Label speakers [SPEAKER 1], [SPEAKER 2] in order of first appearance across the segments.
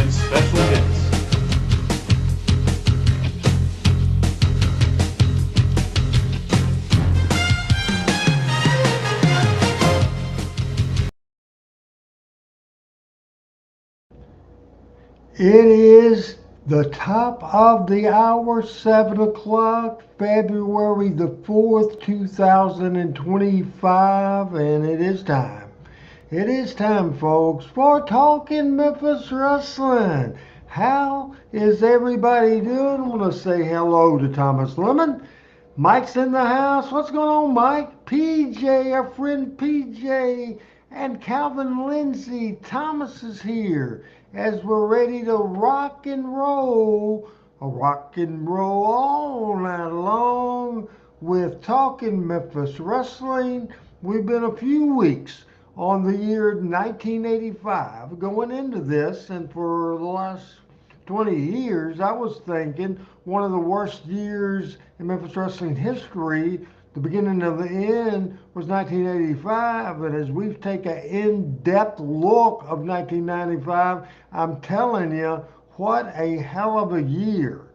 [SPEAKER 1] and special hits.
[SPEAKER 2] It is the top of the hour, 7 o'clock, February the 4th, 2025, and it is time. It is time, folks, for Talking Memphis Wrestling. How is everybody doing? I want to say hello to Thomas Lemon. Mike's in the house. What's going on, Mike? PJ, our friend PJ, and Calvin Lindsay. Thomas is here as we're ready to rock and roll all night long with Talking Memphis Wrestling. We've been a few weeks on the year 1985 going into this, and for the last 20 years, I was thinking one of the worst years in Memphis wrestling history, the beginning of the end, was 1985. And as we've taken an in-depth look of 1995, I'm telling you, what a hell of a year.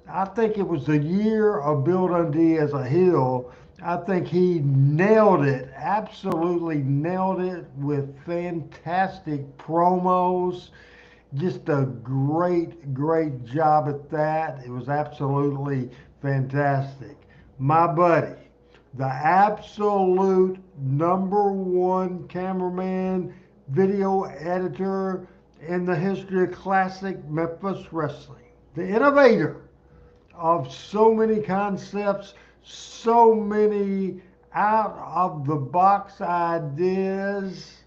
[SPEAKER 2] I think it was the year of Bill Dundee as a heel. I think he nailed it, absolutely nailed it with fantastic promos. Just a great job at that. It was absolutely fantastic. My buddy, the absolute number one cameraman, video editor in the history of classic Memphis wrestling, the innovator of so many concepts, so many out of the box ideas.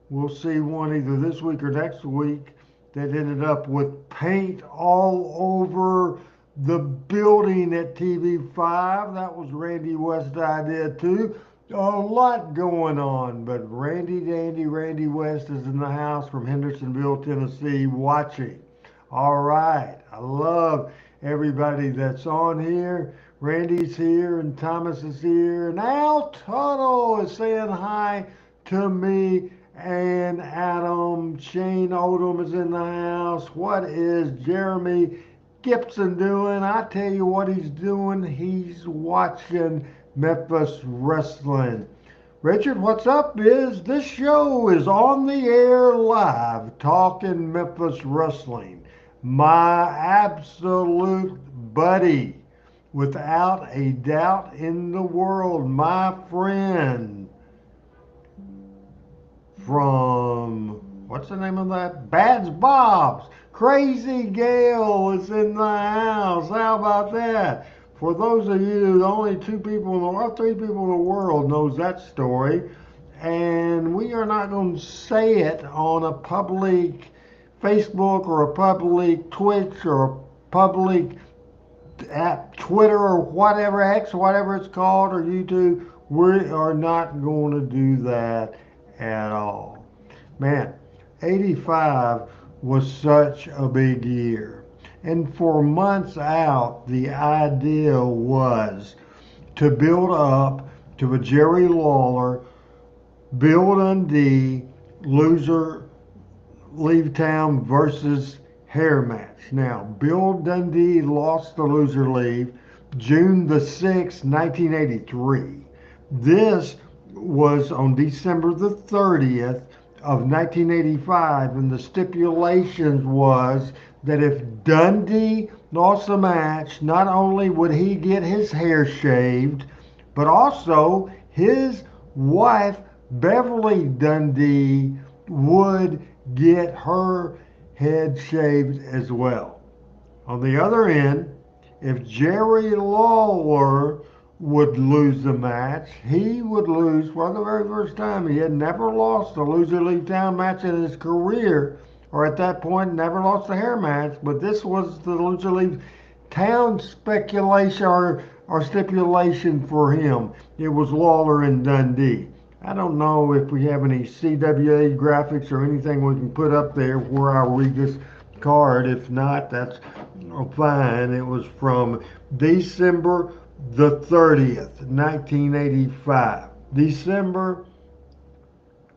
[SPEAKER 2] We'll see one either this week or next week that ended up with paint all over the building at TV5. That was Randy West's idea too. A lot going on, but Randy West is in the house from Hendersonville, Tennessee, watching. All right, I love everybody that's on here. Randy's here and Thomas is here, and Al Tuttle is saying hi to me, and Adam. Shane Odom is in the house. What is Jeremy Gibson doing? I tell you what he's doing. He's watching Memphis wrestling. Richard, what's up is this show is on the air live, Talking Memphis Wrestling. My absolute buddy, without a doubt in the world, my friend from, what's the name of that? Bad's Bob's. Crazy Gail is in the house. How about that? For those of you, only two people in the world, three people in the world knows that story. And we are not going to say it on a public Facebook or a public Twitch or a public app, Twitter or whatever, X, whatever it's called, or YouTube. We are not going to do that at all. Man, 85 was such a big year. And for months out, the idea was to build up to a Jerry Lawler, Bill Dundee, loser leave town versus hair match. Now, Bill Dundee lost the loser leave June the 6th, 1983. This was on December the 30th of 1985, and the stipulations was that if Dundee lost the match, not only would he get his hair shaved, but also his wife, Beverly Dundee, would get her head shaved as well. On the other end, if Jerry Lawler would lose the match, he would lose for the very first time. He had never lost a loser leave town match in his career, or at that point never lost a hair match, but this was the loser leave town speculation or stipulation for him. It was Lawler and Dundee. I don't know if we have any CWA graphics or anything we can put up there where I'll read this card. If not, that's fine. It was from December the 30th, 1985. December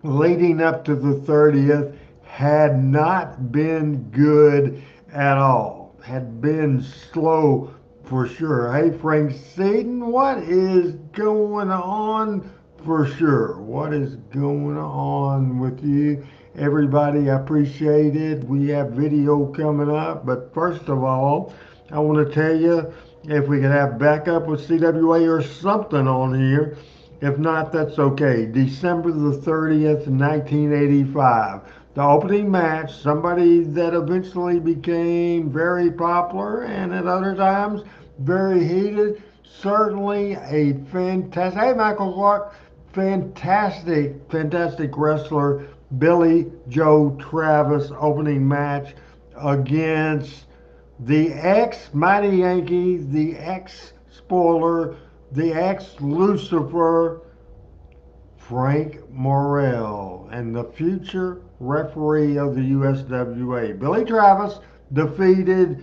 [SPEAKER 2] leading up to the 30th had not been good at all. Had been slow for sure. Hey, Frank Seaton, what is going on for sure? What is going on with you? Everybody, I appreciate it. We have video coming up, but first of all, I want to tell you if we can have backup with CWA or something on here. If not, that's okay. December the 30th, 1985. The opening match, somebody that eventually became very popular and at other times very heated. Certainly a fantastic, hey, Michael Clark, fantastic wrestler. Billy Joe Travis opening match against the ex Mighty Yankee, the ex Spoiler, the ex Lucifer, Frank Morrell, and the future referee of the USWA. Billy Travis defeated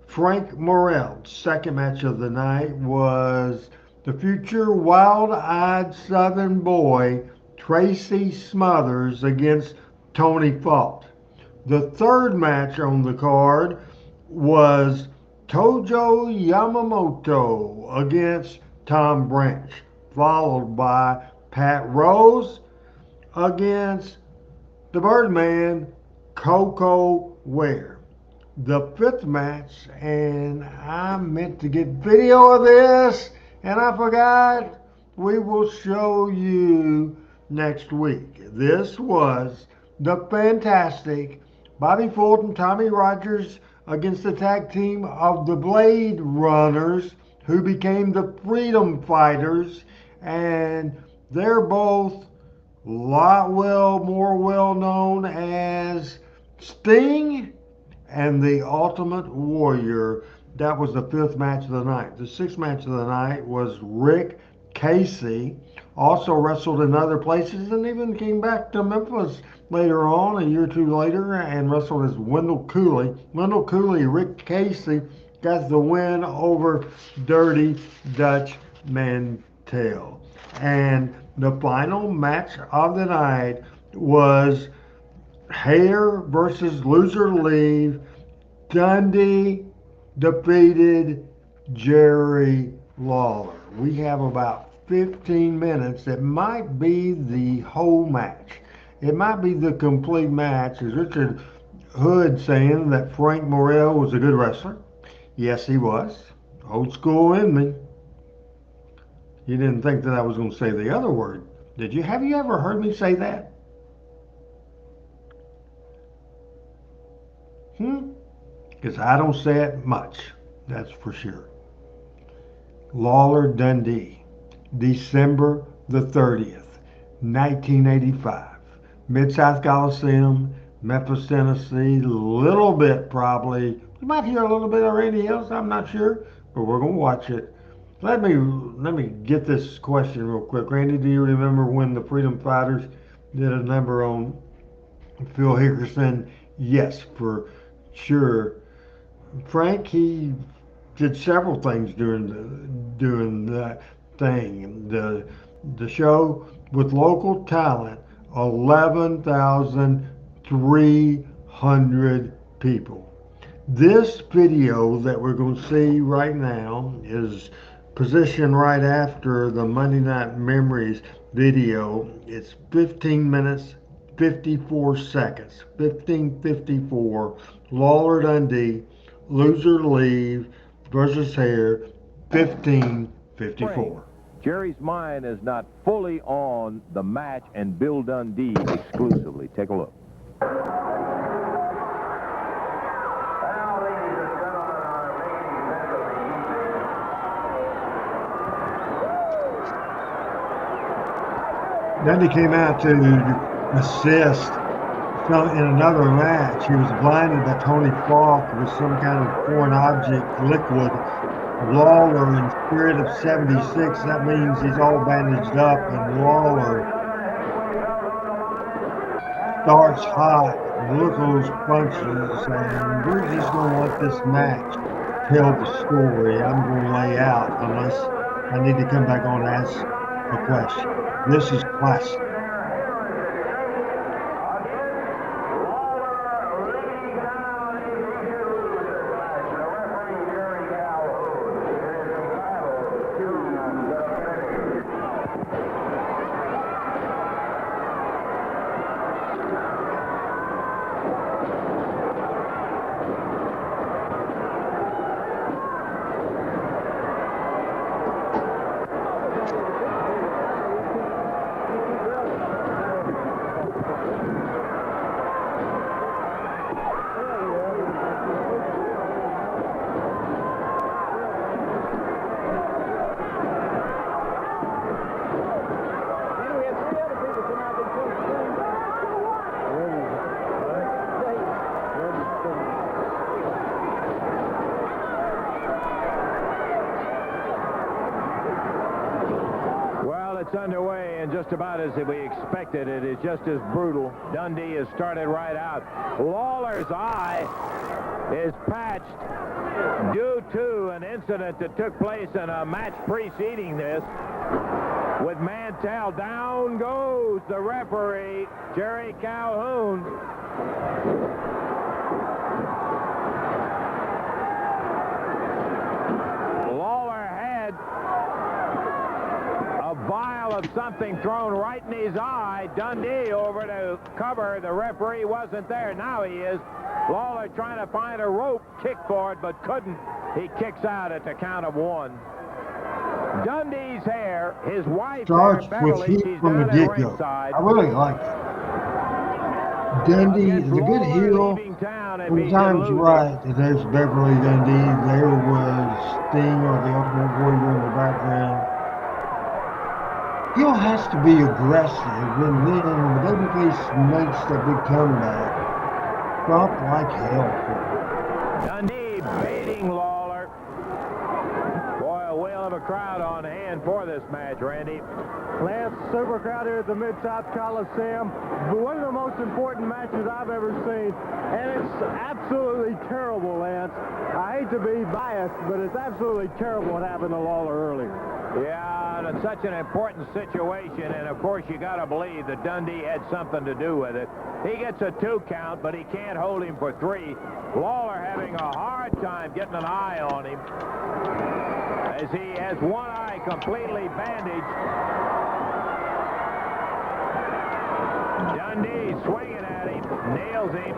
[SPEAKER 2] Frank Morrell. Second match of the night was the future wild-eyed Southern boy Tracy Smothers against Tony Fault. The third match on the card was Tojo Yamamoto against Tom Branch, followed by Pat Rose against the Birdman, Coco Ware. The fifth match, and I meant to get video of this, and I forgot. We will show you next week. This was the fantastic Bobby Fulton, Tommy Rogers against the tag team of the Blade Runners, who became the Freedom Fighters, and they're both a lot more well known as Sting and the Ultimate Warrior. That was the fifth match of the night. The sixth match of the night was Rick Casey. Also wrestled in other places and even came back to Memphis later on, a year or two later, and wrestled as Wendell Cooley. Wendell Cooley, Rick Casey, got the win over Dirty Dutch Mantel. And the final match of the night was Hair versus Loser Leave. Dundee defeated Jerry Lawler. We have about 15 minutes. It might be the whole match. It might be the complete match. Is Richard Hood saying that Frank Morrell was a good wrestler? Yes, he was. Old school in me. You didn't think that I was going to say the other word, did you? Have you ever heard me say that? Because I don't say it much, that's for sure. Lawler Dundee, December the 30th, 1985. Mid-South Coliseum, Memphis, Tennessee. Little bit probably. You might hear a little bit of Randy Hills, I'm not sure, but we're going to watch it. Let me get this question real quick. Randy, do you remember when the Freedom Fighters did a number on Phil Hickerson? Yes, for sure. Frank, he did several things during that thing. The show with local talent, 11,300 people. This video that we're going to see right now is positioned right after the Monday Night Memories video. It's 15 minutes, 54 seconds. 15:54. Lawler Dundee, Loser Leave versus Hair, 15:54.
[SPEAKER 1] Jerry's mind is not fully on the match and Bill Dundee exclusively. Take a look.
[SPEAKER 2] Dundee came out to assist in another match. He was blinded by Tony Falk with some kind of foreign object liquid. Lawler, in spirit of 76, that means he's all bandaged up, and Lawler starts hot. Look at those punches, and we're just going to let this match tell the story. I'm going to lay out unless I need to come back on and ask a question. This is classic.
[SPEAKER 1] gets underway, and just about as we expected, it is just as brutal. Dundee has started right out. Lawler's eye is patched due to an incident that took place in a match preceding this. With Mantell, down goes the referee, Jerry Calhoun. Lawler had a vial of something thrown right in his eye. Dundee over to cover. The referee wasn't there. Now he is. Lawler trying to find a rope kick for it, but couldn't. He kicks out at the count of 1. Dundee's hair, his wife
[SPEAKER 2] Starts
[SPEAKER 1] there,
[SPEAKER 2] with
[SPEAKER 1] Beverly,
[SPEAKER 2] heat
[SPEAKER 1] she's
[SPEAKER 2] from the
[SPEAKER 1] down at
[SPEAKER 2] get-go.
[SPEAKER 1] ringside.
[SPEAKER 2] I really like it. Dundee is a good heel. Sometimes right. There's Beverly Dundee. There was Sting or the Ultimate Warrior in the background. Heel has to be aggressive, and then the babyface makes that big comeback. Stomp like hell for it.
[SPEAKER 1] Dundee baiting Lawler. Boy, a whale of a crowd on hand for this match, Randy.
[SPEAKER 3] Lance, super crowd here at the Mid-South Coliseum. One of the most important matches I've ever seen, and it's absolutely terrible, Lance. I hate to be biased, but it's absolutely terrible what happened to Lawler earlier.
[SPEAKER 1] Yeah, and it's such an important situation, and of course you got to believe that Dundee had something to do with it. He gets a 2 count, but he can't hold him for 3. Lawler having a hard time getting an eye on him, as he has one eye completely bandaged. Dundee swinging at him, nails him.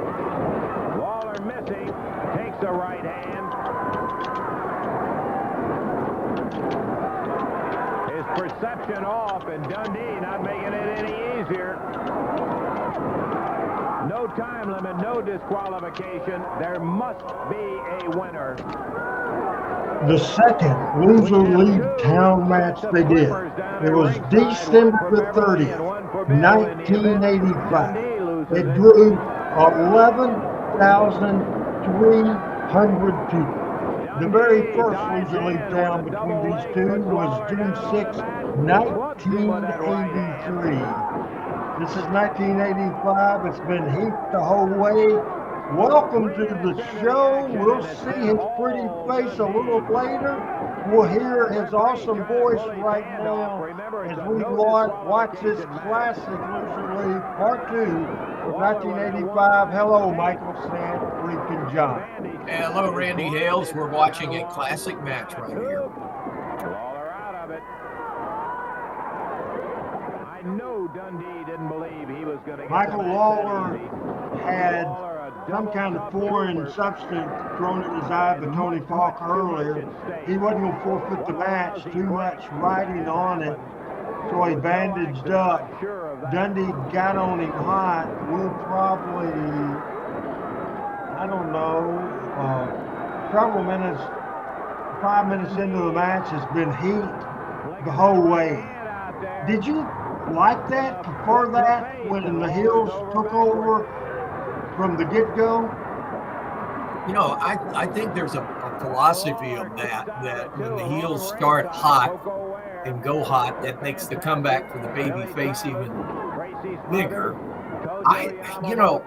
[SPEAKER 1] Lawler missing, takes the right hand. His perception off, and Dundee not making it any easier. No time limit, no disqualification. There must be a winner.
[SPEAKER 2] The second Loser League Town match they did. It was December the 30th, 1985. It drew 11,300 people. The very first Loser League Town between these two was June 6, 1983. This is 1985. It's been heat the whole way. Welcome to the show. We'll see his pretty face a little later. We'll hear his awesome voice right now as we watch this classic Loser League Part 2 of 1985. Hello, Michael Sand, freaking John.
[SPEAKER 4] Hello, Randy Hales. We're watching a classic match right here.
[SPEAKER 1] Lawler out of it. I know Dundee didn't believe he was going to get
[SPEAKER 2] Michael
[SPEAKER 1] the match
[SPEAKER 2] Lawler
[SPEAKER 1] that easy.
[SPEAKER 2] had
[SPEAKER 1] Lawler, a
[SPEAKER 2] some kind of foreign substance thrown in his eye by Tony Falk earlier. He wasn't going to forfeit the match, too much riding on it, so he bandaged up. Dundee got on him hot. We'll probably, I don't know, several minutes, 5 minutes into the match, has been heat the whole way. Did you like that, prefer that, when the heels took over from the get-go?
[SPEAKER 4] You know, I think there's a philosophy of that when the heels start hot and go hot, that makes the comeback for the baby face even bigger.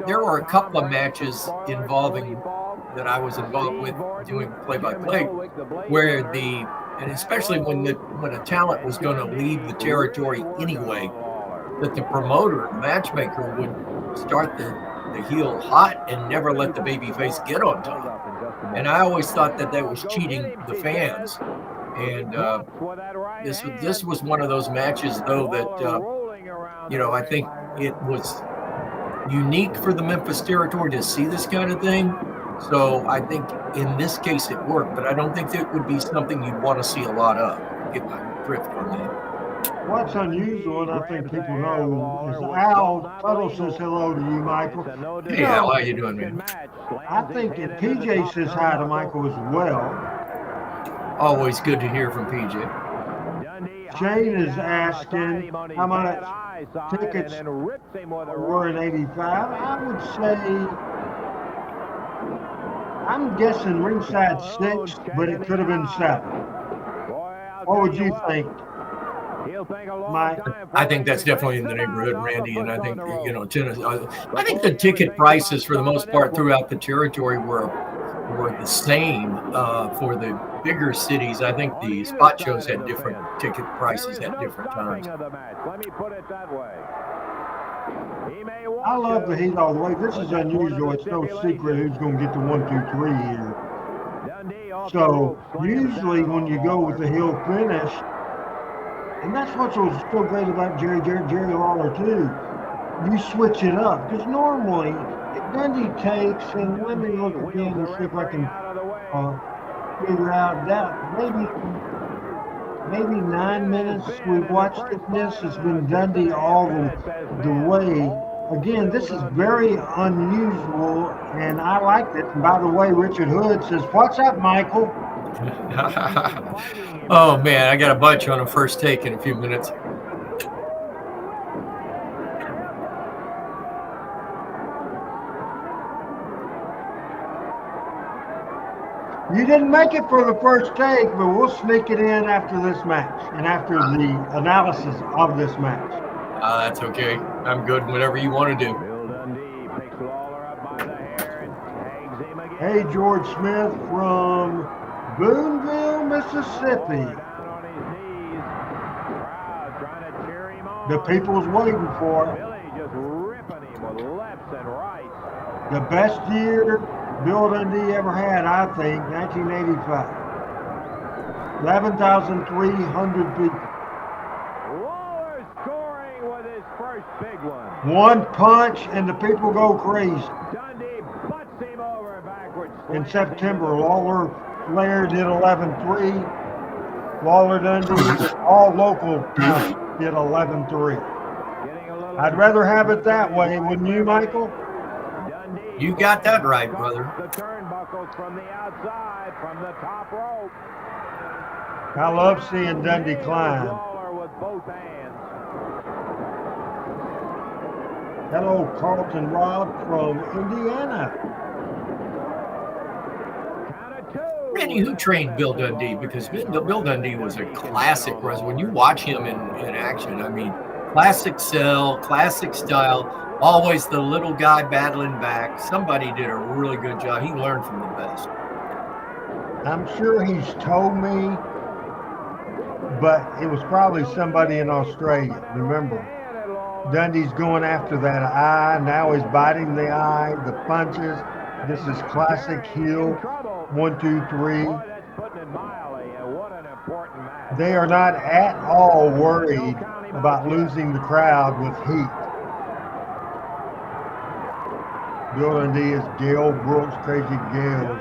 [SPEAKER 4] There were a couple of matches that I was involved with doing play-by-play, where and especially when a talent was going to leave the territory anyway, that the promoter, the matchmaker, would start the heel hot and never let the baby face get on top. And I always thought that was cheating the fans. And this was one of those matches, though, that I think it was unique for the Memphis territory to see this kind of thing. So I think in this case it worked, but I don't think that it would be something you'd want to see a lot of. Get my drift on that.
[SPEAKER 2] What's unusual, and I think people know, is Al Tuttle says hello to you, Michael.
[SPEAKER 4] Hey, Al, how you doing, man?
[SPEAKER 2] I think that PJ says hi to Michael as well.
[SPEAKER 4] Always good to hear from PJ.
[SPEAKER 2] Shane is asking how much tickets were in 85. I would say, I'm guessing ringside 6, but it could have been 7. What would you think?
[SPEAKER 4] I think that's definitely in the neighborhood, Randy. And I think, Tennessee, I think the ticket prices for the most part throughout the territory were the same for the bigger cities. I think the spot shows had different ticket prices at different times.
[SPEAKER 1] Let me put it that way.
[SPEAKER 2] I love the heat all the way. This is unusual. It's no secret who's going to get the 1, 2, 3 here. So usually when you go with the heel finish, and that's what's so great about Jerry Lawler too, you switch it up. Because normally Dundee takes, and let me look again and see if I can figure out that maybe 9 minutes we've watched this. It's been Dundee all the way. Again, this is very unusual, and I like it. And by the way, Richard Hood says, "What's up, Michael?"
[SPEAKER 4] Oh, man, I got a bunch on a first take in a few minutes.
[SPEAKER 2] You didn't make it for the first take, but we'll sneak it in after this match and after the analysis of this match.
[SPEAKER 4] That's okay. I'm good. Whatever you want to do.
[SPEAKER 2] Hey, George Smith from Boonville, Mississippi. The people's waiting for it. The best year Bill Dundee ever had, I think, 1985. 11,300 people.
[SPEAKER 1] Lawler scoring with his first big one.
[SPEAKER 2] One punch and the people go crazy.
[SPEAKER 1] Dundee butts him over backwards.
[SPEAKER 2] In September, Lawler Flair did 11-3. Lawler Dundee, all local, did 11-3. I'd rather have it that way, wouldn't you, Michael?
[SPEAKER 4] You got that right, brother.
[SPEAKER 1] The turnbuckles from the outside, from the top rope.
[SPEAKER 2] I love seeing Dundee climb.
[SPEAKER 1] Lawler with both hands.
[SPEAKER 2] Hello, Carlton Robb from Indiana.
[SPEAKER 4] Randy, who trained Bill Dundee? Because Bill Dundee was a classic wrestler. When you watch him in action, I mean, classic sell, classic style, always the little guy battling back. Somebody did a really good job. He learned from the best.
[SPEAKER 2] I'm sure he's told me, but it was probably somebody in Australia. Remember, Dundee's going after that eye. Now he's biting the eye, the punches. This is classic heel. 1, 2, 3. They are not at all worried about losing the crowd with heat. Bill Dundee is Gail Brooks, Crazy Gales.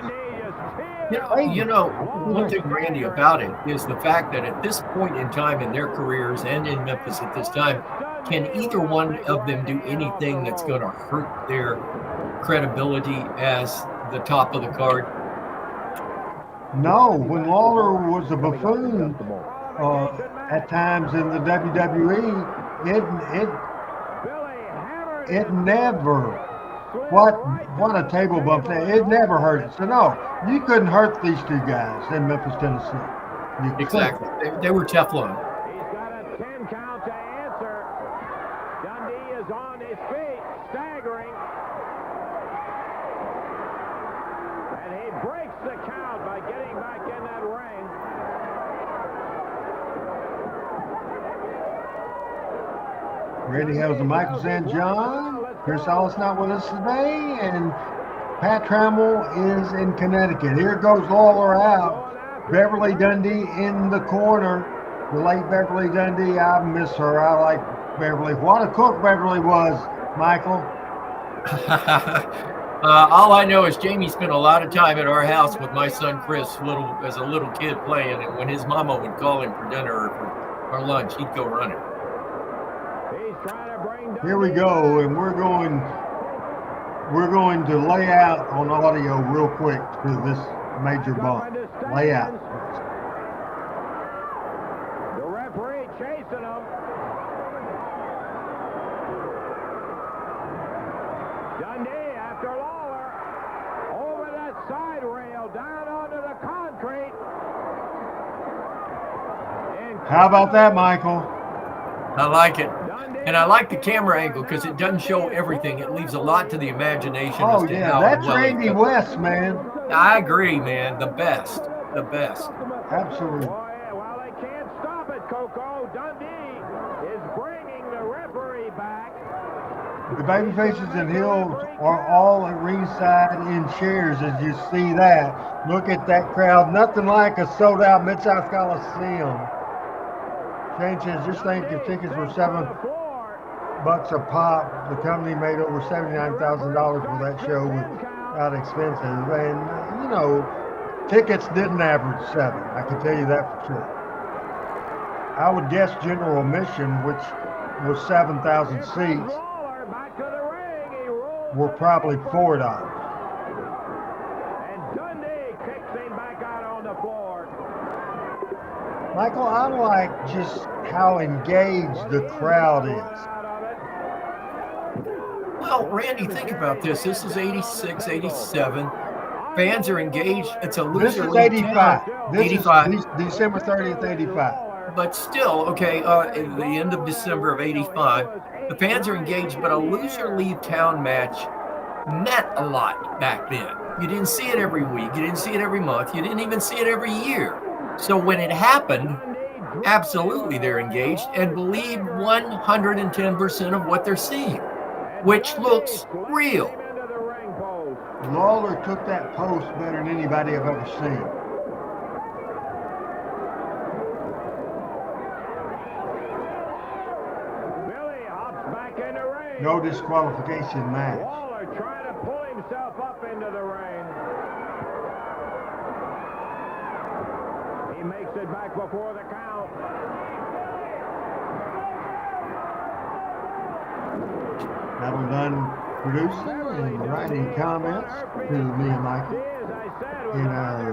[SPEAKER 4] You know, one thing, Randy, about it is the fact that at this point in time in their careers and in Memphis at this time, can either one of them do anything that's going to hurt their credibility as the top of the card?
[SPEAKER 2] No, when Lawler was a buffoon at times in the WWE, it never. What a table bump! It never hurt it. So no, you couldn't hurt these two guys in Memphis, Tennessee.
[SPEAKER 4] Exactly, they were Teflon.
[SPEAKER 1] He's got a 10 count to answer. Dundee is on his feet, staggering, and he breaks the count by getting back in that ring.
[SPEAKER 2] Randy Hales and Michael St. John. Chris Ellis not with us today, and Pat Trammell is in Connecticut. Here goes Lawler out. Beverly Dundee in the corner. The late Beverly Dundee, I miss her. I like Beverly. What a cook Beverly was, Michael.
[SPEAKER 4] All I know is Jamie spent a lot of time at our house with my son Chris as a little kid playing, and when his mama would call him for dinner or lunch, he'd go running.
[SPEAKER 2] Here we go, and we're going to lay out on audio real quick to this major bump. Lay out.
[SPEAKER 1] The referee chasing him. Dundee after Lawler over that side rail down onto the concrete.
[SPEAKER 2] How about that, Michael?
[SPEAKER 4] I like it. And I like the camera angle because it doesn't show everything. It leaves a lot to the imagination
[SPEAKER 2] Oh,
[SPEAKER 4] as to
[SPEAKER 2] yeah,
[SPEAKER 4] how
[SPEAKER 2] that's
[SPEAKER 4] well
[SPEAKER 2] Randy West, man.
[SPEAKER 4] I agree, man. The best. The best.
[SPEAKER 2] Absolutely.
[SPEAKER 1] Well, they can't stop it, Coco. Dundee is bringing the referee back.
[SPEAKER 2] The babyfaces and heels are all at ringside in chairs as you see that. Look at that crowd. Nothing like a sold-out Mid-South Coliseum. Shane says, just think if tickets were $7 a pop, the company made over $79,000 for that show without expenses. And, you know, tickets didn't average 7. I can tell you that for sure. I would guess general admission, which was 7,000 seats, were probably $4.
[SPEAKER 1] And Dundee kicks him back out on the floor.
[SPEAKER 2] Michael, I like just how engaged the crowd is.
[SPEAKER 4] Well, Randy, think about this. This is 86, 87. Fans are engaged. It's a
[SPEAKER 2] This
[SPEAKER 4] loser
[SPEAKER 2] is
[SPEAKER 4] league
[SPEAKER 2] 85.
[SPEAKER 4] town.
[SPEAKER 2] This
[SPEAKER 4] 85.
[SPEAKER 2] is December 30th, 85.
[SPEAKER 4] But still, okay, at the end of December of 85, the fans are engaged, but a loser leave town match meant a lot back then. You didn't see it every week. You didn't see it every month. You didn't even see it every year. So when it happened, absolutely they're engaged and believe 110% of what they're seeing, which looks real.
[SPEAKER 2] Lawler took that post better than anybody I've ever seen. No disqualification match.
[SPEAKER 1] Lawler trying to pull himself up into the ring. He makes it back before the count.
[SPEAKER 2] That'll done producing and writing comments to me and Michael in our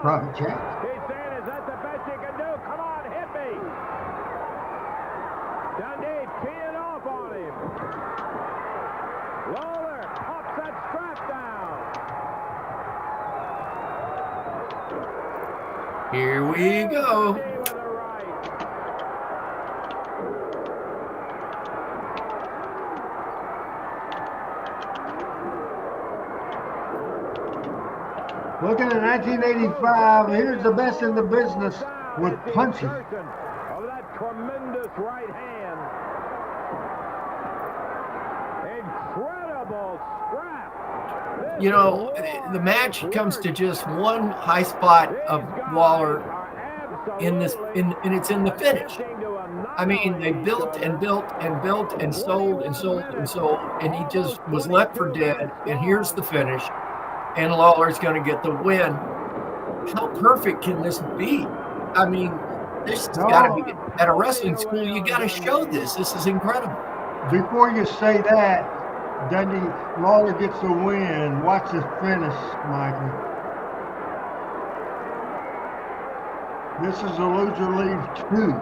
[SPEAKER 2] private chat.
[SPEAKER 1] He's saying, is that the best you can do? Come on, hit me. Dundee teeing off on him. Lawler pops that strap down.
[SPEAKER 4] Here we go.
[SPEAKER 1] With the right.
[SPEAKER 2] Looking at 1985, here's the best in the business with punches.
[SPEAKER 1] Of that tremendous right hand. Incredible scrap.
[SPEAKER 4] You know, the match comes to just one high spot of Lawler in this, and it's in the finish. I mean, they built and built and built and sold and sold and sold, and he just was left for dead. And here's the finish, and Lawler's going to get the win. How perfect can this be? I mean, this has got to be at a wrestling school. You got to show this. This is incredible.
[SPEAKER 2] Before you say that, Dundee, Lawler gets the win. Watch the finish, Michael. This is a loser leave 2.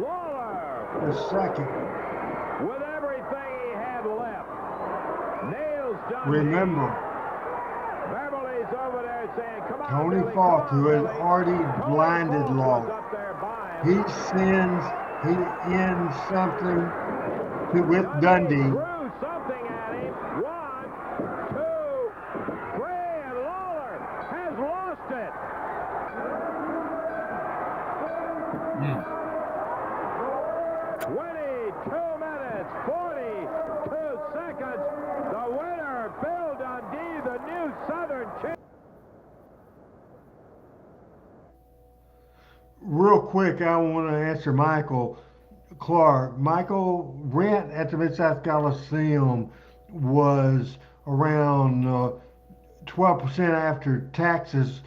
[SPEAKER 1] Lawler,
[SPEAKER 2] The second.
[SPEAKER 1] with everything he had left, nails Dundee.
[SPEAKER 2] Remember,
[SPEAKER 1] Beverly's over there saying, come on,
[SPEAKER 2] Tony
[SPEAKER 1] Billy,
[SPEAKER 2] Falk,
[SPEAKER 1] come on,
[SPEAKER 2] who has
[SPEAKER 1] Billy.
[SPEAKER 2] already blinded
[SPEAKER 1] Tony
[SPEAKER 2] Lawler.
[SPEAKER 1] was up there by him.
[SPEAKER 2] He sends, he ends something with Dundee.
[SPEAKER 1] Threw something at him. 1, 2, 3, and Lawler has lost it. 22 minutes, 42 seconds. The winner, Bill Dundee, the new Southern champion.
[SPEAKER 2] Real quick, I want to answer Michael Clark. Michael, rent at the Mid-South Coliseum was around 12% after taxes,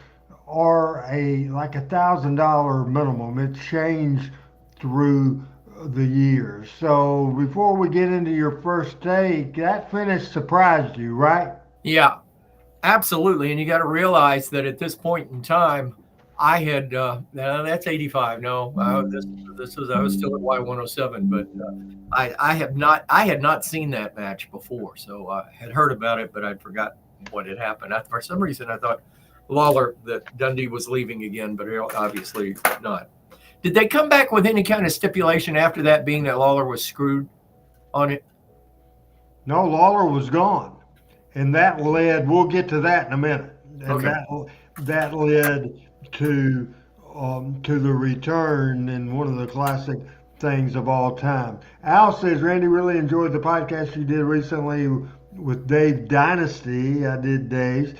[SPEAKER 2] or like $1,000 minimum. It changed through the years. So before we get into your first take, that finish surprised you, right?
[SPEAKER 4] Yeah, absolutely. And you got to realize that at this point in time, I had that's 85. No, this was I was still at Y107, but I had not seen that match before, so I had heard about it, but I'd forgotten what had happened. For some reason, I thought Lawler that Dundee was leaving again, but obviously not. Did they come back with any kind of stipulation after that, being that Lawler was screwed on it?
[SPEAKER 2] No, Lawler was gone, and that led. We'll get to that in a minute. And
[SPEAKER 4] Okay.
[SPEAKER 2] that led to the return and one of the classic things of all time. Al says Randy really enjoyed the podcast you did recently with Dave Dynasty. I did Dave's.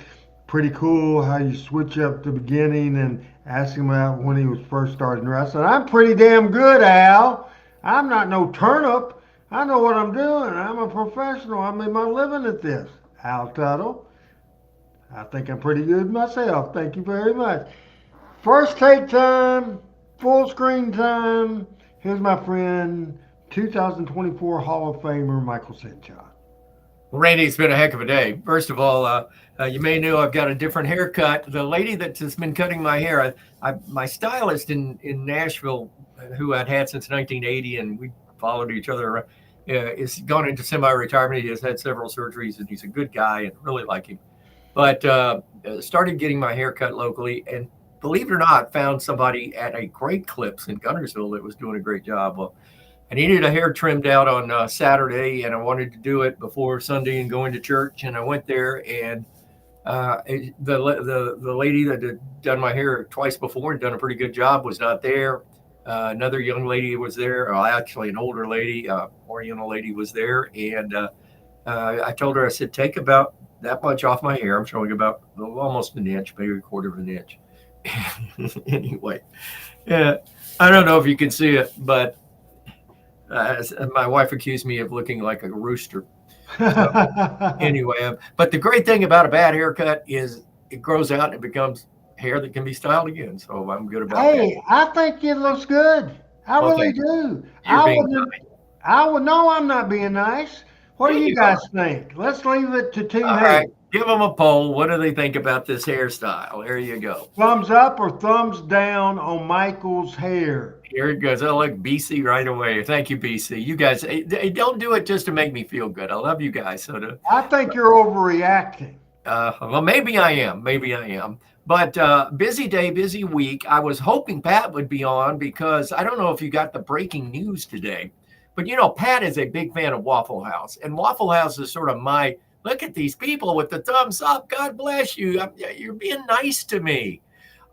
[SPEAKER 2] Pretty cool how you switch up the beginning and ask him about when he was first starting wrestling. I'm pretty damn good, Al. I'm not no turnip. I know what I'm doing. I'm a professional. I made my living at this. Al Tuttle. I think I'm pretty good myself. Thank you very much. First take time, full screen time. Here's my friend, 2024 Hall of Famer Michael St. John.
[SPEAKER 4] Well, Randy, it's been a heck of a day. First of all, you may know I've got a different haircut. The lady that has been cutting my hair, my stylist in Nashville, who I'd had since 1980, and we followed each other, is gone into semi-retirement. He has had several surgeries, and he's a good guy and really like him. But started getting my hair cut locally, and believe it or not, found somebody at a Great Clips in Guntersville that was doing a great job. Well, I needed a hair trimmed out on Saturday, and I wanted to do it before Sunday and going to church. And I went there, and the lady that had done my hair twice before and done a pretty good job was not there. Another young lady was there, or actually an older lady, Oriental lady was there. And I told her, I said, take about that much off my hair. I'm showing about almost an inch, maybe a quarter of an inch. Anyway, yeah, I don't know if you can see it, but my wife accused me of looking like a rooster. So, anyway, but the great thing about a bad haircut is it grows out and it becomes hair that can be styled again. So I'm good about that.
[SPEAKER 2] Hey, I think it looks good. I really do.
[SPEAKER 4] You're being
[SPEAKER 2] nice. No, I'm not being nice. What do you guys think? Let's leave it to Team
[SPEAKER 4] All
[SPEAKER 2] Hay.
[SPEAKER 4] right, give them a poll. What do they think about this hairstyle? There you go.
[SPEAKER 2] Thumbs up or thumbs down on Michael's hair?
[SPEAKER 4] Here it goes. I like BC right away. Thank you, BC. You guys, don't do it just to make me feel good. I love you guys.
[SPEAKER 2] I think you're overreacting.
[SPEAKER 4] Well, maybe I am. But busy day, busy week. I was hoping Pat would be on because I don't know if you got the breaking news today. But, Pat is a big fan of Waffle House. And Waffle House is sort of look at these people with the thumbs up. God bless you. You're being nice to me.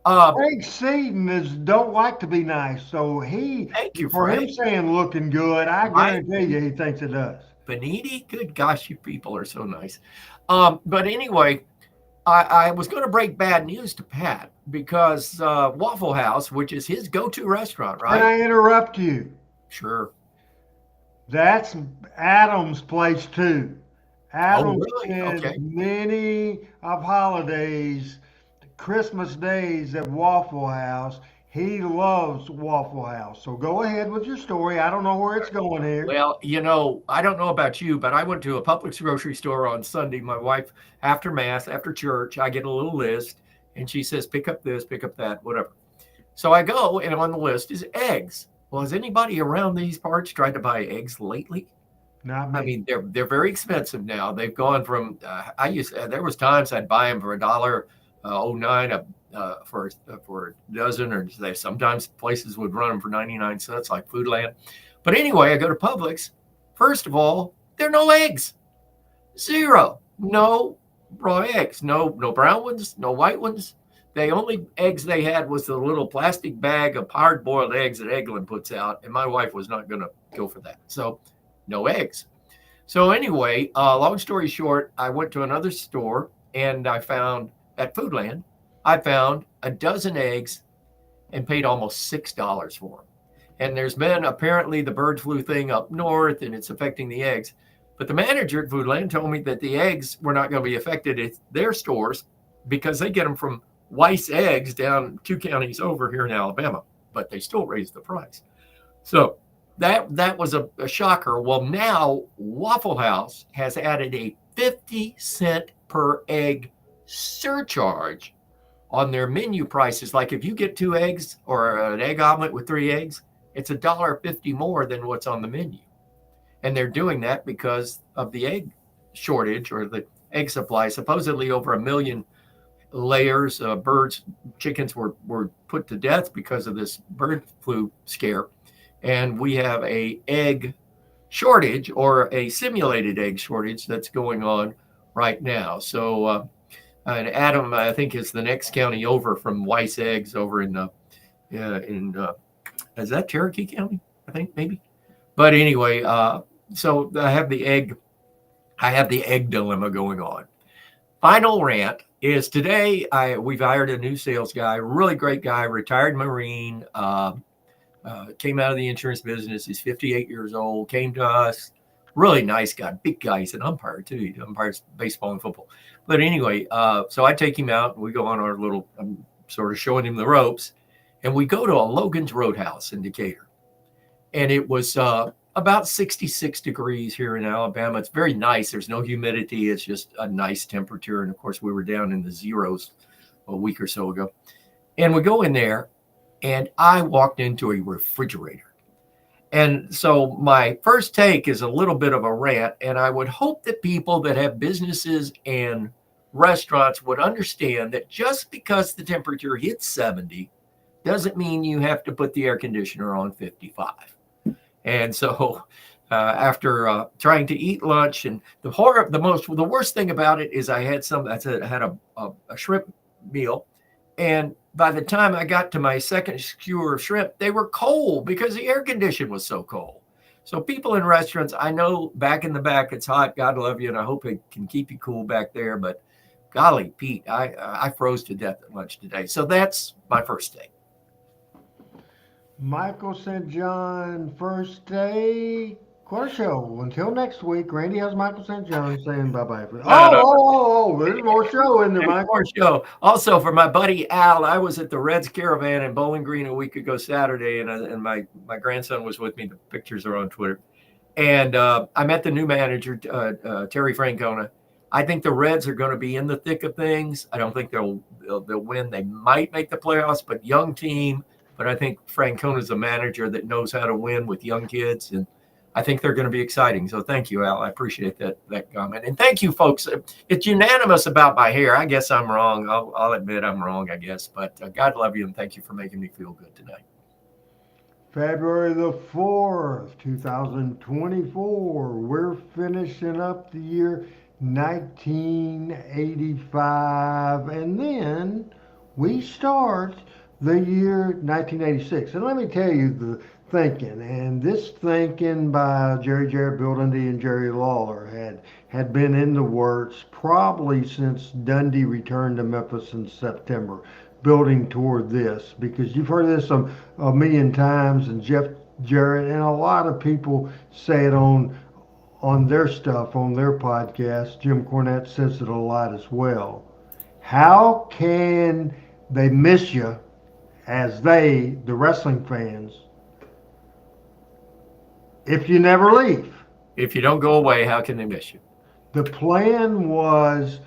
[SPEAKER 2] Craig Seaton don't like to be nice. So
[SPEAKER 4] thank you,
[SPEAKER 2] for
[SPEAKER 4] Frank.
[SPEAKER 2] him saying looking good, I guarantee you he thinks it does.
[SPEAKER 4] Beniti? Good gosh, you people are so nice. But anyway, I was going to break bad news to Pat because Waffle House, which is his go-to restaurant, right?
[SPEAKER 2] Can I interrupt you?
[SPEAKER 4] Sure.
[SPEAKER 2] That's Adam's place too. Adam spends many of holidays, Christmas days at Waffle House. He loves Waffle House. So go ahead with your story. I don't know where it's going here.
[SPEAKER 4] Well, I don't know about you, but I went to a Publix grocery store on Sunday. My wife, after Mass, after church, I get a little list, and she says, pick up this, pick up that, whatever. So I go, and on the list is eggs. Well, has anybody around these parts tried to buy eggs lately?
[SPEAKER 2] Not me.
[SPEAKER 4] I mean, they're very expensive now. They've gone from there was times I'd buy them for $1.09 for a dozen, or sometimes places would run them for 99 cents, like Foodland. But anyway, I go to Publix. First of all, there are no eggs. Zero. No raw eggs. No brown ones. No white ones. The only eggs they had was the little plastic bag of hard-boiled eggs that Eglin puts out, and my wife was not going to go for that. So no eggs. So anyway, long story short, I went to another store, and I found at Foodland, I found a dozen eggs and paid almost $6 for them. And there's been apparently the bird flu thing up north, and it's affecting the eggs. But the manager at Foodland told me that the eggs were not going to be affected at their stores because they get them from Weiss Eggs down 2 counties over here in Alabama, but they still raised the price. So that was a shocker. Well, now Waffle House has added a 50-cent per egg surcharge on their menu prices. Like if you get 2 eggs or an egg omelet with 3 eggs, it's $1.50 more than what's on the menu. And they're doing that because of the egg shortage or the egg supply. Supposedly over 1 million layers. Chickens were put to death because of this bird flu scare. And we have a egg shortage, or a simulated egg shortage, that's going on right now. So, and Adam, I think, is the next county over from Weiss Eggs over in is that Cherokee County? I think maybe. But anyway, so I have the egg dilemma going on. Final rant is today. We've hired a new sales guy, really great guy, retired Marine. Came out of the insurance business. He's 58 years old. Came to us. Really nice guy, big guy. He's an umpire too. He umpires baseball and football. But anyway, so I take him out. We go on our little, I'm sort of showing him the ropes, and we go to a Logan's Roadhouse in Decatur. And it was about 66 degrees here in Alabama. It's very nice. There's no humidity. It's just a nice temperature. And of course, we were down in the zeros a week or so ago. And we go in there, and I walked into a refrigerator. And so my first take is a little bit of a rant, and I would hope that people that have businesses and restaurants would understand that just because the temperature hits 70 doesn't mean you have to put the air conditioner on 55. And so after trying to eat lunch, and the worst thing about it is I had a shrimp meal, and by the time I got to my second skewer of shrimp, they were cold because the air condition was so cold. So people in restaurants, I know back in the back it's hot. God love you, and I hope it can keep you cool back there. But golly, Pete, I froze to death at lunch today. So that's my first take.
[SPEAKER 2] Michael St. John, first day. Quite a show. Until next week, Randy has Michael St. John saying bye-bye. There's more show in there, Michael.
[SPEAKER 4] More show. Also, for my buddy Al, I was at the Reds Caravan in Bowling Green a week ago Saturday, and my grandson was with me. The pictures are on Twitter. And I met the new manager, Terry Francona. I think the Reds are going to be in the thick of things. I don't think they'll win. They might make the playoffs, but young team. But I think Francona's a manager that knows how to win with young kids, and I think they're going to be exciting. So thank you, Al. I appreciate that comment. And thank you, folks. It's unanimous about my hair. I guess I'm wrong. I'll admit I'm wrong, I guess. But God love you, and thank you for making me feel good tonight.
[SPEAKER 2] February the 4th, 2024. We're finishing up the year 1985. And then we start the year 1986. And let me tell you the thinking, and this thinking by Jerry Jarrett, Bill Dundee, and Jerry Lawler had been in the works probably since Dundee returned to Memphis in September, building toward this, because you've heard this a million times, and Jeff Jarrett and a lot of people say it on their stuff, on their podcast. Jim Cornette says it a lot as well. How can they miss you as the wrestling fans, if you never leave?
[SPEAKER 4] If you don't go away, how can they miss you?
[SPEAKER 2] The plan was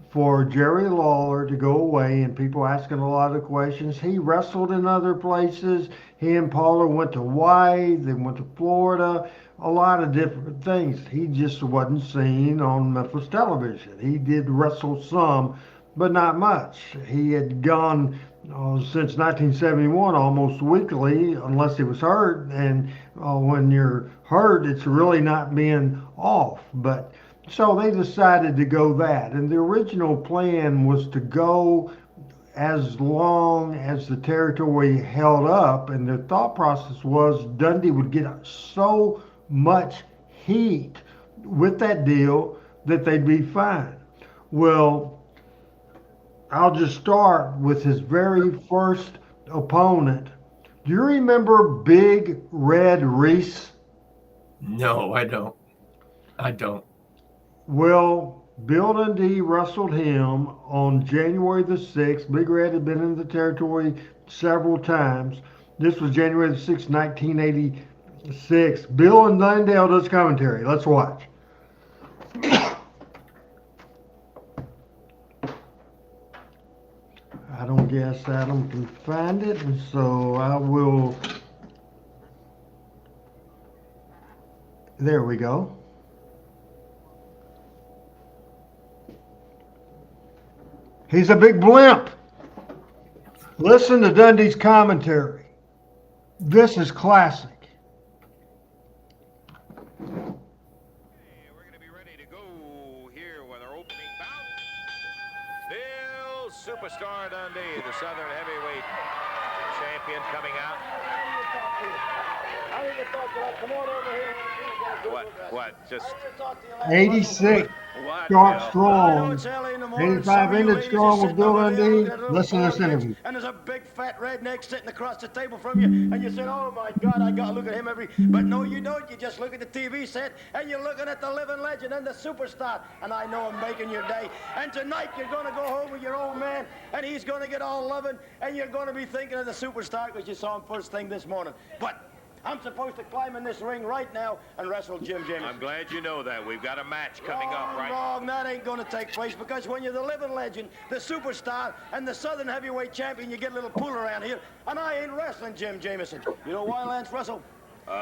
[SPEAKER 2] for Jerry Lawler to go away, and people asking a lot of questions. He wrestled in other places. He and Paula went to Hawaii. They went to Florida. A lot of different things. He just wasn't seen on Memphis television. He did wrestle some, but not much. He had gone since 1971 almost weekly, unless he was hurt. And when you're hurt, it's really not being off. But so they decided to go that. And the original plan was to go as long as the territory held up. And the thought process was Dundee would get so much heat with that deal that they'd be fine. Well, I'll just start with his very first opponent. Do you remember Big Red Reese?
[SPEAKER 4] No, I don't.
[SPEAKER 2] Well, Bill Dundee wrestled him on January the 6th. Big Red had been in the territory several times. This was January the 6th, 1986. Bill and Dundee does commentary. Let's watch. I don't guess Adam can find it, and so I will. There we go. He's a big blimp. Listen to Dundee's commentary. This is classic.
[SPEAKER 1] We're going to be ready to go here with our opening bout. Bill Superstar Dundee, the Southern Heavyweight champion, coming out. What? Just
[SPEAKER 2] 86. Start strong. 85 ended strong with Bill Dundee. Listen to this interview.
[SPEAKER 5] And there's a big fat redneck sitting across the table from you, and you said, "Oh my God, I gotta look at him every." But no, you don't. You just look at the TV set, and you're looking at the living legend and the superstar. And I know I'm making your day. And tonight you're gonna go home with your old man, and he's gonna get all loving, and you're gonna be thinking of the superstar because you saw him first thing this morning. But I'm supposed to climb in this ring right now and wrestle Jim Jamison.
[SPEAKER 1] I'm glad you know that. We've got a match coming up, right?
[SPEAKER 5] Wrong. That ain't going to take place because when you're the living legend, the superstar, and the Southern Heavyweight Champion, you get a little pull around here. And I ain't wrestling Jim Jamison. You know why, Lance Russell?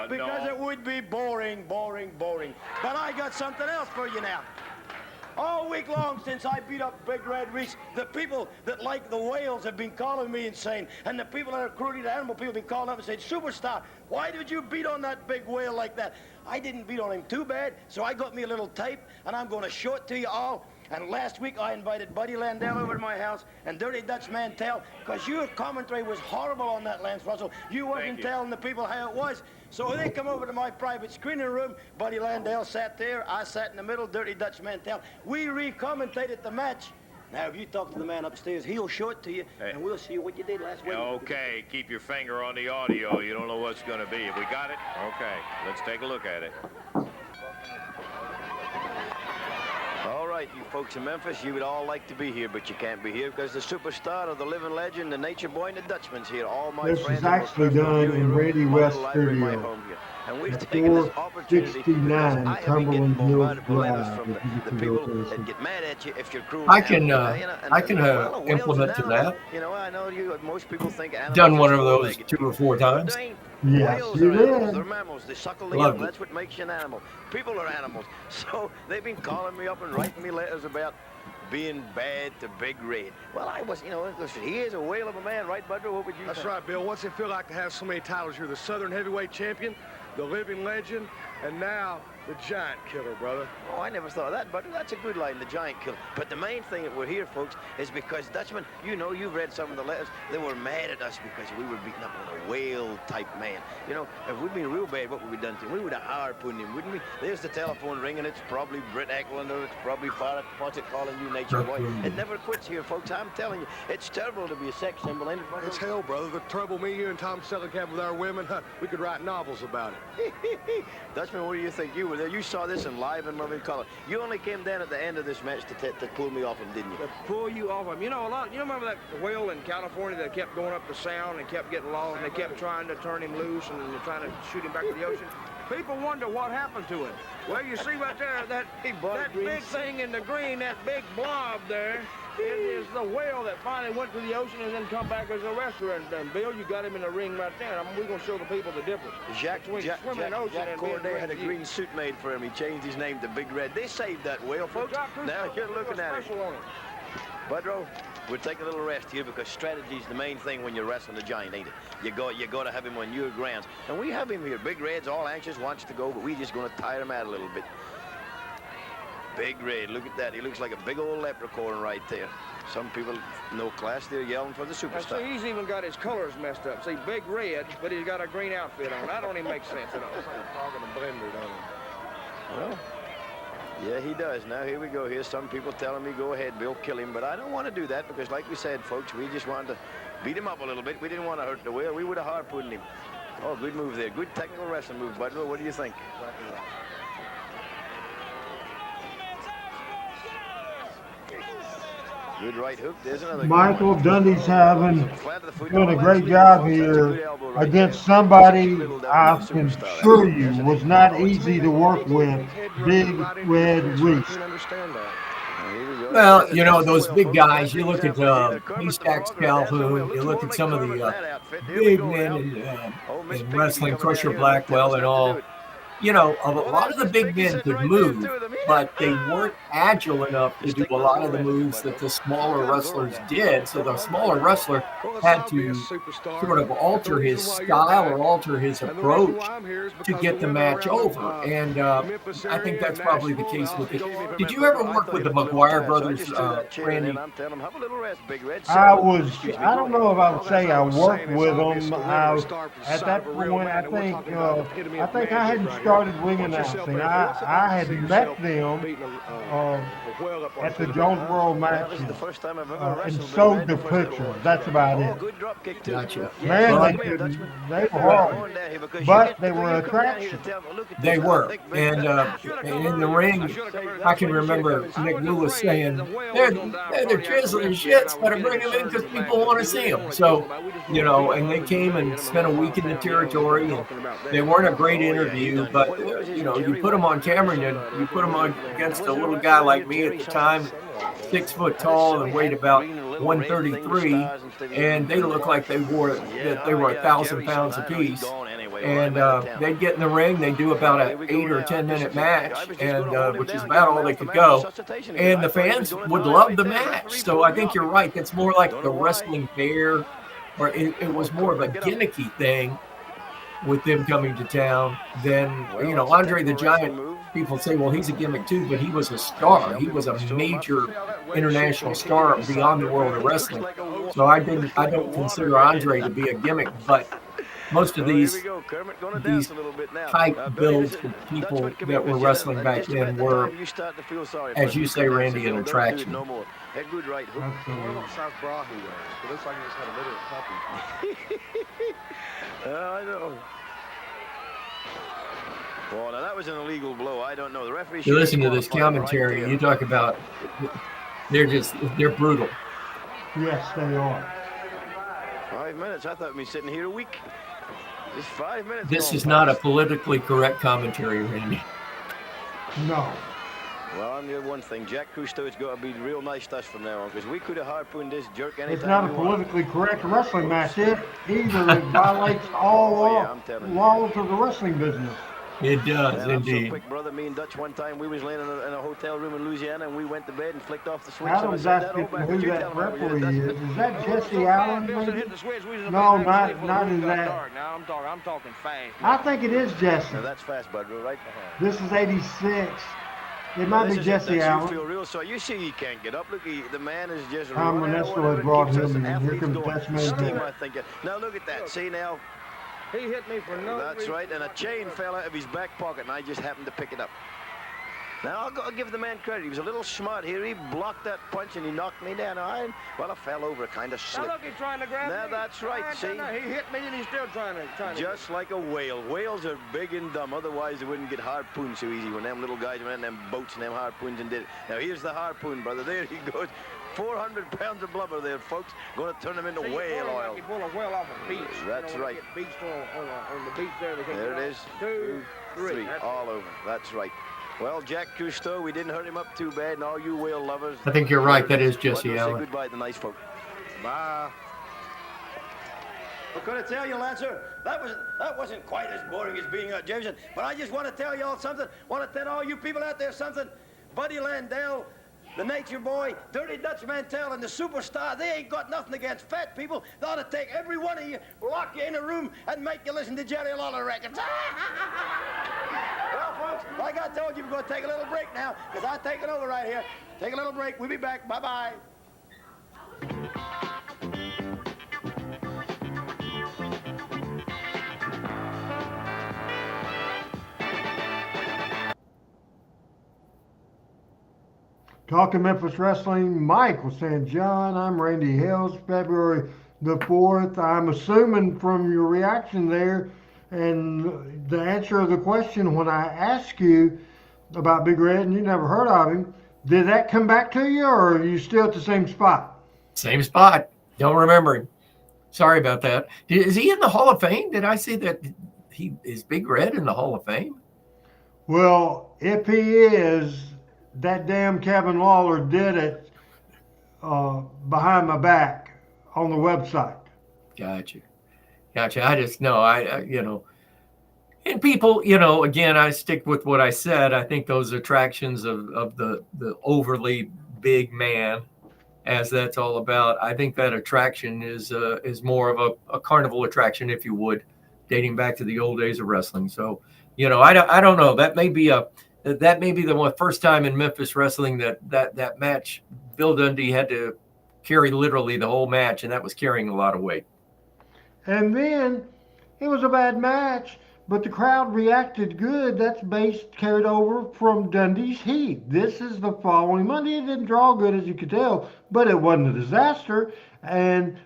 [SPEAKER 5] Because
[SPEAKER 1] no.
[SPEAKER 5] it would be boring. But I got something else for you now. All week long since I beat up Big Red Reese, the people that like the whales have been calling me insane. And the people that are cruelty to animal people have been calling up and saying, "Superstar, why did you beat on that big whale like that?" I didn't beat on him too bad, so I got me a little tape, and I'm going to show it to you all. And last week I invited Buddy Landell over to my house and Dirty Dutch Mantell, because your commentary was horrible on that, Lance Russell. You wasn't telling the people how it was. So they come over to my private screening room. Buddy Landell sat there. I sat in the middle. Dirty Dutch Mantell. We re-commentated the match. Now, if you talk to the man upstairs, he'll show it to you, and we'll see what you did last week.
[SPEAKER 1] Okay, keep your finger on the audio. You don't know what's going to be. Have we got it? Okay, let's take a look at it.
[SPEAKER 5] All right, you folks in Memphis, you would all like to be here, but you can't be here because the superstar of the living legend, the nature boy, and the Dutchman's here. All my
[SPEAKER 2] This
[SPEAKER 5] friends
[SPEAKER 2] is actually done in Randy West Studio.
[SPEAKER 5] And we've taken this opportunity
[SPEAKER 2] 469
[SPEAKER 5] because I have been getting
[SPEAKER 2] Cumberland Hills
[SPEAKER 5] bombarded with letters
[SPEAKER 2] Drive.
[SPEAKER 5] from the people that get mad at you if you're cruel.
[SPEAKER 4] I can implement to that.
[SPEAKER 5] You know, I know you. Most people think animals
[SPEAKER 4] Done one
[SPEAKER 5] are
[SPEAKER 4] of those
[SPEAKER 5] four-legged.
[SPEAKER 4] 2 or 4 times.
[SPEAKER 5] They ain't.
[SPEAKER 2] Yes,
[SPEAKER 5] Whales
[SPEAKER 2] you
[SPEAKER 5] are animals.
[SPEAKER 2] did.
[SPEAKER 5] They're mammals. They suckle the
[SPEAKER 4] Loved
[SPEAKER 5] young.
[SPEAKER 4] it.
[SPEAKER 5] That's what makes you an animal. People are animals. So they've been calling me up and writing me letters about being bad to Big Red. Well, I was, you know, listen, he is a whale of a man, right, Budro? What would you
[SPEAKER 6] That's
[SPEAKER 5] think?
[SPEAKER 6] right, Bill. What's it feel like to have so many titles? You're the Southern Heavyweight Champion, the living legend, and now the Giant Killer, brother.
[SPEAKER 5] Oh, I never thought of that, but that's a good line, the Giant Killer. But the main thing that we're here, folks, is because Dutchman, you know, you've read some of the letters. They were mad at us because we were beating up on a whale-type man. You know, if we'd been real bad, what would we done to him? We would have harpooned him, wouldn't we? There's the telephone ringing. It's probably Britt Eklund, or it's probably Farrah Fawcett calling you Nature Boy. It never quits here, folks. I'm telling you, it's terrible to be a sex symbol, ain't it, Budro?
[SPEAKER 6] It's hell, brother. The trouble me, you, and Tom Selleck have with our women, we could write novels about it.
[SPEAKER 5] Dutchman, what do you think? You were there. You saw this in live and living color. You only came down at the end of this match to pull me off him, didn't you?
[SPEAKER 7] To pull you off him. You know, you remember that whale in California that kept going up the sound and kept getting lost, and they kept trying to turn him loose and they're trying to shoot him back to the ocean? People wonder what happened to him. Well, you see right there, that big thing in the green, that big blob there, it is the whale that finally went to the ocean and then come back as a wrestler. And Bill, you got him in the ring right there. I mean, we're going to show the people the difference.
[SPEAKER 5] Jack Corday had a green suit made for him. He changed his name to Big Red. They saved that whale, folks. Now you're looking at it. Budro, we'll take a little rest here because strategy's the main thing when you're wrestling a giant, ain't it? You got to have him on your grounds. And we have him here. Big Red's all anxious, wants to go, but we're just going to tire him out a little bit. Big Red, look at that. He looks like a big old leprechaun right there. Some people, no class, they're yelling for the superstar.
[SPEAKER 7] See, he's even got his colors messed up. See, Big Red, but he's got a green outfit on. That don't even make sense at all.
[SPEAKER 6] Talking a blender, don't
[SPEAKER 5] Well, yeah, he does. Now, here we go. Here's some people telling me, go ahead, Bill, kill him. But I don't want to do that because, like we said, folks, we just wanted to beat him up a little bit. We didn't want to hurt the whale. We would have harpooned him. Oh, good move there. Good technical wrestling move, Budro. What do you think? Good right hook. There's another.
[SPEAKER 2] Michael Dundee's doing a great job here against somebody I can assure you was not easy to work with, Big Red Reese.
[SPEAKER 4] Well, you know, those big guys, you look at Eastax Calhoun, you look at some of the big men in wrestling, Crusher Blackwell and all, you know, a lot of the big men could move, but they weren't agile enough to do a lot of the moves that the smaller wrestlers did. So the smaller wrestler had to sort of alter his style or alter his approach to get the match over. And I think that's probably the case with it. Did you ever work with the McGuire brothers, Randy?
[SPEAKER 2] I don't know if I would say I worked with them. At that point, I think I hadn't started ring announcing. I had met them at the Jones World matches and sold the pictures. That's about it.
[SPEAKER 4] Gotcha.
[SPEAKER 2] Man, they were horrible, but they were attraction.
[SPEAKER 4] They were. And in the ring, I can remember Nick Lewis saying, they're the chiseling shits, better bring them in because people want to see them. So, you know, and they came and spent a week in the territory, and they weren't a great interview, but, you know, you put them on camera and you put them on against a little guy like me at the time, 6 foot tall and weighed about 133, and they looked like they were 1,000 pounds apiece. And they'd get in the ring, they'd do about an 8 or 10 minute match, and which is about all they could go. And the fans would love the match. So I think you're right. That's more like the wrestling fair, or it was more of a gimmicky thing with them coming to town than, you know, Andre the Giant. People say, well, he's a gimmick too, but he was a star. He was a major international star beyond the world of wrestling. So I don't consider Andre to be a gimmick, but most of these type builds of people that were wrestling back then were, as you say, Randy, an attraction.
[SPEAKER 5] I know. Well, now that was an illegal blow. I don't know. The referee.
[SPEAKER 4] You listen to this commentary, and you talk about they're brutal.
[SPEAKER 2] Yes, they are.
[SPEAKER 5] 5 minutes. I thought we'd be sitting here a week. Just 5 minutes.
[SPEAKER 4] This is not a politically correct commentary, Randy.
[SPEAKER 2] No.
[SPEAKER 5] Well, I'm here one thing. Jack Cousteau, it's got to be real nice to us from now on, because we could have harpooned this jerk anytime.
[SPEAKER 2] It's not a politically correct wrestling match. It violates all laws of the wrestling business.
[SPEAKER 4] It does,
[SPEAKER 5] and
[SPEAKER 4] indeed.
[SPEAKER 5] I'm so quick, brother. Me and Dutch one time, we was laying in a hotel room in Louisiana, and we went to bed and flicked off the switch.
[SPEAKER 2] Adam's asking who that referee is. Is that Jesse Allen, maybe? No, not in that.
[SPEAKER 7] Now I'm talking fast.
[SPEAKER 2] I think it is Jesse.
[SPEAKER 5] Now that's fast, bud. We're right behind.
[SPEAKER 2] This is 86. It might be Jesse Allen.
[SPEAKER 5] Feel real sorry. You see, he can't get up. Look, the man is just.
[SPEAKER 2] Tom Manesco had brought him in. Here comes Dutchman.
[SPEAKER 5] Now look at that. See now.
[SPEAKER 7] He hit me for no
[SPEAKER 5] That's
[SPEAKER 7] reason.
[SPEAKER 5] right, and a chain fell out of his back pocket, and I just happened to pick it up. Now, I'll give the man credit. He was a little smart here. He blocked that punch, and he knocked me down. I fell over, kind of slipped.
[SPEAKER 7] Now look, he's trying to grab me.
[SPEAKER 5] Now, that's right, see?
[SPEAKER 7] He hit me, and he's still trying to.
[SPEAKER 5] Just like a whale. Whales are big and dumb. Otherwise, they wouldn't get harpooned so easy when them little guys went in them boats and them harpoons and did it. Now, here's the harpoon, brother. There he goes. 400 pounds of blubber there, folks. Going to turn them into whale oil.
[SPEAKER 7] You pull a whale off a beach.
[SPEAKER 5] That's right.
[SPEAKER 7] Beach on the beach there.
[SPEAKER 5] There it is. 2, 3. All over. That's right. Well, Jack Cousteau, we didn't hurt him up too bad, and all you whale lovers.
[SPEAKER 4] I think you're right. That is Jesse Allen.
[SPEAKER 5] Say goodbye to the nice folk. Bye. What could I tell you, Lancer? That wasn't quite as boring as being a Jameson, but I just want to tell you all something. Want to tell all you people out there something. Buddy Landell, the Nature Boy, Dirty Dutch Mantell, and the Superstar, they ain't got nothing against fat people. They ought to take every one of you, lock you in a room, and make you listen to Jerry Lawler records. Well, folks, like I told you, we're going to take a little break now, because I'm taking over right here. Take a little break. We'll be back. Bye-bye.
[SPEAKER 2] Talking Memphis Wrestling, Mike was saying, John, I'm Randy Hales, February the 4th. I'm assuming from your reaction there and the answer of the question when I asked you about Big Red and you never heard of him, did that come back to you or are you still at the same spot?
[SPEAKER 4] Same spot. Don't remember him. Sorry about that. Is he in the Hall of Fame? Did I say that he is Big Red in the Hall of Fame?
[SPEAKER 2] Well, if he is, that damn Kevin Lawler did it behind my back on the website.
[SPEAKER 4] Gotcha. I just know, And people, again, I stick with what I said. I think those attractions of the overly big man, as that's all about, I think that attraction is more of a carnival attraction, if you would, dating back to the old days of wrestling. So, I don't know. That may be the first time in Memphis wrestling that match, Bill Dundee had to carry literally the whole match, and that was carrying a lot of weight.
[SPEAKER 2] And then it was a bad match, but the crowd reacted good. That's carried over from Dundee's heat. This is the following Monday. It didn't draw good, as you could tell, but it wasn't a disaster. And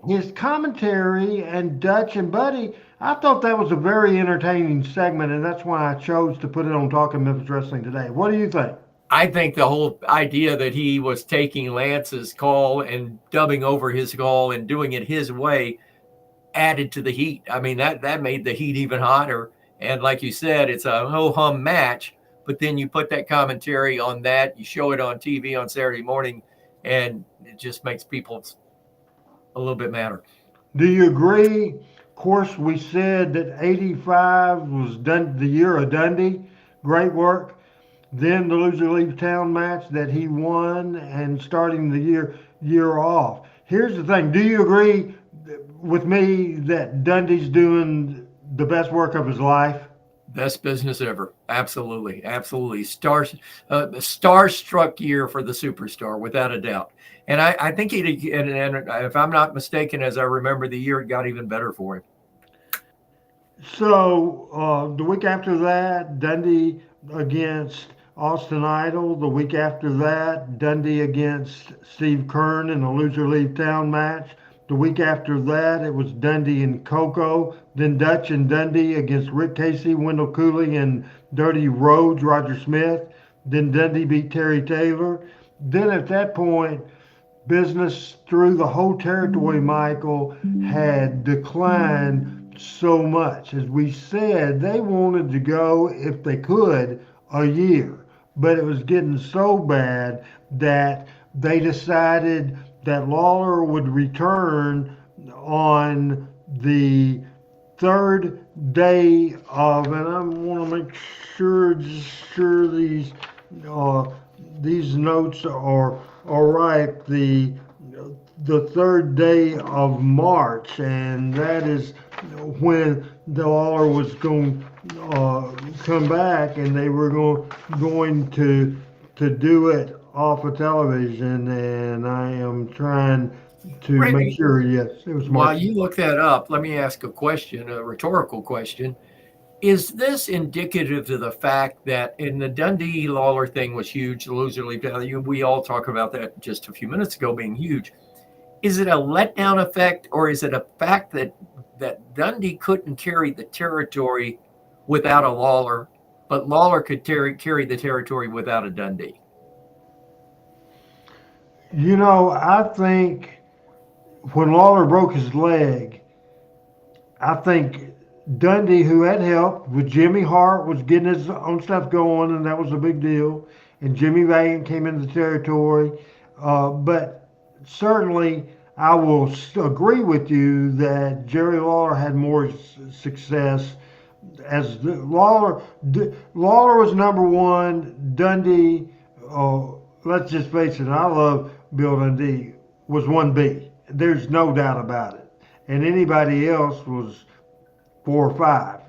[SPEAKER 2] his commentary and Dutch and Buddy, I thought that was a very entertaining segment, and that's why I chose to put it on Talking Memphis Wrestling today. What do you think?
[SPEAKER 4] I think the whole idea that he was taking Lance's call and dubbing over his call and doing it his way added to the heat. I mean, that made the heat even hotter. And like you said, it's a ho-hum match, but then you put that commentary on that, you show it on TV on Saturday morning, and it just makes people a little bit madder.
[SPEAKER 2] Do you agree? Of course, we said that 85 was the year of Dundee. Great work. Then the loser leaves town match that he won, and starting the year off. Here's the thing. Do you agree with me that Dundee's doing the best work of his life?
[SPEAKER 4] Best business ever. Absolutely. Absolutely. Starstruck year for the superstar, without a doubt. And I think and if I'm not mistaken, as I remember the year, it got even better for him.
[SPEAKER 2] So the week after that, Dundee against Austin Idol. The week after that, Dundee against Steve Kern in a loser leave town match. The week after that, it was Dundee and Coco. Then Dutch and Dundee against Rick Casey, Wendell Cooley, and Dirty Rhodes, Roger Smith. Then Dundee beat Terry Taylor. Then at that point, business through the whole territory, Michael, had declined so much. As we said, they wanted to go, if they could, a year. But it was getting so bad that they decided that Lawler would return on the third day of, and I want to make sure these notes are right. The third day of March, and that is when the Lawler was going to come back, and they were going to do it off of television, and I am trying to make sure, yes, it was March.
[SPEAKER 4] While you look that up, let me ask a question, a rhetorical question. Is this indicative of the fact that in the Dundee Lawler thing was huge, the loser leave value, we all talked about that just a few minutes ago being huge. Is it a letdown effect, or is it a fact that Dundee couldn't carry the territory without a Lawler, but Lawler could carry the territory without a Dundee?
[SPEAKER 2] I think when Lawler broke his leg, I think Dundee, who had help with Jimmy Hart, was getting his own stuff going, and that was a big deal. And Jimmy Valiant came into the territory. But certainly, I will agree with you that Jerry Lawler had more success. As Lawler was number one. Dundee, let's just face it, I love Bill Dundee, was 1B. There's no doubt about it. And anybody else was 4 or 5.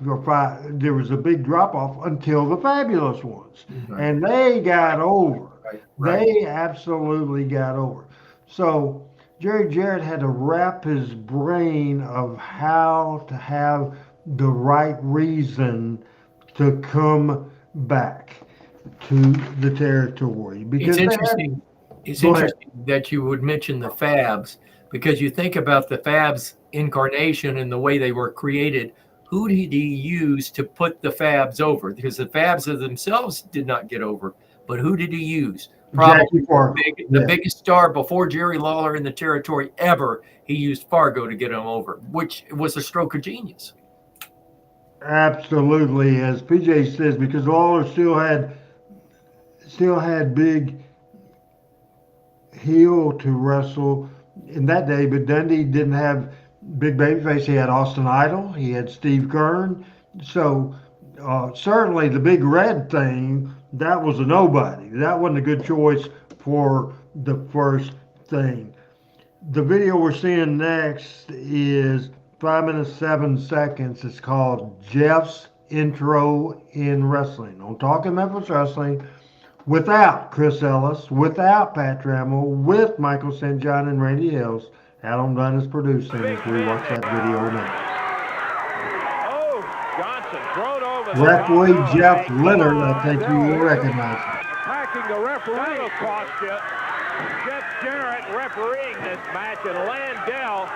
[SPEAKER 2] There was a big drop off until the Fabulous Ones. Mm-hmm. And they got over. Right. They absolutely got over. So Jerry Jarrett had to wrap his brain of how to have the right reason to come back to the territory. Because
[SPEAKER 4] it's interesting. It's interesting that you would mention the Fabs, because you think about the Fabs incarnation and the way they were created. Who did he use to put the Fabs over? Because the Fabs themselves did not get over, but who did he use? Probably the biggest star before Jerry Lawler in the territory ever. He used Fargo to get him over, which was a stroke of genius.
[SPEAKER 2] Absolutely, as PJ says, because Lawler still had big heel to wrestle in that day, but Dundee didn't have big babyface. He had Austin Idol, he had Steve Kern. So certainly the big red thing, that was a nobody. That wasn't a good choice for the first thing. The video we're seeing next is 5 minutes 7 seconds. It's called Jeff's Intro in Wrestling on Talking Memphis Wrestling, without Chris Ellis, without Pat Trammell, with Michael St. John and Randy Hills. Adam Dunn is producing as we watch that video now.
[SPEAKER 1] Oh, Johnson thrown over the
[SPEAKER 2] Referee
[SPEAKER 1] top.
[SPEAKER 2] Jeff Leonard, I think you will recognize him.
[SPEAKER 3] Attacking the referee.
[SPEAKER 1] That'll cost you. Jeff Jarrett refereeing this match, and Landell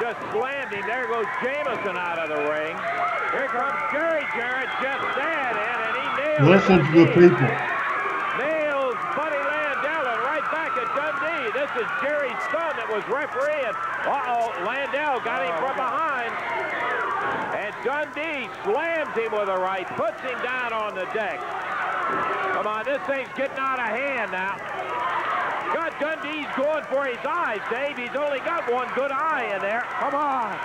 [SPEAKER 1] just slammed him. There goes Jameson out of the ring. Here comes Jerry Jarrett, Jeff's dad, and he nails
[SPEAKER 2] Listen to the people.
[SPEAKER 1] Nails Buddy Landell, and right back at Dundee. This is Jerry's son that was refereeing. Uh-oh, Landell got him from behind. And Dundee slams him with a right, puts him down on the deck. Come on, this thing's getting out of hand now. God, Dundee's going for his eyes, Dave. He's only got one good eye in there. Come on.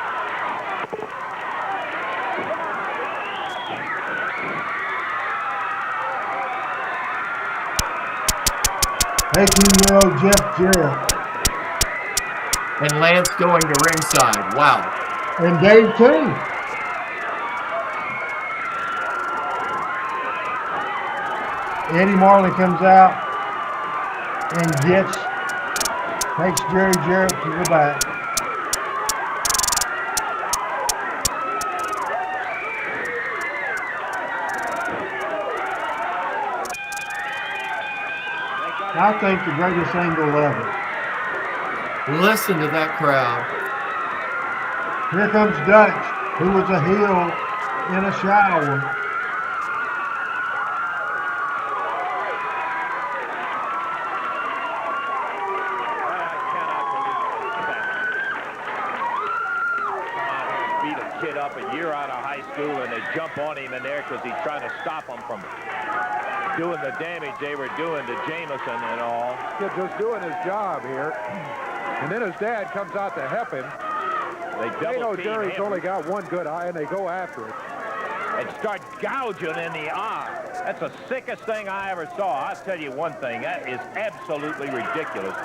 [SPEAKER 2] 18-year-old Jeff Jarrett.
[SPEAKER 4] And Lance going to ringside. Wow.
[SPEAKER 2] And Dave too. Eddie Marley comes out and takes Jerry Jarrett to the back. I think the greatest angle ever.
[SPEAKER 4] Listen to that crowd.
[SPEAKER 2] Here comes Dutch, who was a heel in a shower.
[SPEAKER 1] And they jump on him in there because he's trying to stop them from doing the damage they were doing to Jameson and all.
[SPEAKER 3] Just doing his job here. And then his dad comes out to help him. They know Jerry's only got one good eye, and they go after it.
[SPEAKER 1] And start gouging in the eye. That's the sickest thing I ever saw. I'll tell you one thing, that is absolutely ridiculous.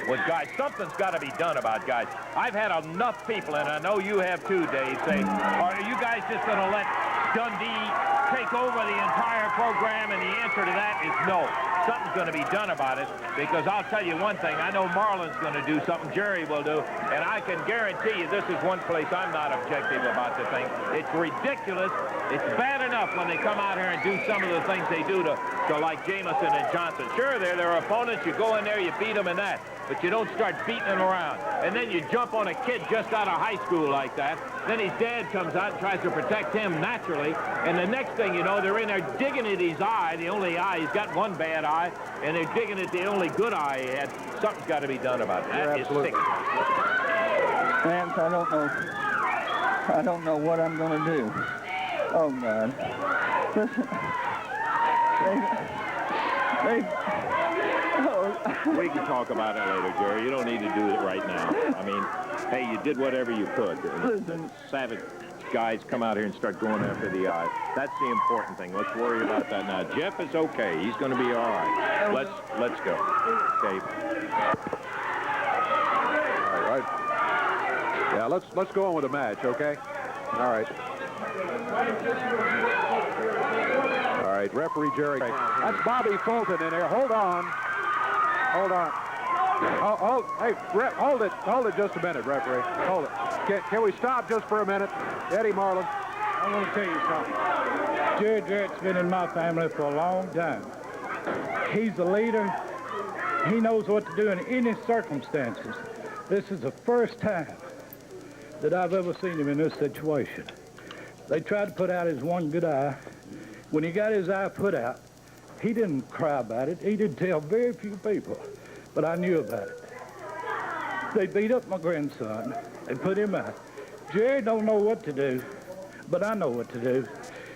[SPEAKER 1] With guys, something's got to be done about guys. I've had enough people, and I know you have too, Dave, say, are you guys just going to let Dundee take over the entire program? And the answer to that is no. Something's going to be done about it, because I'll tell you one thing, I know Marlon's going to do something, Jerry will do, and I can guarantee you this is one place I'm not objective about the thing. It's ridiculous. It's bad enough when they come out here and do some of the things they do to like Jameson and Johnson. Sure, they're their opponents. You go in there, you beat them in that, but you don't start beating them around. And then you jump on a kid just out of high school like that. Then his dad comes out and tries to protect him naturally, and the next thing you know, they're in there digging at his eye, the only eye. He's got one bad eye, and they're digging at the only good eye he had. Something's got to be done about it. That is sick.
[SPEAKER 8] Vance, I don't know what I'm going to do. Oh, God. Listen.
[SPEAKER 1] We can talk about it later, Jerry. You don't need to do it right now. I mean, hey, you did whatever you could.
[SPEAKER 8] Listen.
[SPEAKER 1] Savage guys come out here and start going after the eye. That's the important thing. Let's worry about that now. Jeff is okay. He's going to be all right. Let's go. Okay.
[SPEAKER 3] All right. Yeah, let's go on with the match, okay? All right. All right, referee Jerry. That's Bobby Fulton in there. Hold on. Hey, ref, hold it just a minute, referee. Hold it. Can we stop just for a minute? Eddie Marlin.
[SPEAKER 9] I want to tell you something. Jerry Jarrett's been in my family for a long time. He's a leader. He knows what to do in any circumstances. This is the first time that I've ever seen him in this situation. They tried to put out his one good eye. When he got his eye put out, he didn't cry about it. He did tell very few people, but I knew about it. They beat up my grandson. They put him out. Jerry don't know what to do, but I know what to do.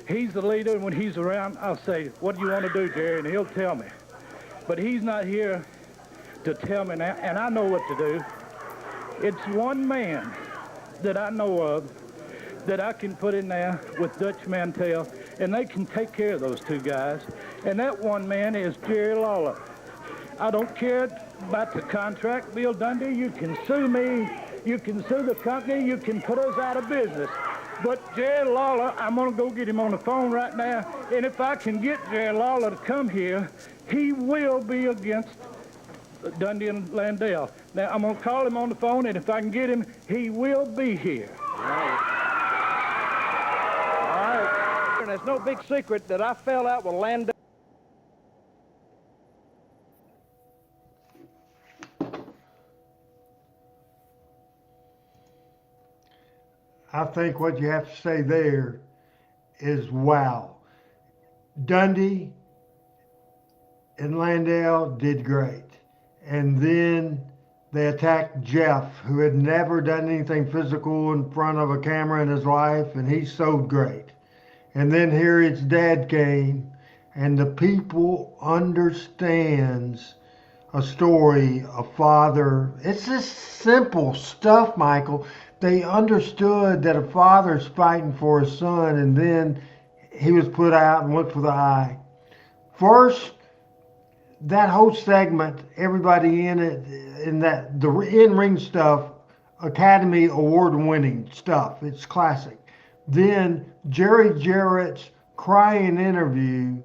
[SPEAKER 9] He's the leader, and when he's around, I'll say, what do you want to do, Jerry? And he'll tell me. But he's not here to tell me now, and I know what to do. It's one man that I know of that I can put in there with Dutch Mantell, and they can take care of those two guys. And that one man is Jerry Lawler. I don't care about the contract, Bill Dundee. You can sue me. You can sue the company. You can put us out of business. But Jerry Lawler, I'm going to go get him on the phone right now. And if I can get Jerry Lawler to come here, he will be against Dundee and Landale. Now, I'm going to call him on the phone, and if I can get him, he will be here.
[SPEAKER 7] All right. And it's no big secret that I fell out with Landale.
[SPEAKER 2] I think what you have to say there is wow. Dundee and Landale did great. And then they attacked Jeff, who had never done anything physical in front of a camera in his life, and he sewed great. And then here his dad came, and the people understands a story, a father. It's just simple stuff, Michael. They understood that a father's fighting for his son, and then he was put out and went for the eye. First, that whole segment, everybody in it, in that the in-ring stuff, Academy Award-winning stuff. It's classic. Then Jerry Jarrett's crying interview,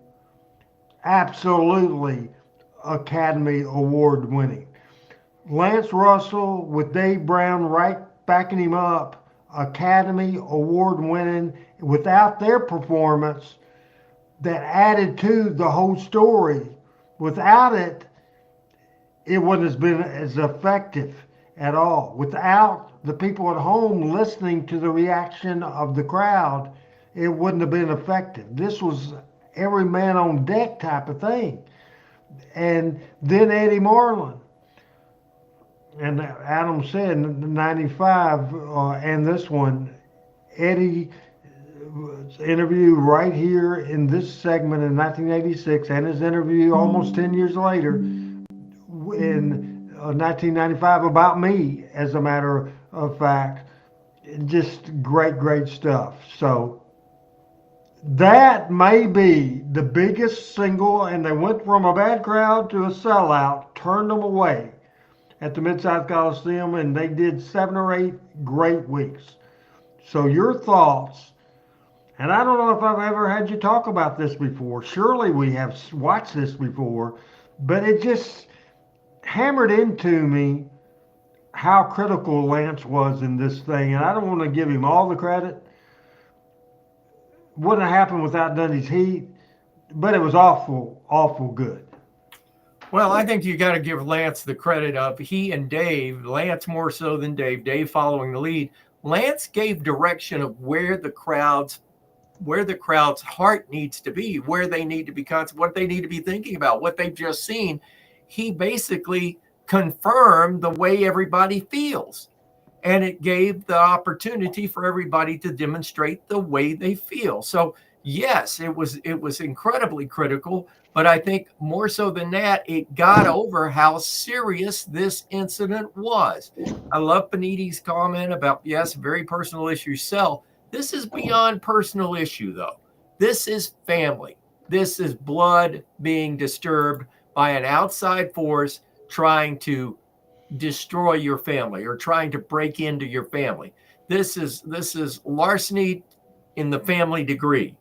[SPEAKER 2] absolutely Academy Award-winning. Lance Russell with Dave Brown right backing him up, Academy Award-winning. Without their performance, that added to the whole story. Without it, it wouldn't have been as effective at all. Without the people at home listening to the reaction of the crowd, it wouldn't have been effective. This was every man on deck type of thing. And then Eddie Marlin. And Adam said 95 and this one, Eddie interview right here in this segment in 1986 and his interview almost 10 years later in 1995 about me, as a matter of fact. Just great stuff. So that may be the biggest single, and they went from a bad crowd to a sellout, turned them away at the Mid-South Coliseum, and they did 7 or 8 great weeks. So your thoughts, and I don't know if I've ever had you talk about this before. Surely we have watched this before, but it just hammered into me how critical Lance was in this thing, and I don't want to give him all the credit. Wouldn't have happened without Dundee's heat, but it was awful good.
[SPEAKER 4] Well, I think you got to give Lance the credit of he and Dave, Lance more so than Dave following the lead. Lance gave direction of where the crowd's heart needs to be, where they need to be what they need to be thinking about, what they've just seen. He basically confirmed the way everybody feels. And it gave the opportunity for everybody to demonstrate the way they feel. So yes, it was incredibly critical, but I think more so than that, it got over how serious this incident was. I love Panitti's comment about, yes, very personal issue sell. This is beyond personal issue, though. This is family. This is blood being disturbed by an outside force trying to destroy your family or trying to break into your family. This is larceny in the family degree.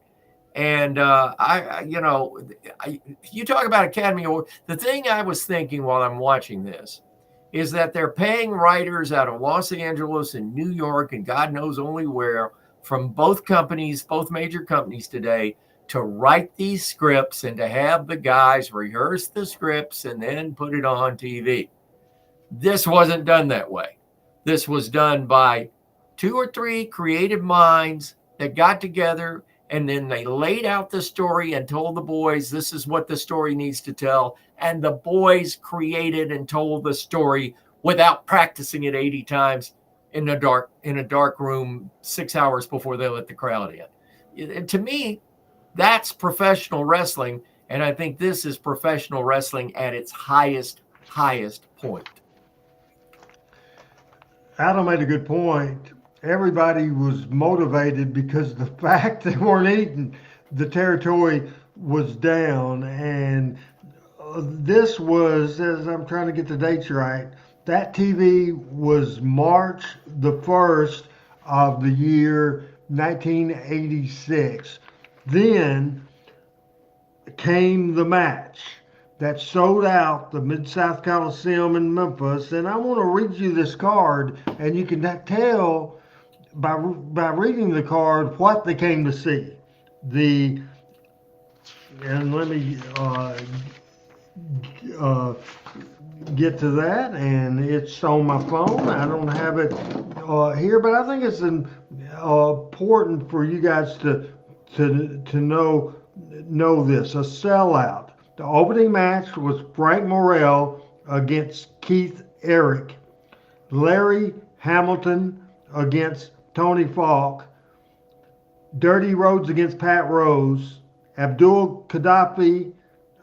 [SPEAKER 4] And you talk about Academy Award. The thing I was thinking while I'm watching this is that they're paying writers out of Los Angeles and New York and God knows only where from both major companies today to write these scripts and to have the guys rehearse the scripts and then put it on TV. This wasn't done that way. This was done by 2 or 3 creative minds that got together, and then they laid out the story and told the boys, this is what the story needs to tell. And the boys created and told the story without practicing it 80 times in a dark room 6 hours before they let the crowd in. And to me, that's professional wrestling. And I think this is professional wrestling at its highest point.
[SPEAKER 2] Adam made a good point. Everybody was motivated because the fact they weren't eating the territory was down, and this was, as I'm trying to get the dates right, that TV was March the 1st of the year 1986. Then came the match that sold out the Mid-South Coliseum in Memphis. And I want to read you this card, and you can tell by reading the card what they came to see. And let me get to that, and it's on my phone. I don't have it here, but I think it's important for you guys to know this. A sellout. The opening match was Frank Morrell against Keith Eric, Larry Hamilton against Tony Falk, Dirty Rhodes against Pat Rose, Abdul Gaddafi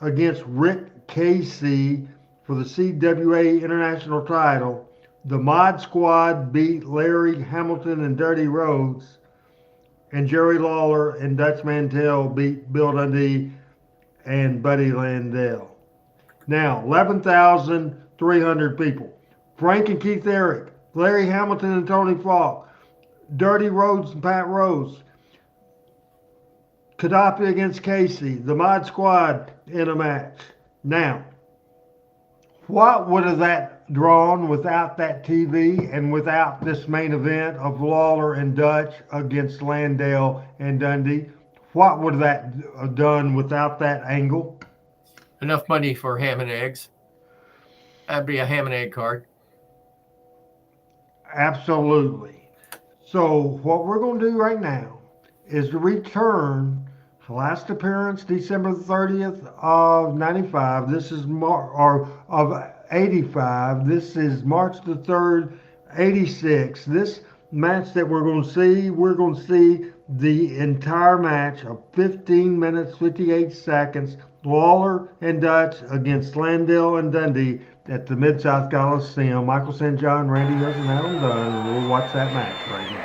[SPEAKER 2] against Rick Casey for the CWA International title. The Mod Squad beat Larry Hamilton and Dirty Rhodes, and Jerry Lawler and Dutch Mantell beat Bill Dundee and Buddy Landell. Now, 11,300 people. Frank and Keith Eric, Larry Hamilton and Tony Falk, Dirty Rhodes and Pat Rose, Gaddafi against Casey, the Mod Squad in a match. Now, what would have that drawn without that TV and without this main event of Lawler and Dutch against Landale and Dundee? What would that have done without that angle?
[SPEAKER 4] Enough money for ham and eggs. That'd be a ham and egg card.
[SPEAKER 2] Absolutely. So what we're going to do right now is to return last appearance December 30th of 95. This is of 85. This is March the 3rd, 86. This match that we're going to see the entire match of 15 minutes, 58 seconds. Lawler and Dutch against Landale and Dundee at the Mid-South Coliseum. Michael St. John, Randy Hudson, and Adam Dunn, and we'll watch that match right now.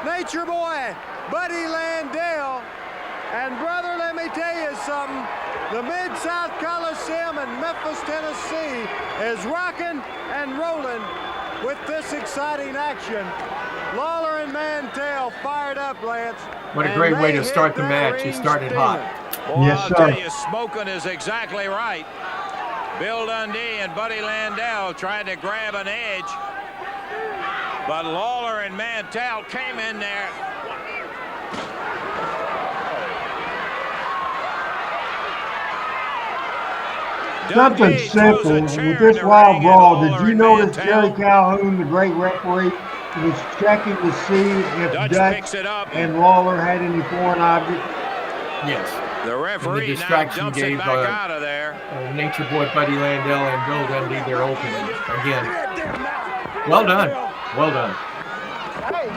[SPEAKER 10] Nature Boy, Buddy Landale. And brother, let me tell you something. The Mid-South Coliseum in Memphis, Tennessee is rocking and rolling with this exciting action. Lawler and Mantell fired up, Lance.
[SPEAKER 4] What a great way to start the match. He started hot.
[SPEAKER 1] Well,
[SPEAKER 2] yes,
[SPEAKER 1] I'll
[SPEAKER 2] sir.
[SPEAKER 1] tell you, smoking is exactly right. Bill Dundee and Buddy Landale tried to grab an edge, but Lawler and Mantell came in there.
[SPEAKER 2] Something
[SPEAKER 1] Dundee
[SPEAKER 2] simple
[SPEAKER 1] throws a
[SPEAKER 2] with
[SPEAKER 1] chair
[SPEAKER 2] this
[SPEAKER 1] in the
[SPEAKER 2] wild
[SPEAKER 1] ring,
[SPEAKER 2] brawl.
[SPEAKER 1] and
[SPEAKER 2] Did
[SPEAKER 1] Lawler
[SPEAKER 2] you
[SPEAKER 1] and
[SPEAKER 2] notice
[SPEAKER 1] Mantell.
[SPEAKER 2] Jerry Calhoun, the great referee, was checking to see if
[SPEAKER 1] Dutch
[SPEAKER 2] Dutch
[SPEAKER 1] picks it up.
[SPEAKER 2] and Lawler had any foreign objects?
[SPEAKER 4] Yes.
[SPEAKER 1] The referee now
[SPEAKER 4] distraction
[SPEAKER 1] dumps it
[SPEAKER 4] gave,
[SPEAKER 1] back out of there.
[SPEAKER 4] Nature Boy Buddy Landale and Bill Dundee their opening again. Well done. Well done.
[SPEAKER 10] Hey,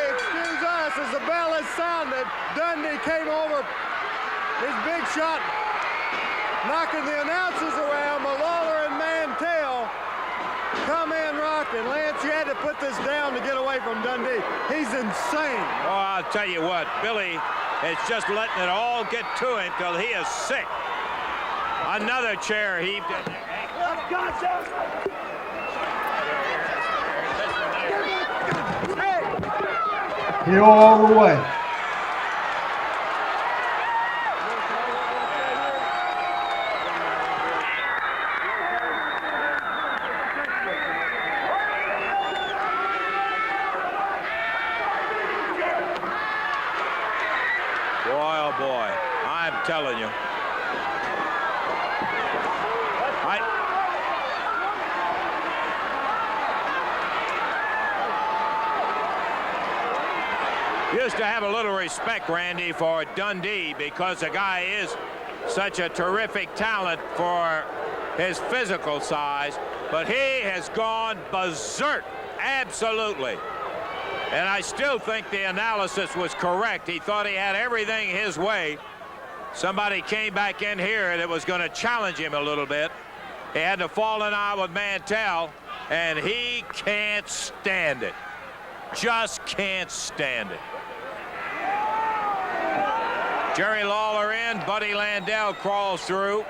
[SPEAKER 10] excuse us, as the bell has sounded, Dundee came over, his big shot, knocking the announcers around, but Lawler and Mantell come in rocking. Lance, you had to put this down to get away from Dundee. He's insane.
[SPEAKER 1] Oh, I'll tell you what, Billy is just letting it all get to him till he is sick. Another chair heaved in there.
[SPEAKER 2] Hill all the way.
[SPEAKER 1] to have a little respect, Randy, for Dundee, because the guy is such a terrific talent for his physical size, but he has gone berserk, absolutely. And I still think the analysis was correct. He thought he had everything his way. Somebody came back in here and it was going to challenge him a little bit. He had to fall in eye with Mantell, and he can't stand it. Just can't stand it. Jerry Lawler in, Buddy Landell crawls through.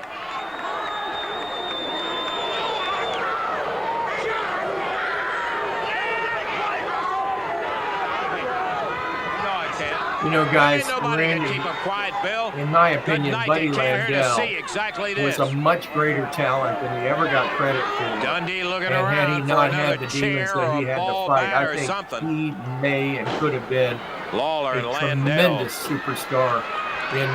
[SPEAKER 4] You know, guys,
[SPEAKER 1] Randy,
[SPEAKER 4] in my opinion, Buddy Landell was a much greater talent than he ever got credit for.
[SPEAKER 1] Dundee looking
[SPEAKER 4] and
[SPEAKER 1] around
[SPEAKER 4] had he not had the demons that he had to fight, I think he may and could have been
[SPEAKER 1] Lawler
[SPEAKER 4] a tremendous superstar in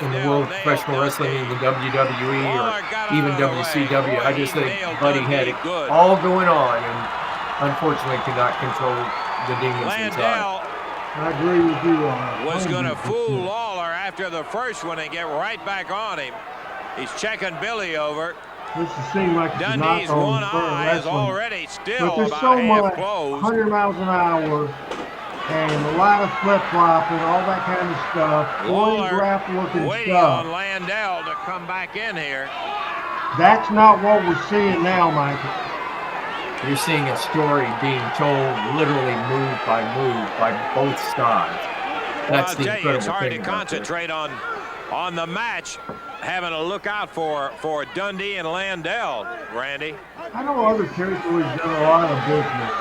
[SPEAKER 4] the world of professional wrestling, in the WWE or even WCW. I just think Buddy had it all going on and unfortunately could not control the demons inside.
[SPEAKER 2] I agree with you on that.
[SPEAKER 1] Was going to fool Lawler after the first one and get right back on him. He's checking Billy over.
[SPEAKER 2] This seems like it's
[SPEAKER 1] Dundee's
[SPEAKER 2] not
[SPEAKER 1] one
[SPEAKER 2] on
[SPEAKER 1] eye is
[SPEAKER 2] wrestling.
[SPEAKER 1] already still
[SPEAKER 2] But there's
[SPEAKER 1] about
[SPEAKER 2] so
[SPEAKER 1] half
[SPEAKER 2] much,
[SPEAKER 1] closed.
[SPEAKER 2] 100 miles an hour, and a lot of flip-flopping, all that kind of stuff. Choreographed-looking
[SPEAKER 1] waiting
[SPEAKER 2] stuff.
[SPEAKER 1] on Landell to come back in here.
[SPEAKER 2] That's not what we're seeing now, Michael.
[SPEAKER 4] You're seeing a story being told literally move by both sides. That's the incredible thing.
[SPEAKER 1] It's hard to concentrate on the match, having to look out for Dundee and Landell, Randy.
[SPEAKER 2] I know other territories done a lot of business.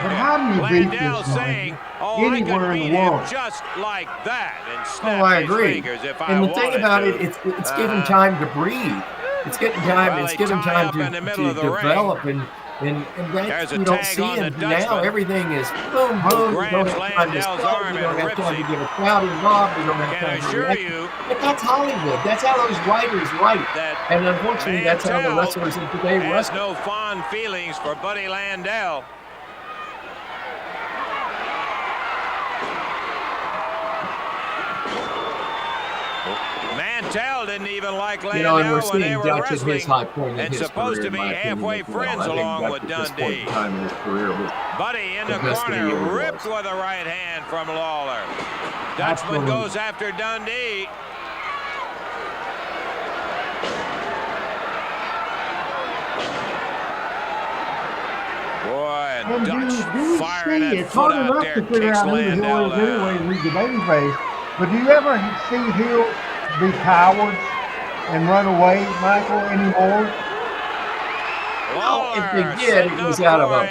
[SPEAKER 2] But how do you beat
[SPEAKER 1] Landell
[SPEAKER 2] this
[SPEAKER 1] saying,
[SPEAKER 2] anywhere in the world?
[SPEAKER 1] Just like that, and snap
[SPEAKER 4] I
[SPEAKER 1] his
[SPEAKER 4] agree.
[SPEAKER 1] fingers if
[SPEAKER 4] And
[SPEAKER 1] I
[SPEAKER 4] the thing
[SPEAKER 1] wanted
[SPEAKER 4] about
[SPEAKER 1] to.
[SPEAKER 4] it's given time to breathe. It's getting time.
[SPEAKER 1] Well,
[SPEAKER 4] it's
[SPEAKER 1] they
[SPEAKER 4] given
[SPEAKER 1] tie
[SPEAKER 4] time
[SPEAKER 1] up in the
[SPEAKER 4] to
[SPEAKER 1] middle of the
[SPEAKER 4] develop
[SPEAKER 1] ring.
[SPEAKER 4] and
[SPEAKER 1] There's
[SPEAKER 4] that
[SPEAKER 1] a
[SPEAKER 4] you don't
[SPEAKER 1] tag
[SPEAKER 4] see
[SPEAKER 1] on the
[SPEAKER 4] it now.
[SPEAKER 1] Dutchman.
[SPEAKER 4] Everything is boom, boom. You don't
[SPEAKER 1] Grabs
[SPEAKER 4] have time to
[SPEAKER 1] Landell's
[SPEAKER 4] stop.
[SPEAKER 1] arm
[SPEAKER 4] You don't
[SPEAKER 1] and
[SPEAKER 4] have
[SPEAKER 1] rips
[SPEAKER 4] time to
[SPEAKER 1] him.
[SPEAKER 4] get a crowd involved. You don't have
[SPEAKER 1] Can
[SPEAKER 4] time to
[SPEAKER 1] assure
[SPEAKER 4] react.
[SPEAKER 1] you
[SPEAKER 4] But that's Hollywood. That's how those writers write. And unfortunately, that's how the
[SPEAKER 1] Mantell
[SPEAKER 4] wrestlers of today
[SPEAKER 1] has
[SPEAKER 4] wrestle.
[SPEAKER 1] no fond feelings for Buddy Landell. Mantell didn't even like Landell
[SPEAKER 4] You know, and we're
[SPEAKER 1] when they
[SPEAKER 4] seeing
[SPEAKER 1] were
[SPEAKER 4] Dutch at
[SPEAKER 1] wrestling,
[SPEAKER 4] his high point in
[SPEAKER 1] and
[SPEAKER 4] his
[SPEAKER 1] supposed
[SPEAKER 4] career,
[SPEAKER 1] to be
[SPEAKER 4] in my opinion,
[SPEAKER 1] halfway
[SPEAKER 4] as well.
[SPEAKER 1] friends
[SPEAKER 4] I think
[SPEAKER 1] along
[SPEAKER 4] Dutch
[SPEAKER 1] with
[SPEAKER 4] at this point in
[SPEAKER 1] Dundee.
[SPEAKER 4] time in his career was
[SPEAKER 1] Buddy in
[SPEAKER 4] the
[SPEAKER 1] the
[SPEAKER 4] best that he
[SPEAKER 1] corner,
[SPEAKER 4] ever
[SPEAKER 1] ripped
[SPEAKER 4] was.
[SPEAKER 1] with a right hand from Lawler. Dutchman
[SPEAKER 2] Absolutely.
[SPEAKER 1] goes after Dundee. Boy,
[SPEAKER 2] And
[SPEAKER 1] Dutch firing that
[SPEAKER 2] it's
[SPEAKER 1] foot
[SPEAKER 2] hard
[SPEAKER 1] out
[SPEAKER 2] enough
[SPEAKER 1] there,
[SPEAKER 2] to figure
[SPEAKER 1] kicks
[SPEAKER 2] out who the
[SPEAKER 1] Landell
[SPEAKER 2] heel is anyway,
[SPEAKER 1] down.
[SPEAKER 2] and who's the babyface. But do you ever see heels be cowards and run away, Michael, anymore?
[SPEAKER 4] Well, if they did, it was out of a,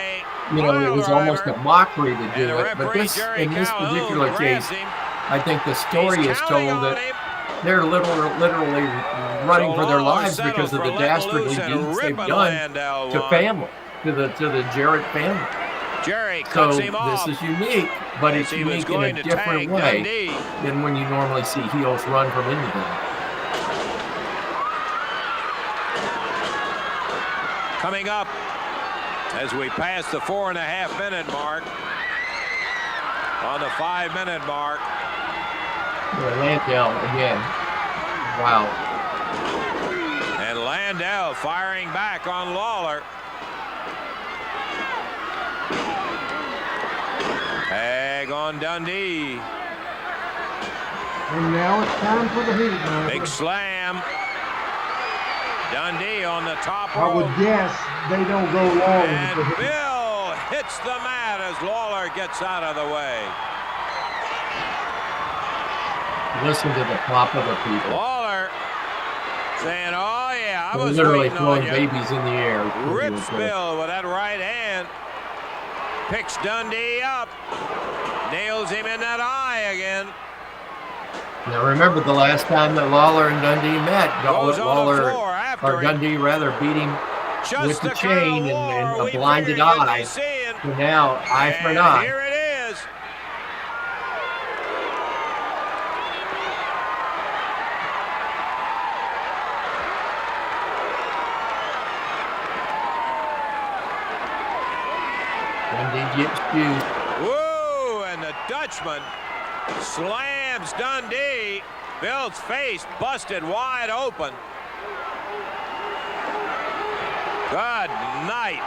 [SPEAKER 4] it was almost a mockery to do it. But in this particular case, I think the story is told that they're literally running for their lives because of the dastardly deeds they've done to family, to the Jarrett family.
[SPEAKER 1] Jerry cuts
[SPEAKER 4] So
[SPEAKER 1] him off.
[SPEAKER 4] this is unique, but it's
[SPEAKER 1] He was
[SPEAKER 4] unique in
[SPEAKER 1] going
[SPEAKER 4] a
[SPEAKER 1] to
[SPEAKER 4] different
[SPEAKER 1] tag
[SPEAKER 4] way
[SPEAKER 1] Dundee.
[SPEAKER 4] than when you normally see heels run from anything.
[SPEAKER 1] Coming up as we pass the 4.5-minute mark, on the 5-minute mark.
[SPEAKER 4] Landell again. Wow.
[SPEAKER 1] And Landell firing back on Lawler. Tag on Dundee.
[SPEAKER 2] And now it's time for the heat, Michael.
[SPEAKER 1] Big slam. Dundee on the top
[SPEAKER 2] I would
[SPEAKER 1] rope.
[SPEAKER 2] guess they don't go long
[SPEAKER 1] And
[SPEAKER 2] with the heat.
[SPEAKER 1] Bill hits the mat as Lawler gets out of the way.
[SPEAKER 4] Listen to the plop of the people.
[SPEAKER 1] Lawler saying, oh yeah, I
[SPEAKER 4] They're
[SPEAKER 1] was
[SPEAKER 4] literally
[SPEAKER 1] waiting
[SPEAKER 4] throwing
[SPEAKER 1] on you.
[SPEAKER 4] babies in the air.
[SPEAKER 1] Rips Bill with that right hand. Picks Dundee up. Nails him in that eye again.
[SPEAKER 4] Now remember the last time that Lawler and Dundee met,
[SPEAKER 1] Goes on the floor after
[SPEAKER 4] or
[SPEAKER 1] him.
[SPEAKER 4] Dundee rather beat him
[SPEAKER 1] Just
[SPEAKER 4] with the
[SPEAKER 1] the kind
[SPEAKER 4] chain
[SPEAKER 1] of war
[SPEAKER 4] and
[SPEAKER 1] we
[SPEAKER 4] a blinded
[SPEAKER 1] figured you'd be
[SPEAKER 4] eye.
[SPEAKER 1] seeing.
[SPEAKER 4] So now eye for an
[SPEAKER 1] And
[SPEAKER 4] eye.
[SPEAKER 1] here it is.
[SPEAKER 4] Dundee gets juiced.
[SPEAKER 1] Woo! Dutchman slams Dundee. Bill's face busted wide open. Good night.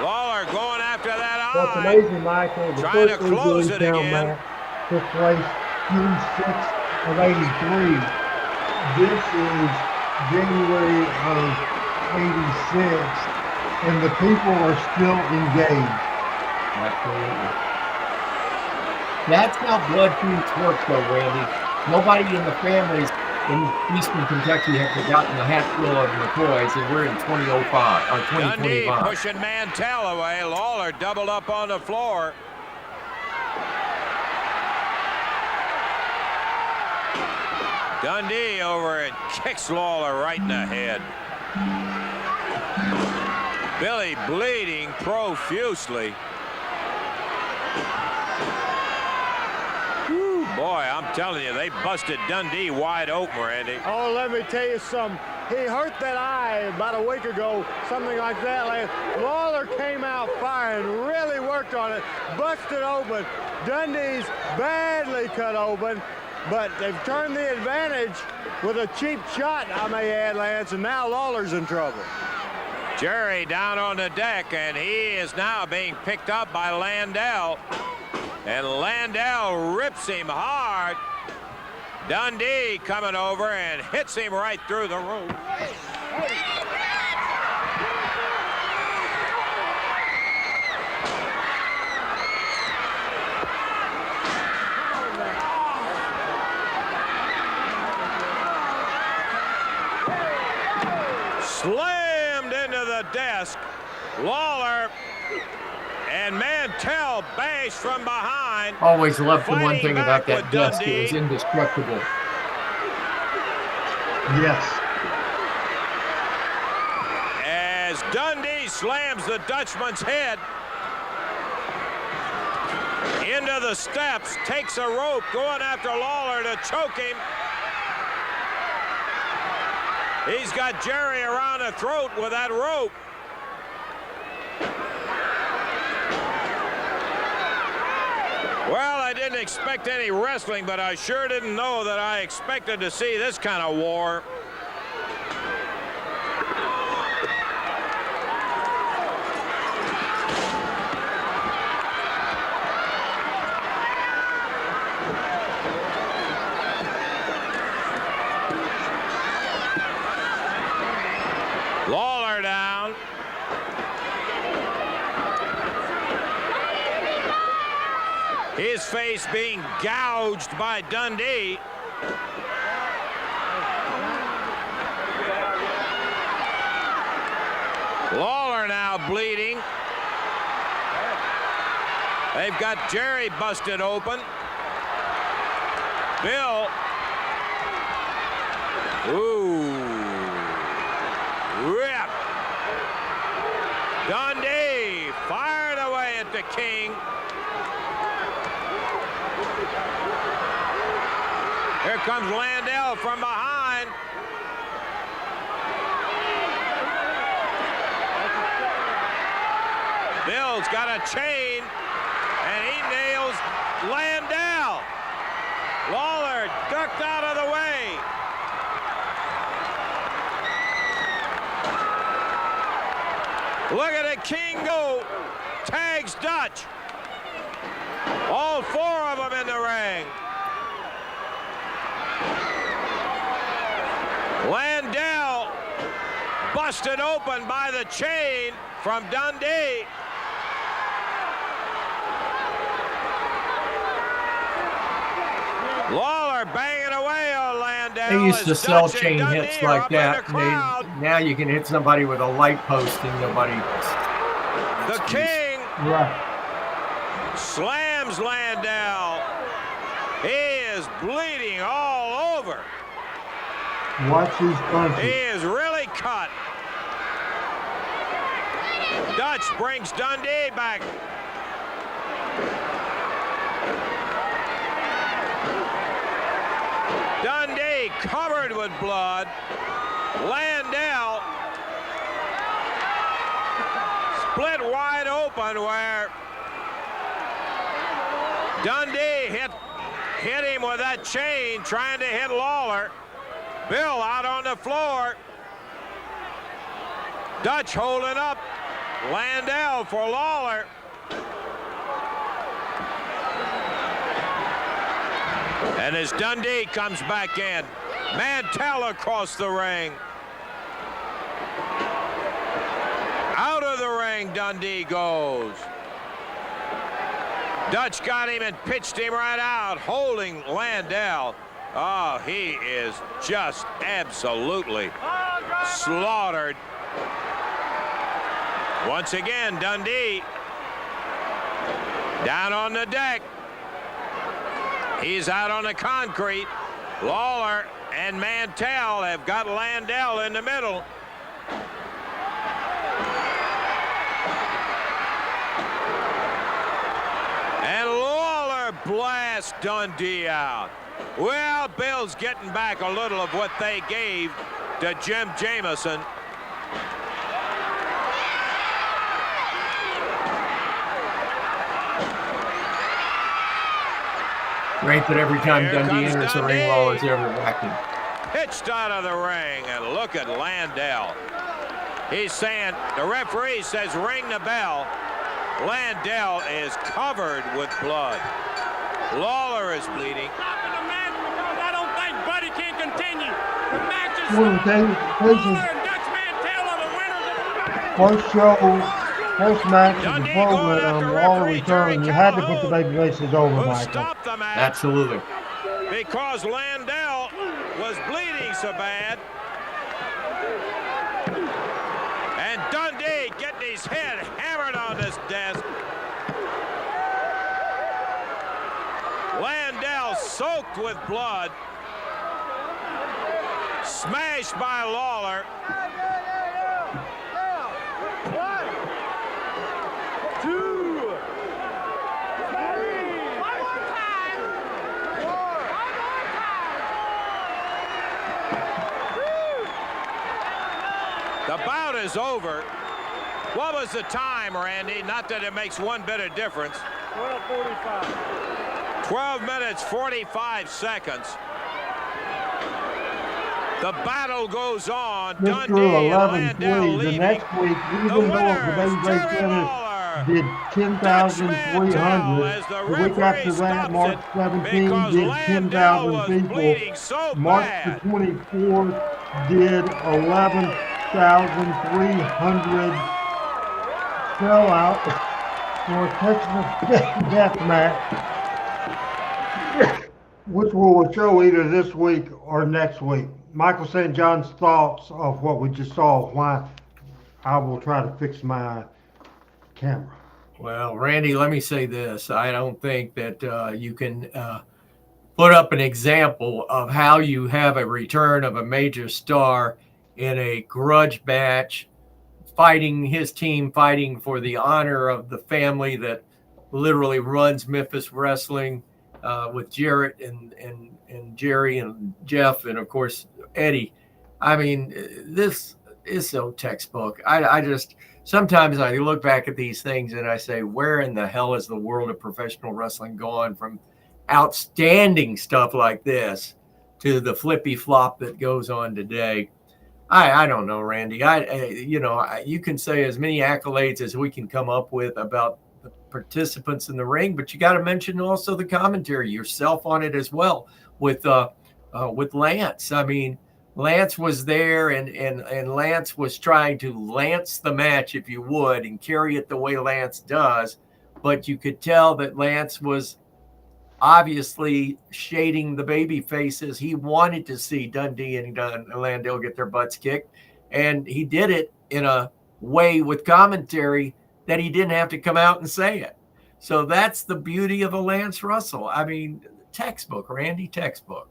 [SPEAKER 1] Lawler going after that eye.
[SPEAKER 2] What's amazing, Michael, the
[SPEAKER 1] Trying to
[SPEAKER 2] first
[SPEAKER 1] close
[SPEAKER 2] injury
[SPEAKER 1] it
[SPEAKER 2] count
[SPEAKER 1] again.
[SPEAKER 2] match took place June 6th of 83. This is January of 86, and the people are still engaged.
[SPEAKER 11] Absolutely. That's how blood feuds work, though, Randy. Nobody in the families in Eastern Kentucky have forgotten the Hatfield of McCoys, and we're in 2005 or 2025.
[SPEAKER 1] Dundee pushing Mantell away. Lawler doubled up on the floor. Dundee over and kicks Lawler right in the head. Billy bleeding profusely. Whew, boy, I'm telling you, they busted Dundee wide open, Randy.
[SPEAKER 3] Oh, let me tell you something. He hurt that eye about a week ago, something like that. Lawler came out firing, really worked on it, busted open. Dundee's badly cut open, but they've turned the advantage with a cheap shot, I may add, Lance, and now Lawler's in trouble.
[SPEAKER 1] Jerry down on the deck, and he is now being picked up by Landell. And Landell rips him hard. Dundee coming over and hits him right through the roof. Slammed into the desk. Lawler and Mantell bashed from behind.
[SPEAKER 11] Always loved the one
[SPEAKER 1] Fighting
[SPEAKER 11] thing
[SPEAKER 1] back
[SPEAKER 11] about that
[SPEAKER 1] with
[SPEAKER 11] desk.
[SPEAKER 1] Dundee.
[SPEAKER 11] It was indestructible.
[SPEAKER 2] Yes.
[SPEAKER 1] As Dundee slams the Dutchman's head into the steps, takes a rope, going after Lawler to choke him. He's got Jerry around the throat with that rope. Well, I didn't expect any wrestling, but I sure didn't know that I expected to see this kind of war. Lawler down. His face being gouged by Dundee. Lawler now bleeding. They've got Jerry busted open. Bill. Ooh. Rip. Dundee fired away at the King. Here comes Landell from behind. Bill's got a chain, and he nails Landell. Lawler ducked out of the way. Look at the King go. Tags Dutch. All four of them in the ring. Landell busted open by the chain from Dundee. Lawler banging away on Landell.
[SPEAKER 11] They used to
[SPEAKER 1] as
[SPEAKER 11] sell
[SPEAKER 1] Dutch and
[SPEAKER 11] chain
[SPEAKER 1] Dundee
[SPEAKER 11] hits
[SPEAKER 1] are
[SPEAKER 11] like
[SPEAKER 1] up in
[SPEAKER 11] that.
[SPEAKER 1] the crowd.
[SPEAKER 11] Now you can hit somebody with a light post and nobody.
[SPEAKER 1] The King
[SPEAKER 2] Right.
[SPEAKER 1] slams Landell. He is bleeding all over.
[SPEAKER 2] Watch these
[SPEAKER 1] He
[SPEAKER 2] punches.
[SPEAKER 1] is really cut. Dutch brings Dundee back. Dundee covered with blood. Landell split wide open where Dundee hit him with that chain, trying to hit Lawler. Bill out on the floor. Dutch holding up Landell for Lawler. And as Dundee comes back in, Mantell across the ring. Out of the ring, Dundee goes. Dutch got him and pitched him right out, holding Landell. Oh, he is just absolutely slaughtered. Once again, Dundee down on the deck. He's out on the concrete. Lawler and Mantell have got Landell in the middle. And Lawler blasts Dundee out. Well, Bill's getting back a little of what they gave to Jim Jamison.
[SPEAKER 11] Great that every time Dundee enters the ring, Lawler's ever acting.
[SPEAKER 1] Pitched out of the ring, and look at Landell. He's saying, the referee says ring the bell. Landell is covered with blood. Lawler is bleeding.
[SPEAKER 12] I don't think Buddy can continue. The match is
[SPEAKER 2] Lawler
[SPEAKER 12] and Dutch Mantell are the winners.
[SPEAKER 2] First show, first match of the program, Lawler returned. You had to put the baby faces over, Michael.
[SPEAKER 11] Absolutely.
[SPEAKER 1] Because Landell was bleeding so bad. And Dundee getting his head hammered on this desk. Landell soaked with blood. Smashed by Lawler.
[SPEAKER 12] 1, 2, 3. One more time. 4.
[SPEAKER 1] The bout is over. What was the time, Randy? Not that it makes one bit of difference.
[SPEAKER 12] 12:45.
[SPEAKER 1] 12 minutes, 45 seconds. The battle goes on.
[SPEAKER 2] Mr.
[SPEAKER 1] Dundee
[SPEAKER 2] 11
[SPEAKER 1] and
[SPEAKER 2] the next week, even though the babyface finish did 10,300, the week after that, March 17, did 10,000 people.
[SPEAKER 1] So
[SPEAKER 2] March the 24th did 11,300. Fell out for a Texas death match, which will show either this week or next week. Michael St. John's thoughts of what we just saw, why I will try to fix my camera.
[SPEAKER 11] Well, Randy, let me say this. I don't think that you can put up an example of how you have a return of a major star in a grudge match, fighting his team, fighting for the honor of the family that literally runs Memphis wrestling, with Jarrett and Jerry and Jeff and, of course, Eddie. I mean, this is so textbook. I just, sometimes I look back at these things and I say, where in the hell is the world of professional wrestling gone from outstanding stuff like this to the flippy flop that goes on today? I don't know, Randy. You can say as many accolades as we can come up with about the participants in the ring, but you got to mention also the commentary, yourself on it as well, with Lance. I mean, Lance was there, and Lance was trying to lance the match, if you would, and carry it the way Lance does. But you could tell that Lance was obviously shading the baby faces. He wanted to see Dundee and Landell get their butts kicked, and he did it in a way with commentary that he didn't have to come out and say it. So that's the beauty of a Lance Russell. I mean, textbook, Randy, textbook.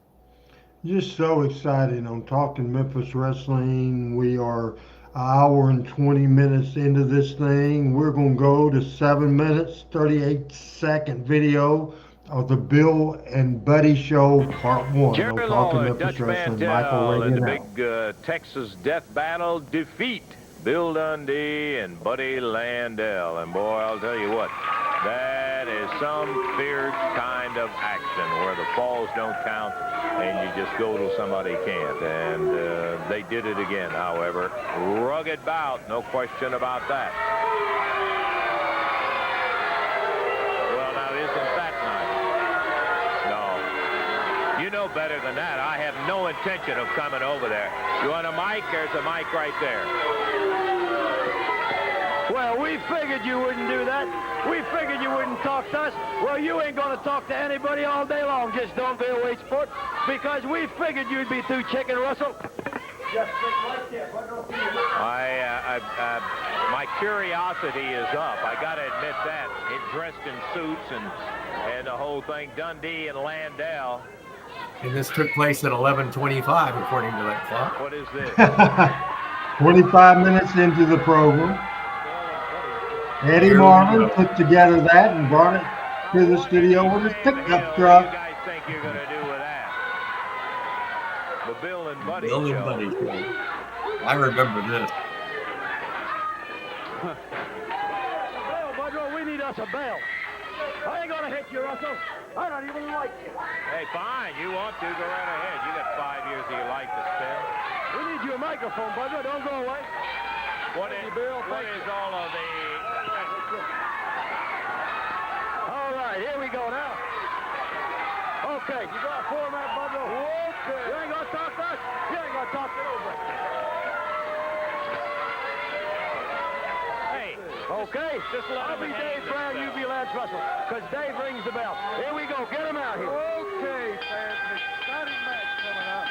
[SPEAKER 2] Just so excited on Talking Memphis Wrestling. We are an hour and 20 minutes into this thing. We're going to go to 7 minutes, 38-second video of the Bill and Buddy Show, Part 1.
[SPEAKER 1] Jerry
[SPEAKER 2] Talking
[SPEAKER 1] Lawler,
[SPEAKER 2] Memphis
[SPEAKER 1] Dutch
[SPEAKER 2] Wrestling.
[SPEAKER 1] Mantell
[SPEAKER 2] Michael
[SPEAKER 1] in the
[SPEAKER 2] Reagan out.
[SPEAKER 1] big Texas death battle defeat Bill Dundee and Buddy Landell. And boy, I'll tell you what, that is some fierce kind of action where the falls don't count and you just go till somebody can't. And they did it again, however. Rugged bout, no question about that. Well, now, isn't that nice? No. You know better than that. I have no intention of coming over there. You want a mic? There's a mic right there.
[SPEAKER 5] Well, we figured you wouldn't do that. We figured you wouldn't talk to us. Well, you ain't going to talk to anybody all day long. Just don't be a waste sport, because we figured you'd be through chicken, Russell. Just sit right there.
[SPEAKER 1] My curiosity is up. I got to admit that. It dressed in suits and the whole thing. Dundee and Landell.
[SPEAKER 4] And this took place at 11:25, according to that clock.
[SPEAKER 1] What is this?
[SPEAKER 2] 25 minutes into the program. Eddie Marvin put together that and brought it to the studio with his pickup truck.
[SPEAKER 1] What do you guys think you're going to do with that? The Bill and Buddy
[SPEAKER 4] Bill
[SPEAKER 1] show.
[SPEAKER 4] and Buddy show. I remember this.
[SPEAKER 5] Well, Budrow, we need us a bell. I ain't going to hit you, Russell. I don't even like you.
[SPEAKER 1] Hey, fine. You want to, go right ahead. You got 5 years of your life to spend.
[SPEAKER 5] We need you a microphone, Budrow. Don't go away.
[SPEAKER 1] What is all of the...
[SPEAKER 5] All right, here we go now. Okay, you got a format, Budrow? Okay. You ain't going to talk to us? You ain't going to talk to nobody.
[SPEAKER 1] Hey.
[SPEAKER 5] Okay, I'll be Dave Brown, you be Lance Russell, because Dave rings the bell. Here we go. Get him out here. Okay, fans. An exciting match coming up.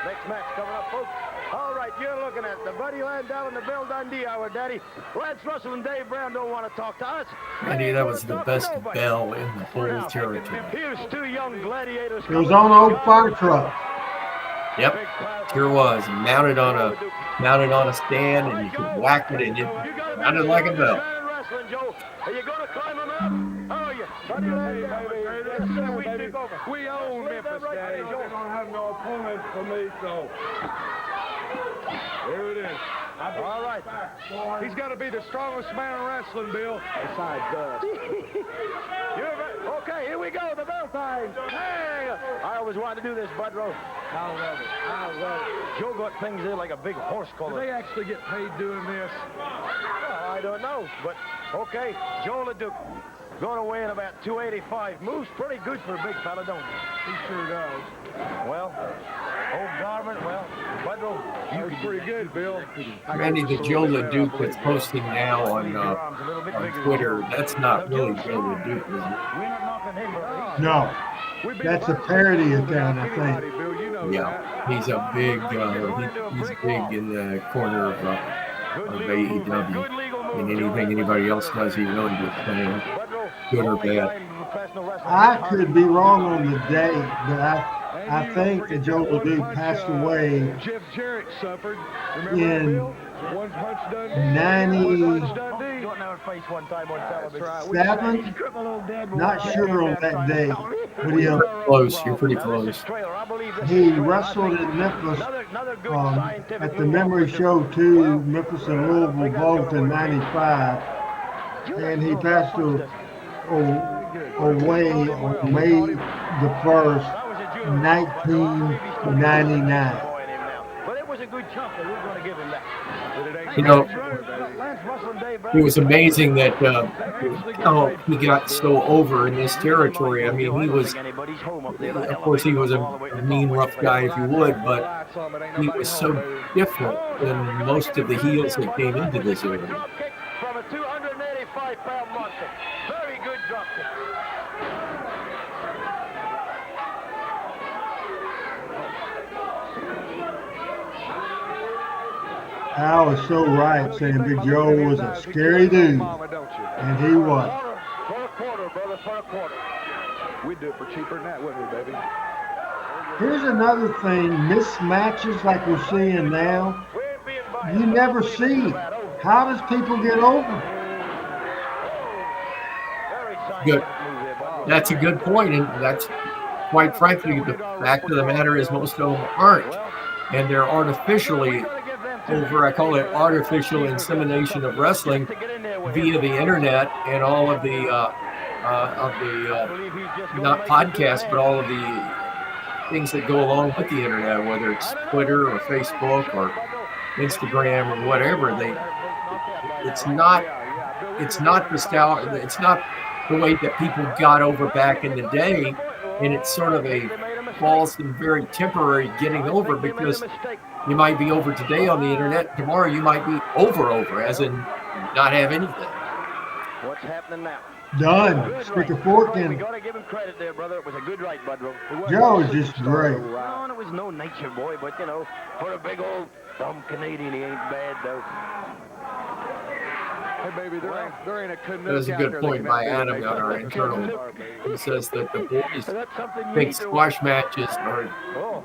[SPEAKER 5] Next match coming up, folks. All right, you're looking at the Buddy Landell and the Bill Dundee Hour, Daddy. Lance Russell and Dave Brown don't want to talk to us.
[SPEAKER 4] Andy, that was the best bell in the whole territory.
[SPEAKER 5] Here's two young gladiators.
[SPEAKER 2] It was on an old fire truck.
[SPEAKER 4] Yep, sure was. Mounted on a stand, and you could whack it, and it sounded like a bell.
[SPEAKER 5] Are you going to climb them out? How are you? Buddy Landell.
[SPEAKER 9] We own Memphis, Daddy. They don't have no opponent for me, so there it is.
[SPEAKER 5] All right.
[SPEAKER 10] He's got to be the strongest man in wrestling, Bill.
[SPEAKER 5] Besides us. Okay, here we go. The bell time. Hey! I always wanted to do this, Budrow.
[SPEAKER 10] I love it. I love it.
[SPEAKER 5] Joe got things there like a big horse
[SPEAKER 10] Do
[SPEAKER 5] collar.
[SPEAKER 10] they actually get paid doing this?
[SPEAKER 5] Well, I don't know, but okay. Joe LeDuc going away in about 285. Moves pretty good for a big fella, don't he?
[SPEAKER 10] He sure does.
[SPEAKER 5] Well, old Garment, well, Budrow,
[SPEAKER 10] You was pretty good, Bill.
[SPEAKER 4] Randy, the Joe LeDuc that's posting now on Twitter, that's not really Joe LeDuc, is it?
[SPEAKER 5] we're not knocking him, brother.
[SPEAKER 2] No, that's a parody account, I think.
[SPEAKER 10] Bill, you know
[SPEAKER 4] Yeah, he's a big, he's big in the corner of AEW. And anything anybody else does, he really gets playing, good or bad.
[SPEAKER 2] I could be wrong on the date, but I think that Joe LeDuc passed away
[SPEAKER 10] Jeff Jarrett suffered.
[SPEAKER 2] in
[SPEAKER 10] Remember, Bill? One punch Dundee.
[SPEAKER 2] 97, not sure on that date, but
[SPEAKER 4] You're pretty close.
[SPEAKER 2] he wrestled in Memphis at the Memory Show 2, Memphis and Louisville both in 95, and he passed away on May the 1st, 1999.
[SPEAKER 5] But it was a good chunk, and we're going to give him that.
[SPEAKER 4] You know, it was amazing that how he got so over in this territory. I mean, he was, of course, he was a mean, rough guy, if you would, but he was so different than most of the heels that came into this area.
[SPEAKER 5] From a 285-pound monster. Very good drop kick.
[SPEAKER 2] Al was so right saying Big Joe was a scary dude, and he was.
[SPEAKER 5] For a quarter, brother, for a quarter.
[SPEAKER 10] We'd do it for cheaper than that, wouldn't we, baby?
[SPEAKER 2] Here's another thing, mismatches like we're seeing now, you never see. How does people get over?
[SPEAKER 4] Good. That's a good point, and that's, quite frankly, the fact of the matter is most of them aren't. And they're artificially over, I call it artificial insemination of wrestling via the internet and all of the not podcasts, but all of the things that go along with the internet, whether it's Twitter or Facebook or Instagram or whatever. It's not the style, it's not the way that people got over back in the day, and it's sort of a false and very temporary getting over, because you might be over today on the internet, tomorrow you might be over, as in not have anything.
[SPEAKER 5] What's happening now?
[SPEAKER 2] Done. Stick a fork in.
[SPEAKER 5] We got to give him credit there, brother. It was a good right, Budrow.
[SPEAKER 2] Joe is just great.
[SPEAKER 5] No, it was no nature boy, but, you know, for a big old dumb Canadian, he ain't bad, though.
[SPEAKER 10] Hey, baby, there ain't a canoe.
[SPEAKER 4] That is a good point by Adam on our internal. He says that the boys think squash matches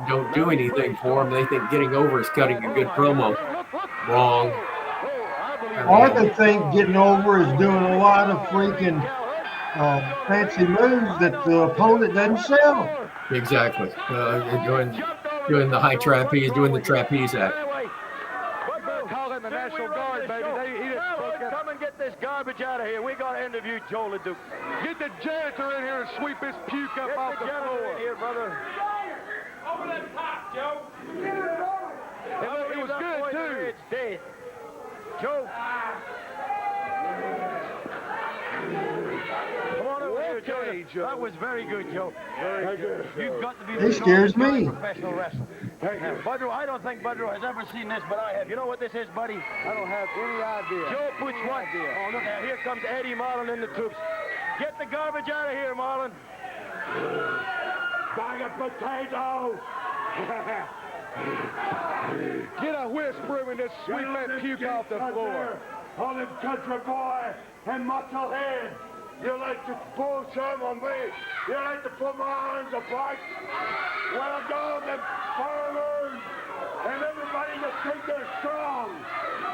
[SPEAKER 4] don't do anything for them. They think getting over is cutting a good promo. Wrong.
[SPEAKER 2] Or they think getting over is doing a lot of freaking fancy moves that the opponent doesn't sell.
[SPEAKER 4] Exactly. Doing the high trapeze, doing the trapeze act.
[SPEAKER 10] Calling the National Guard, baby.
[SPEAKER 5] Come and get this garbage out of here. We got to interview Joe LeDuc.
[SPEAKER 10] Get the janitor in here and sweep his puke up off the floor.
[SPEAKER 5] Here, brother.
[SPEAKER 12] Over the top, Joe.
[SPEAKER 10] It was good, too.
[SPEAKER 5] It's dead. Joe. Come on over here, Joe. That was very good, Joe. Very good. You've got to be.
[SPEAKER 2] He scares me.
[SPEAKER 5] Professional wrestler. Budrow, I don't think Budrow has ever seen this, but I have. You know what this is, buddy?
[SPEAKER 10] I don't have any idea.
[SPEAKER 5] Joe puts what? Oh, look, here comes Eddie Marlin in the troops. Get the garbage out of here, Marlin.
[SPEAKER 12] Bag of potatoes.
[SPEAKER 10] Get a whisper and just sweep that puke off the floor.
[SPEAKER 12] All them country boy and muscle head. You like to pull some on me. You like to put my arms apart. Well, go, them farmers and everybody that think they're strong.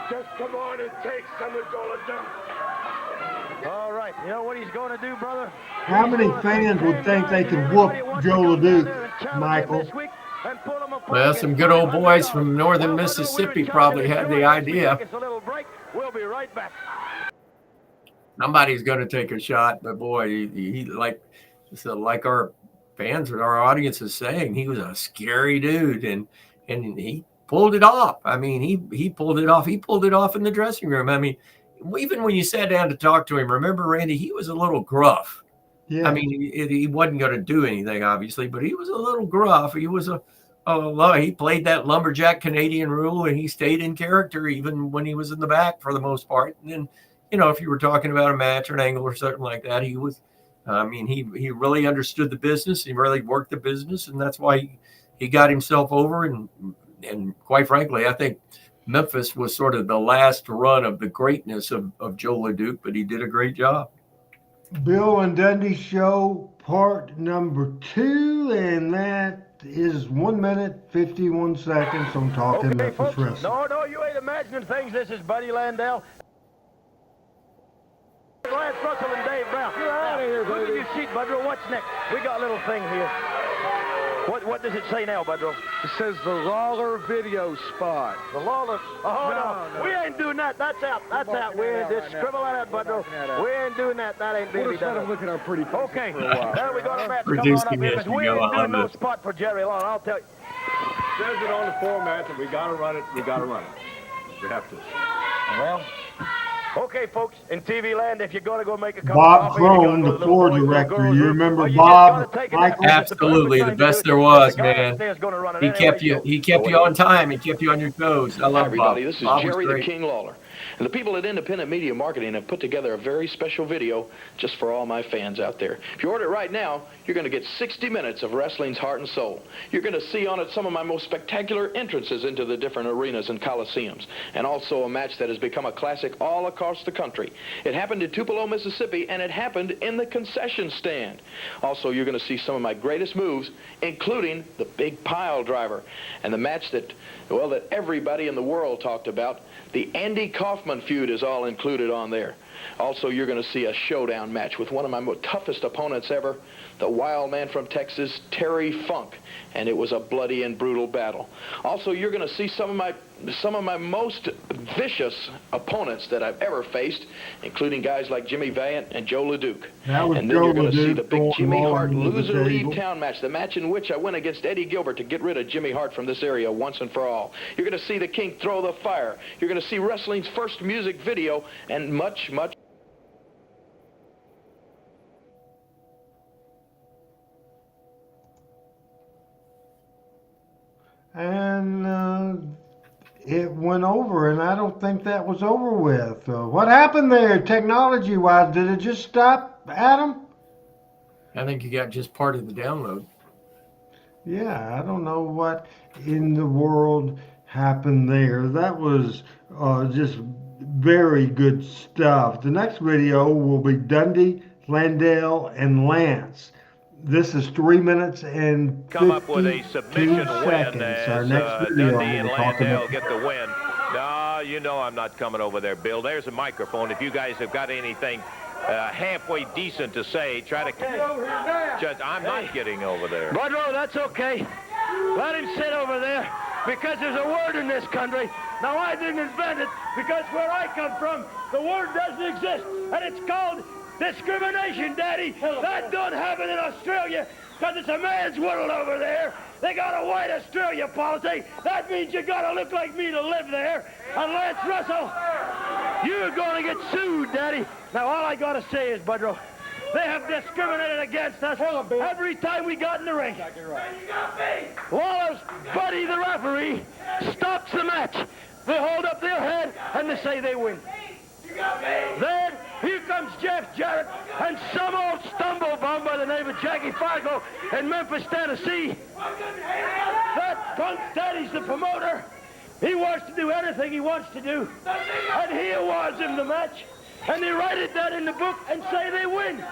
[SPEAKER 12] Just come on and take some of Joe LeDuc.
[SPEAKER 5] All right. You know what he's going to do, brother?
[SPEAKER 2] How many fans would think they could whoop Joe LeDuc, Michael?
[SPEAKER 4] Well, some good old boys from northern Mississippi probably had the idea.
[SPEAKER 5] We'll be right back.
[SPEAKER 4] Somebody's going to take a shot, but boy, he like our fans or our audience is saying, he was a scary dude, and he pulled it off. I mean, he pulled it off. He pulled it off in the dressing room. I mean, even when you sat down to talk to him, remember, Randy, he was a little gruff. Yeah. I mean, he wasn't going to do anything, obviously, but he was a little gruff. He was he played that lumberjack Canadian rule, and he stayed in character even when he was in the back for the most part. And then, you know, if you were talking about a match or an angle or something like that, he was, I mean, he really understood the business. He really worked the business, and that's why he got himself over. And quite frankly, I think Memphis was sort of the last run of the greatness of Joe LeDuc, but he did a great job.
[SPEAKER 2] Bill and Dundee Show, part number 2, and that is 1 minute, 51 seconds on Talking
[SPEAKER 5] Okay,
[SPEAKER 2] Memphis
[SPEAKER 5] folks,
[SPEAKER 2] Wrestling.
[SPEAKER 5] No, you ain't imagining things. This is Buddy Landell. Lance Russell and Dave Brown. Get out of here, baby. Look at your sheet, Budrow. What's next? We got a little thing here. What does it say now, Budrow?
[SPEAKER 10] It says the Lawler video spot.
[SPEAKER 5] The Lawler? Oh, no. We ain't doing that. That's out. That's out. We ain't just scribble that out, Budrow. We ain't doing that. That ain't
[SPEAKER 10] We'll
[SPEAKER 5] baby
[SPEAKER 10] just let
[SPEAKER 5] done.
[SPEAKER 10] him look at our pretty faces
[SPEAKER 5] Okay.
[SPEAKER 10] for a while.
[SPEAKER 5] Now we got a match. Come
[SPEAKER 4] Reduce
[SPEAKER 5] on up
[SPEAKER 4] the
[SPEAKER 5] here,
[SPEAKER 4] issue.
[SPEAKER 5] 'cause we ain't
[SPEAKER 4] Go
[SPEAKER 5] doing
[SPEAKER 4] on
[SPEAKER 5] no
[SPEAKER 4] this.
[SPEAKER 5] spot for Jerry Long. I'll tell you.
[SPEAKER 13] Says it on the format that we got to run it. We got to run it. We have to.
[SPEAKER 5] Well, okay, folks, in TV land, if you're going to go make a cup
[SPEAKER 2] Bob
[SPEAKER 5] of coffee, you
[SPEAKER 2] Crone,
[SPEAKER 5] go to
[SPEAKER 2] the
[SPEAKER 5] little
[SPEAKER 2] floor
[SPEAKER 5] boys, little
[SPEAKER 2] director.
[SPEAKER 5] girls,
[SPEAKER 2] You
[SPEAKER 5] or-
[SPEAKER 2] remember
[SPEAKER 5] or you
[SPEAKER 2] Bob,
[SPEAKER 5] just gotta take it.
[SPEAKER 2] Michael?
[SPEAKER 4] Absolutely, the best there was, man. He kept you on time. He kept you on your toes. I love
[SPEAKER 14] everybody.
[SPEAKER 4] Bob.
[SPEAKER 14] This is
[SPEAKER 4] Bob was
[SPEAKER 14] Jerry the
[SPEAKER 4] great.
[SPEAKER 14] King Lawler. And the people at Independent Media Marketing have put together a very special video just for all my fans out there. If you order it right now, you're going to get 60 minutes of wrestling's heart and soul. You're going to see on it some of my most spectacular entrances into the different arenas and coliseums, and also a match that has become a classic all across the country. It happened in Tupelo, Mississippi, and it happened in the concession stand. Also, you're going to see some of my greatest moves, including the big pile driver, and the match that everybody in the world talked about. The Andy Kaufman feud is all included on there. Also, you're going to see a showdown match with one of my toughest opponents ever, the wild man from Texas, Terry Funk, and it was a bloody and brutal battle. Also, you're going to see some of my most vicious opponents that I've ever faced, including guys like Jimmy Valiant and Joe LeDuc. And then you're going to see the big Jimmy Hart loser leave town match, the match in which I went against Eddie Gilbert to get rid of Jimmy Hart from this area once and for all. You're going to see the King throw the fire. You're going to see wrestling's first music video and much, much.
[SPEAKER 2] And it went over, and I don't think that was over with. What happened there, technology-wise? Did it just stop, Adam?
[SPEAKER 11] I think you got just part of the download.
[SPEAKER 2] Yeah, I don't know what in the world happened there. That was just very good stuff. The next video will be Dundee, Landale, and Lance. This is 3 minutes and 52
[SPEAKER 1] come up with a submission
[SPEAKER 2] seconds.
[SPEAKER 1] win as
[SPEAKER 2] Our next video
[SPEAKER 1] Dundee and
[SPEAKER 2] we'll talk
[SPEAKER 1] Landale
[SPEAKER 2] about.
[SPEAKER 1] get the win. No, you know I'm not coming over there, Bill. There's a microphone. If you guys have got anything halfway decent to say, try to... Just, I'm not getting over there.
[SPEAKER 5] Budrow, that's okay. Let him sit over there, because there's a word in this country. Now, I didn't invent it, because where I come from, the word doesn't exist, and it's called discrimination, Daddy. That don't happen in Australia, because it's a man's world over there. They got a white Australia policy. That means you got to look like me to live there. And Lance Russell, you're going to get sued, Daddy. Now, all I got to say is, Budrow, they have discriminated against us every time we got in the ring. Lawler's buddy, the referee, stops the match. They hold up their head and they say they win. Then here comes Jeff Jarrett and some old stumblebum by the name of Jackie Fargo in Memphis, Tennessee. That punk daddy's the promoter. He wants to do anything he wants to do. And he awards him the match. And they write it down in the book and say they win.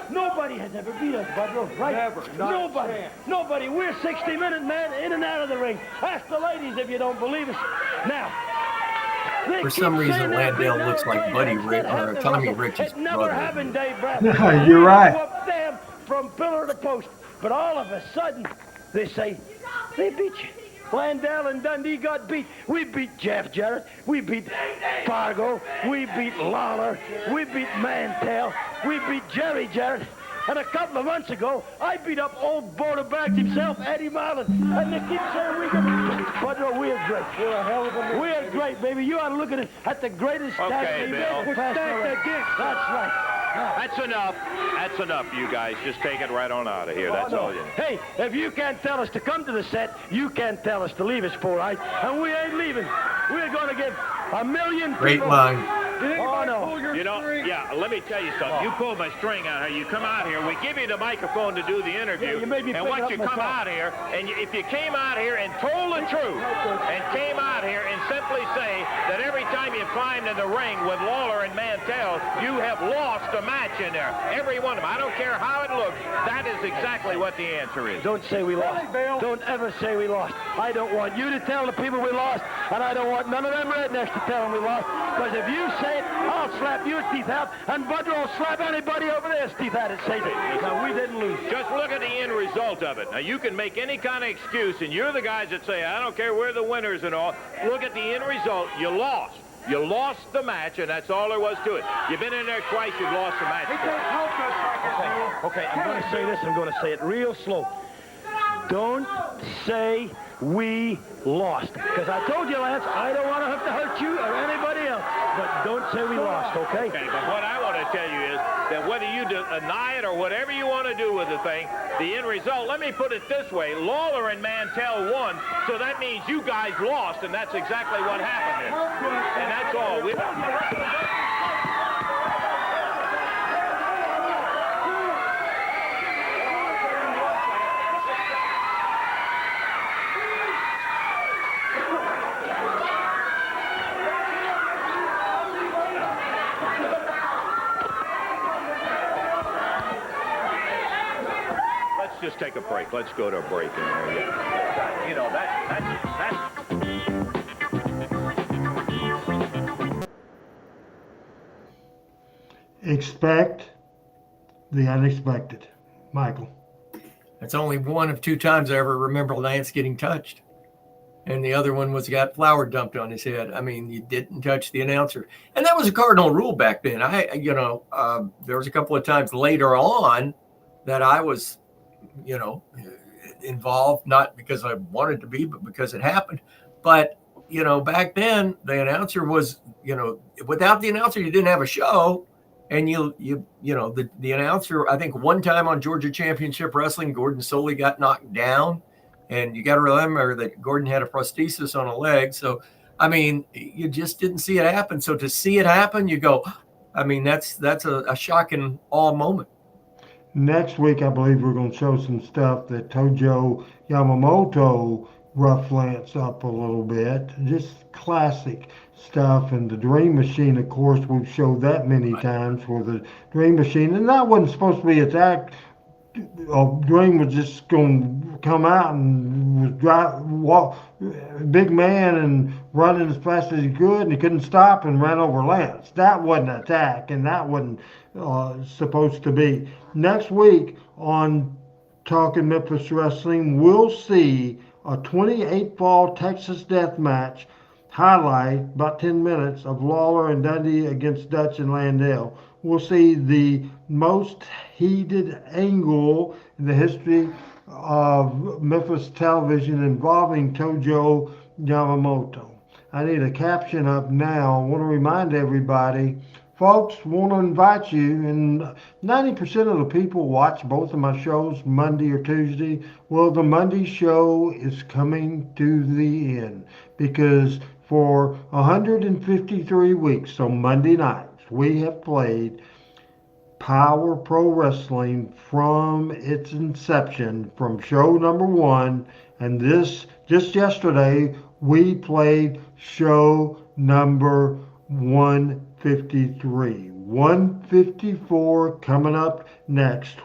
[SPEAKER 5] Nobody has ever beat us, Budrow, right?
[SPEAKER 13] Never.
[SPEAKER 5] Nobody. Nobody. We're 60-minute man in and out of the ring. Ask the ladies if you don't believe us. Now,
[SPEAKER 11] for some reason, Landale looks like Buddy Rich or Tommy Rich's
[SPEAKER 5] never
[SPEAKER 11] brother.
[SPEAKER 5] happened, Dave Bradley.
[SPEAKER 2] You're right.
[SPEAKER 5] Whooped them from pillar to post. But all of a sudden, they say, they beat you. Landale and Dundee got beat. We beat Jeff Jarrett. We beat Fargo. We beat Lawler. We beat Mantell. We beat Jerry Jarrett. And a couple of months ago, I beat up old border bags himself, Eddie Marlin. And they keep saying we can... Budrow, we're great. We're a hell of a... We're great, baby. You ought to look at it at the greatest
[SPEAKER 1] Okay, Bill.
[SPEAKER 5] We're stacked again. That's right.
[SPEAKER 1] That's enough. That's enough, you guys. Just take it right on out of here. That's all you need.
[SPEAKER 5] Hey, if you can't tell us to come to the set, you can't tell us to leave us, all right? And we ain't leaving. We're going to give 1 million people...
[SPEAKER 11] Great line.
[SPEAKER 5] Oh, no.
[SPEAKER 1] You know, yeah, let me tell you something. You pull my string out here. You come out here. We give you the microphone to do the interview.
[SPEAKER 5] Yeah, you made me
[SPEAKER 1] and
[SPEAKER 5] pick
[SPEAKER 1] once
[SPEAKER 5] it up
[SPEAKER 1] you come
[SPEAKER 5] myself.
[SPEAKER 1] out here, and if you came out here and told the truth, and came out here and simply say that every time you climbed in the ring with Lawler and Mantell, you have lost a match in there. Every one of them. I don't care how it looks. That is exactly what the answer is.
[SPEAKER 5] Don't say we lost. Don't ever say we lost. I don't want you to tell the people we lost, and I don't want none of them rednecks to tell them we lost, because if you say it, I'll slap your teeth out, and Budrow will slap anybody over there's teeth out and say it. No, we didn't lose.
[SPEAKER 1] Just look at the end result of it. Now, you can make any kind of excuse, and you're the guys that say, I don't care, we're the winners and all. Look at the end result. You lost. You lost the match, and that's all there was to it. You've been in there twice, you've lost the match.
[SPEAKER 5] Okay, I'm going to say this. I'm going to say it real slow. Don't say we lost. Because I told you, Lance, I don't want to have to hurt you or anybody else. But don't say we lost, okay?
[SPEAKER 1] Okay, but what I want to tell you is that whether you deny it or whatever you want to do with the thing, the end result, let me put it this way, Lawler and Mantell won, so that means you guys lost, and that's exactly what happened here. And that's all. Just take a break. Let's go to a break in there. Yeah. You know, that's...
[SPEAKER 2] expect the unexpected. Michael.
[SPEAKER 11] That's only one of 2 times I ever remember Lance getting touched. And the other one was got flour dumped on his head. I mean, you didn't touch the announcer. And that was a cardinal rule back then. There was a couple of times later on that I was, involved, not because I wanted to be, but because it happened. But, back then the announcer was, without the announcer, you didn't have a show. And the announcer, I think one time on Georgia Championship Wrestling, Gordon Soley got knocked down. And you got to remember that Gordon had a prosthesis on a leg. So, I mean, you just didn't see it happen. So to see it happen, you go, I mean, that's a shocking awe moment.
[SPEAKER 2] Next week, I believe we're going to show some stuff that Tojo Yamamoto rough Lance up a little bit. Just classic stuff. And the Dream Machine, of course, we've showed that many times for the Dream Machine. And that wasn't supposed to be attacked. Dream was just going to come out and walk, big man, and running as fast as he could, and he couldn't stop and ran over Lance. That wasn't an attack, and that wasn't supposed to be. Next week on Talking Memphis Wrestling, we'll see a 28 fall Texas death match highlight, about 10 minutes, of Lawler and Dundee against Dutch and Landell. We'll see the most heated angle in the history of Memphis television involving Tojo Yamamoto. I need a caption up now. I want to remind everybody, folks, want to invite you, and 90% of the people watch both of my shows Monday or Tuesday. Well, the Monday show is coming to the end because for 153 weeks, so Monday nights, we have played Power Pro Wrestling from its inception, from show number 1, and this, just yesterday, we played show number 153. 154 coming up next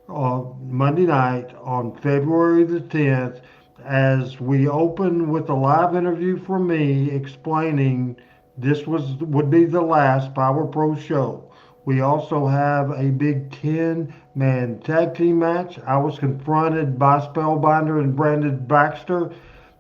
[SPEAKER 2] Monday night on February the 10th, as we open with a live interview from me explaining this would be the last Power Pro show. We also have a big 10-man tag team match. I was confronted by Spellbinder and Brandon Baxter.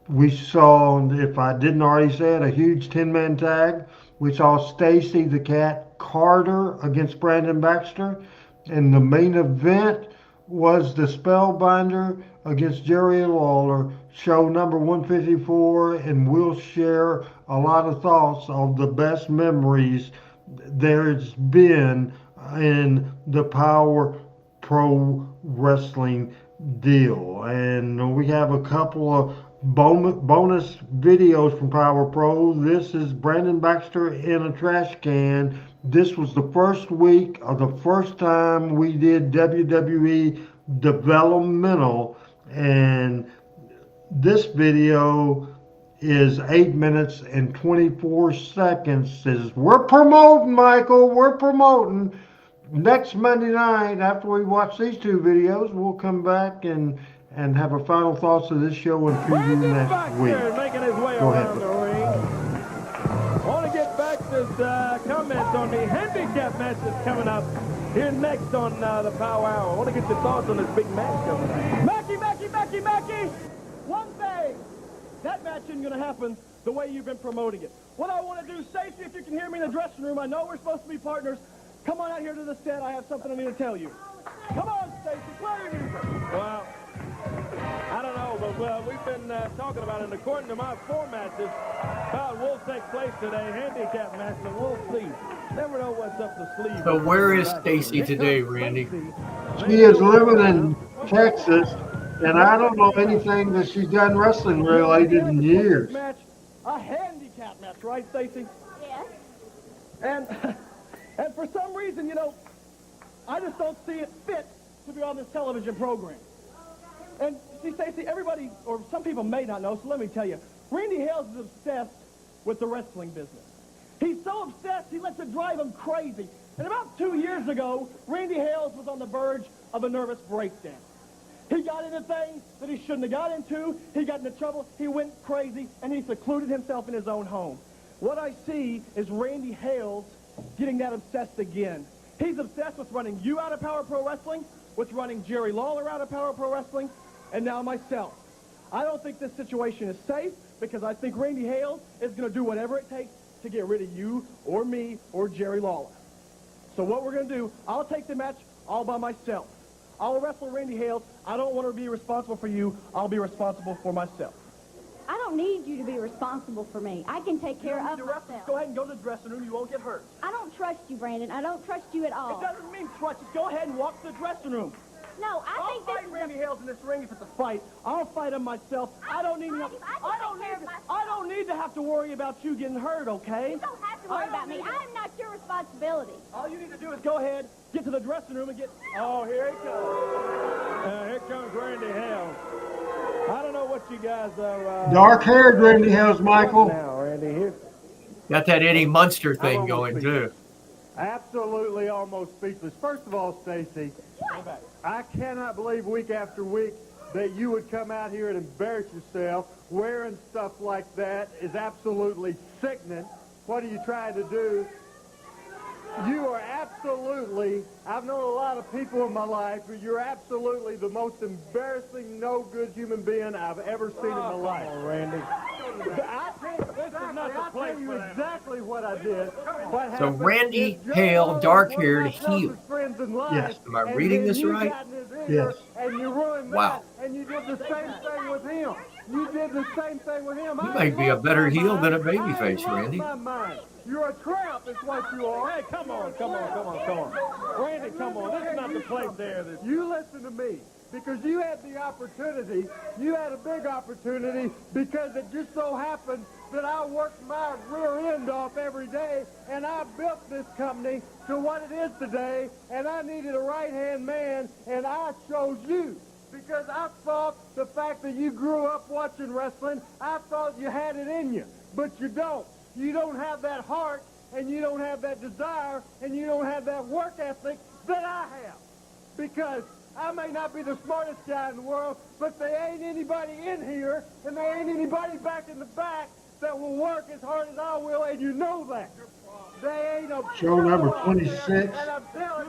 [SPEAKER 2] We saw, if I didn't already say it, a huge 10-man tag. We saw Stacy the Cat Carter against Brandon Baxter. And the main event was the Spellbinder against Jerry Lawler, show number 154, and we'll share a lot of thoughts of the best memories there's been in the Power Pro Wrestling deal. And we have a couple of bonus videos from Power Pro. This is Brandon Baxter in a trash can. This was the first week of the first time we did WWE developmental, and this video is 8 minutes and 24 seconds. Says we're promoting, Michael, we're promoting. Next Monday night, after we watch these 2 videos, we'll come back and have our final thoughts of this show and preview next week.
[SPEAKER 3] Making his way
[SPEAKER 2] Go
[SPEAKER 3] around
[SPEAKER 2] ahead.
[SPEAKER 3] the ring. I want to get back to comments on the handicap match that's coming up here next on the Power Hour. I want to get your thoughts on this big match coming up. Mackie! One thing, that match isn't going to happen the way you've been promoting it. What I want to do, Stacey, if you can hear me in the dressing room, I know we're supposed to be partners. Come on out here to the stand. I have something I need to tell you. Come on, Stacey, play your music. Well, I don't know, but we've been talking about it. According to my 4 matches, will take place today. Handicap match, and we'll see. Never know what's up the sleeve.
[SPEAKER 11] So where is Stacey today, Randy?
[SPEAKER 2] She is living in Texas, and I don't know anything that she's done wrestling related in years.
[SPEAKER 3] A handicap match, right, Stacey?
[SPEAKER 15] Yes.
[SPEAKER 3] And for some reason, you know, I just don't see it fit to be on this television program. And see, Stacey, everybody, or some people may not know, so let me tell you, Randy Hales is obsessed with the wrestling business. He's so obsessed, he lets it drive him crazy. And about 2 years ago, Randy Hales was on the verge of a nervous breakdown. He got into things that he shouldn't have got into. He got into trouble. He went crazy, and he secluded himself in his own home. What I see is Randy Hales getting that obsessed again. He's obsessed with running you out of Power Pro Wrestling, with running Jerry Lawler out of Power Pro Wrestling, and now myself. I don't think this situation is safe because I think Randy Hales is going to do whatever it takes to get rid of you or me or Jerry Lawler. So what we're going to do, I'll take the match all by myself. I'll wrestle Randy Hales. I don't want to be responsible for you. I'll be responsible for myself.
[SPEAKER 15] I don't need you to be responsible for me. I can take care of myself.
[SPEAKER 3] Go ahead and go to the dressing room. You won't get hurt.
[SPEAKER 15] I don't trust you, Brandon. I don't trust you at all.
[SPEAKER 3] It doesn't mean trust. Just go ahead and walk to the dressing room.
[SPEAKER 15] No, I think this is
[SPEAKER 3] Randy Hales in this ring if it's a fight. I'll fight him myself. I don't need to have to worry about you getting hurt, okay?
[SPEAKER 15] You don't have to worry about me. I am not your responsibility.
[SPEAKER 3] All you need to do is go ahead, get to the dressing room and get... Oh, here he comes. Here comes Randy Hales. I don't know what you guys are...
[SPEAKER 2] Dark-haired Randy Hales, Michael.
[SPEAKER 3] Now, Randy, here.
[SPEAKER 4] Got that Eddie Munster thing going, too.
[SPEAKER 3] Absolutely almost speechless. First of all, Stacy, I cannot believe week after week that you would come out here and embarrass yourself. Wearing stuff like that is absolutely sickening. What are you trying to do? You are absolutely, I've known a lot of people in my life, but you're absolutely the most embarrassing, no-good human being I've ever seen in my life. Come on, Randy. I'll tell you exactly what I did.
[SPEAKER 4] So Randy Hale, dark-haired heel.
[SPEAKER 2] Yes.
[SPEAKER 4] Am I reading this right?
[SPEAKER 2] Yes.
[SPEAKER 3] And you ruined
[SPEAKER 4] Wow.
[SPEAKER 3] that, and you did the same thing with him. You did the same thing with him.
[SPEAKER 4] You may be a better heel than a babyface, Randy.
[SPEAKER 3] You're a tramp, is what you are. Hey, come on. Randy, come on. This is not the place there. You listen to me, because you had the opportunity. You had a big opportunity because it just so happened that I worked my rear end off every day, and I built this company to what it is today, and I needed a right-hand man, and I chose you. Because I thought the fact that you grew up watching wrestling, I thought you had it in you. But you don't. You don't have that heart, and you don't have that desire, and you don't have that work ethic that I have. Because I may not be the smartest guy in the world, but there ain't anybody in here, and there ain't anybody back in the back that will work as hard as I will, and you know that. They ain't a...
[SPEAKER 2] Show number 26,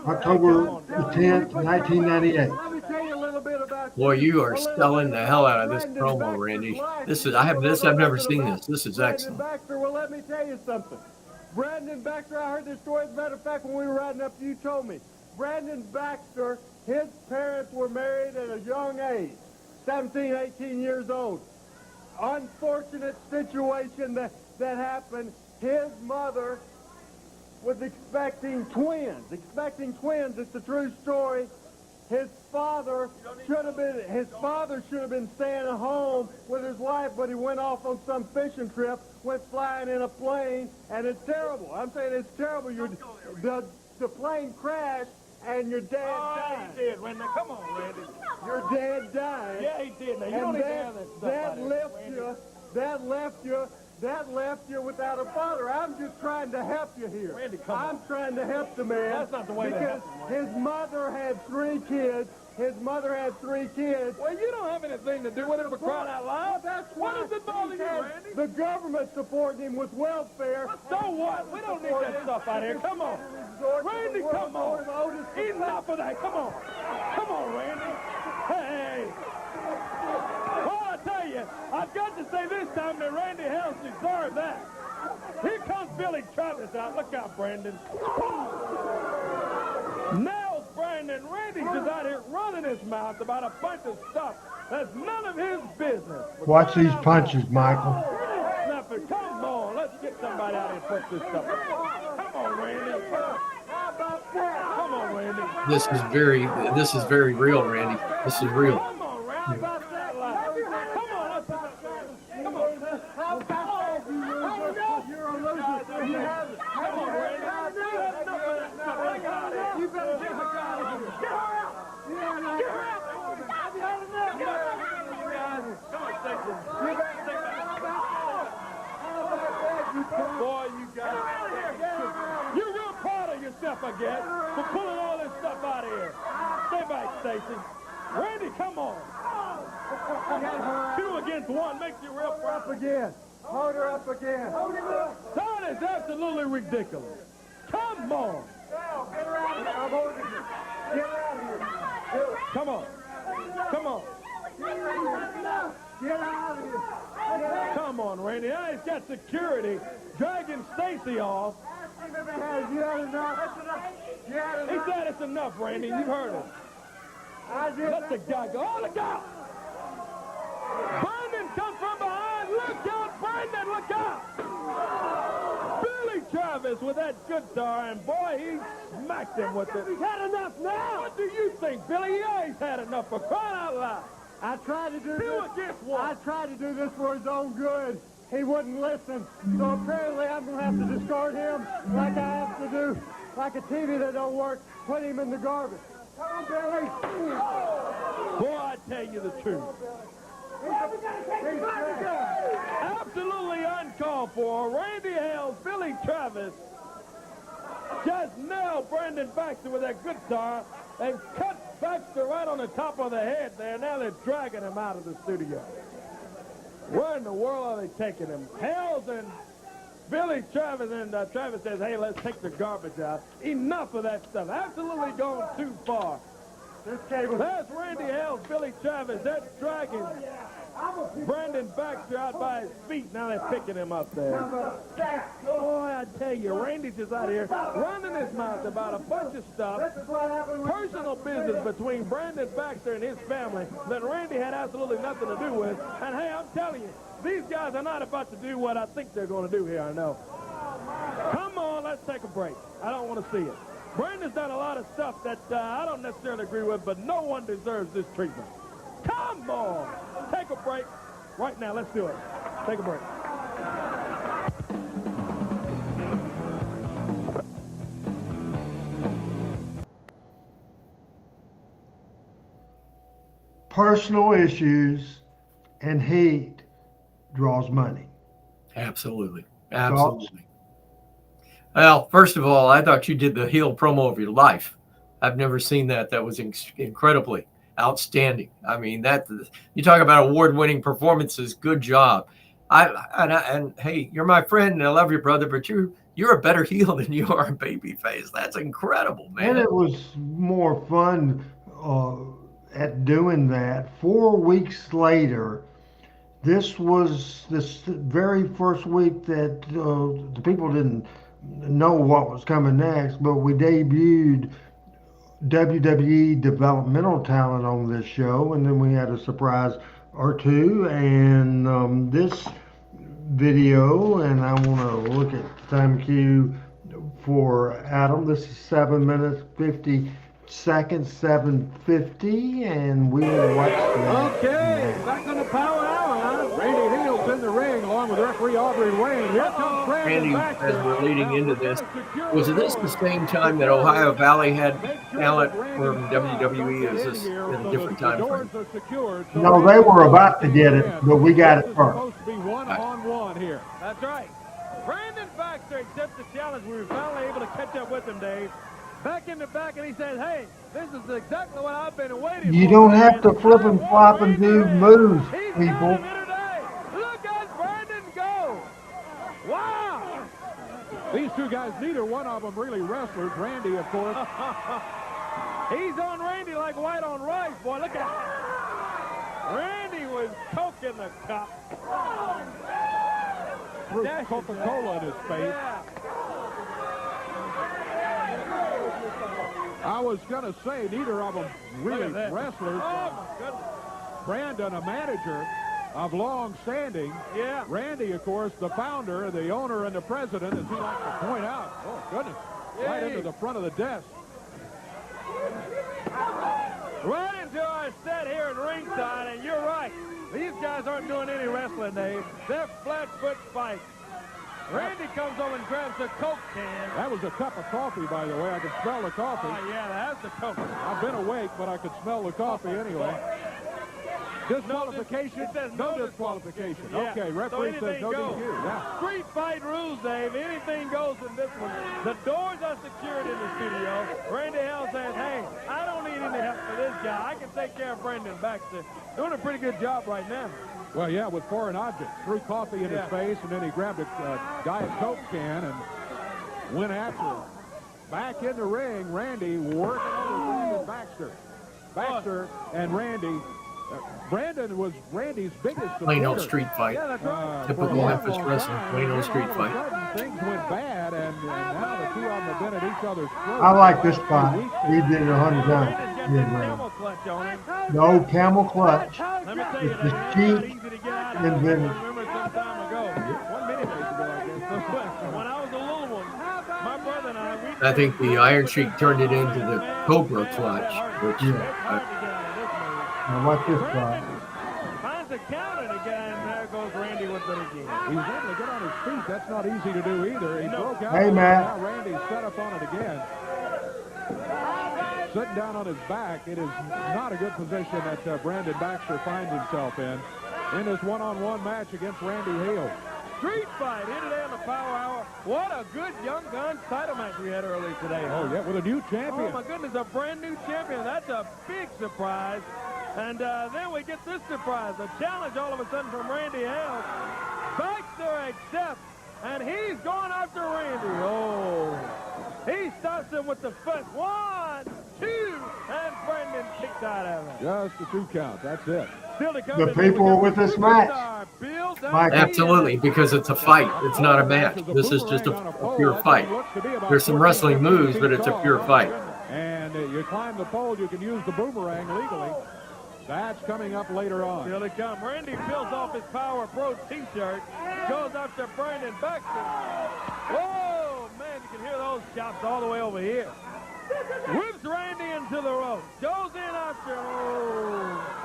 [SPEAKER 2] October the 10th, 1998.
[SPEAKER 3] Let me tell you a little bit about
[SPEAKER 4] Boy, you are selling the hell out of this promo, Randy. I've never seen this. This is excellent.
[SPEAKER 3] Brandon Baxter, well, let me tell you something. Brandon Baxter, I heard this story. As a matter of fact, when we were riding up, you told me. Brandon Baxter, his parents were married at a young age, 17, 18 years old. Unfortunate situation that happened. His mother was expecting twins. It's a true story. His father should have been staying at home with his wife, but he went off on some fishing trip, went flying in a plane, and it's terrible. I'm saying it's terrible. The plane crashed, and your dad died.
[SPEAKER 16] He did, Randy. Come on, Randy.
[SPEAKER 3] Your dad died.
[SPEAKER 16] Yeah, he did. Now, you don't need to have that stuff
[SPEAKER 3] That left you without a father. I'm just trying to help you here.
[SPEAKER 16] Randy, come on.
[SPEAKER 3] I'm trying to help the man.
[SPEAKER 16] That's not the way
[SPEAKER 3] because his mother had 3 kids.
[SPEAKER 16] Well, you don't have anything to do with it for crying out loud. What does it bother you, Randy?
[SPEAKER 3] The government supporting him with welfare.
[SPEAKER 16] So what? We don't need that stuff out here. Come on. Randy, come on. Enough of that. Come on. Come on, Randy. Hey. Well, I tell you, I've got to say this time that Randy Hales deserved that. Here comes Billy Travis out. Look out, Brandon. Nails Brandon. Randy's just out here running his mouth about a bunch of stuff that's none of his business.
[SPEAKER 2] Watch these punches, Michael.
[SPEAKER 16] Snapper, come on. Let's get somebody out here and put this stuff. Come on, Randy. Come on, Randy.
[SPEAKER 4] This is very real, Randy. This is real.
[SPEAKER 16] Come on, Randy. Come on, let's come on.
[SPEAKER 3] How about you loser? You're a loser. You have it.
[SPEAKER 16] Come on, Randy.
[SPEAKER 3] You better get her out of here. Get her out. Get her out. I've had enough. Get her out.
[SPEAKER 16] Come on, Stacy.
[SPEAKER 3] Boy, you got
[SPEAKER 16] You're real proud of yourself, I guess, for pulling all this stuff out of here. Stay back, Stacy. Randy, come on. 2 against 1 makes you real proud.
[SPEAKER 3] again. Hold her up again.
[SPEAKER 16] That is absolutely ridiculous. Come on.
[SPEAKER 12] Get her out of here. I'm holding you. Get her out of here.
[SPEAKER 16] Come on. Come on.
[SPEAKER 12] Get out of here.
[SPEAKER 16] Come on, Randy. Now he's got security dragging Stacy off.
[SPEAKER 12] You had enough. That's enough. You had enough.
[SPEAKER 16] He said it's enough, Randy. You've heard it. Let the guy go. Oh, look out! Brandon comes from behind. Look out, Brandon. Look out! Billy Travis with that guitar, and boy, he smacked him with it.
[SPEAKER 12] He's had enough now.
[SPEAKER 16] What do you think, Billy? Yeah, he's had enough, for crying out loud.
[SPEAKER 12] I tried to do
[SPEAKER 16] Two
[SPEAKER 12] this.
[SPEAKER 16] against one.
[SPEAKER 12] I tried to do this for his own good. He wouldn't listen. So apparently I'm going to have to discard him like I have to do, like a TV that don't work, put him in the garbage. Come on, Billy.
[SPEAKER 16] Boy, I tell you the truth. Absolutely uncalled for. Randy Hales, Billy Travis just nailed Brandon Baxter with that guitar and cut Baxter right on the top of the head there. Now they're dragging him out of the studio. Where in the world are they taking him? Hales and Billy Travis, and Travis says, hey, let's take the garbage out. Enough of that stuff. Absolutely gone too far. There's Randy Hales, Billy Travis. They're dragging Brandon Baxter out by his feet. Now they're picking him up there. Boy, I tell you, Randy's just out here running his mouth about a bunch of stuff. Personal business between Brandon Baxter and his family that Randy had absolutely nothing to do with. And hey, I'm telling you, these guys are not about to do what I think they're going to do here, I know. Come on, let's take a break. I don't want to see it. Brandon's done a lot of stuff that I don't necessarily agree with, but no one deserves this treatment. Come on. Take a break. Right now, let's do it. Take a break.
[SPEAKER 2] Personal issues and hate draws money.
[SPEAKER 11] Absolutely. Absolutely. Well, first of all, I thought you did the heel promo of your life. I've never seen that. That was incredibly outstanding. I mean, that you talk about award-winning performances. Good job. And hey, you're my friend, and I love your brother, but you're a better heel than you are a babyface. That's incredible, man.
[SPEAKER 2] And it was more fun at doing that. 4 weeks later, this was this very first week that the people didn't know what was coming next, but we debuted WWE developmental talent on this show, and then we had a surprise or two, and this video, and I want to look at the time cue for Adam. This is 7 minutes 50 seconds, 7:50, and we will watch that.
[SPEAKER 13] Okay, back on the power hour, huh? Randy Hales in the ring along with referee Aubrey Wayne. Here comes
[SPEAKER 11] Randy, as we're leading into this, was this the same time that Ohio Valley had talent from WWE? Is this in a different time frame?
[SPEAKER 2] No, they were about to get it, but we got it first.
[SPEAKER 16] Supposed to be one-on-one here. That's right. Brandon Baxter accepts the challenge. We were finally able to catch up with him, Dave. Back in the back, and he says, hey, this is exactly what I've been waiting for.
[SPEAKER 2] You don't have to flip and flop and do moves, people.
[SPEAKER 16] Look at Brandon go. Wow.
[SPEAKER 13] These two guys, neither one of them really wrestlers. Randy, of course.
[SPEAKER 16] He's on Randy like white on rice, boy. Look at Randy was coking the cup.
[SPEAKER 13] Threw Coca-Cola in his face.
[SPEAKER 16] Yeah.
[SPEAKER 13] I was going to say, neither of them really wrestlers.
[SPEAKER 16] Oh, my goodness.
[SPEAKER 13] Brandon, a manager of long standing.
[SPEAKER 16] Yeah.
[SPEAKER 13] Randy, of course, the founder, the owner, and the president, as he likes to point out. Oh, goodness. Right into the front of the desk.
[SPEAKER 16] Right into our set here at ringside, and you're right. These guys aren't doing any wrestling, Dave. They're flat-foot fights. Randy comes over and grabs a Coke can.
[SPEAKER 13] That was a cup of coffee, by the way. I could smell the coffee.
[SPEAKER 16] Oh, yeah, that's the Coke.
[SPEAKER 13] I've been awake, but I could smell the coffee anyway. Disqualification? No disqualification.
[SPEAKER 16] Yeah.
[SPEAKER 13] Okay, referee
[SPEAKER 16] so
[SPEAKER 13] says no
[SPEAKER 16] goes.
[SPEAKER 13] DQ. Yeah.
[SPEAKER 16] Street fight rules, Dave. Anything goes in this one. The doors are secured in the studio. Randy Hales says, hey, I don't need any help for this guy. I can take care of Brandon Baxter. Doing a pretty good job right now.
[SPEAKER 13] Well, yeah, with foreign objects. Threw coffee in his face, and then he grabbed a Diet Coke can and went after him. Back in the ring, Randy working over Brandon Baxter. Baxter and Randy. Brandon was Randy's biggest
[SPEAKER 11] Plain old
[SPEAKER 13] supporter.
[SPEAKER 11] street fight.
[SPEAKER 13] Yeah, that's right.
[SPEAKER 11] Typical Memphis wrestling. Plain old street
[SPEAKER 13] All of a
[SPEAKER 11] fight.
[SPEAKER 13] sudden, things went bad, and now the two of them have been at each other's throats.
[SPEAKER 2] I like this spot. We did it 100 times. No camel clutch. It's the cheap invented.
[SPEAKER 16] When I was a little one, my brother and I,
[SPEAKER 11] I think the Iron Sheik turned it into the Cobra clutch, which
[SPEAKER 2] Now watch this spot.
[SPEAKER 16] finds a counter to get, and there goes Randy with it again.
[SPEAKER 13] He was able to get on his feet. That's not easy to do either. He broke out.
[SPEAKER 2] Hey, Matt.
[SPEAKER 13] Now Randy's set up on it again. Sitting down on his back. It is not a good position that Brandon Baxter finds himself in this one-on-one match against Randy Hale.
[SPEAKER 16] Street fight here today on the Power Hour. What a good Young Guns title match we had earlier today.
[SPEAKER 13] Oh, yeah, with a new champion.
[SPEAKER 16] Oh, my goodness, a brand new champion. That's a big surprise. And then we get this surprise, a challenge all of a sudden from Randy Hale. Baxter accepts, and he's going after Randy. Oh, he stops him with the fist. 1, 2, and Brandon kicked out of it.
[SPEAKER 13] Just a 2 count. That's it.
[SPEAKER 2] The people with this match.
[SPEAKER 11] absolutely, because it's a fight. It's not a match. This is just a pure fight. There's some wrestling moves, but it's a pure fight.
[SPEAKER 13] And you climb the pole, you can use the boomerang legally. That's coming up later on.
[SPEAKER 16] Here they come. Randy peels off his Power Pro t-shirt, goes after Brandon Baxter. Whoa, man, you can hear those chops all the way over here. Whips Randy into the rope. Goes in after. Oh.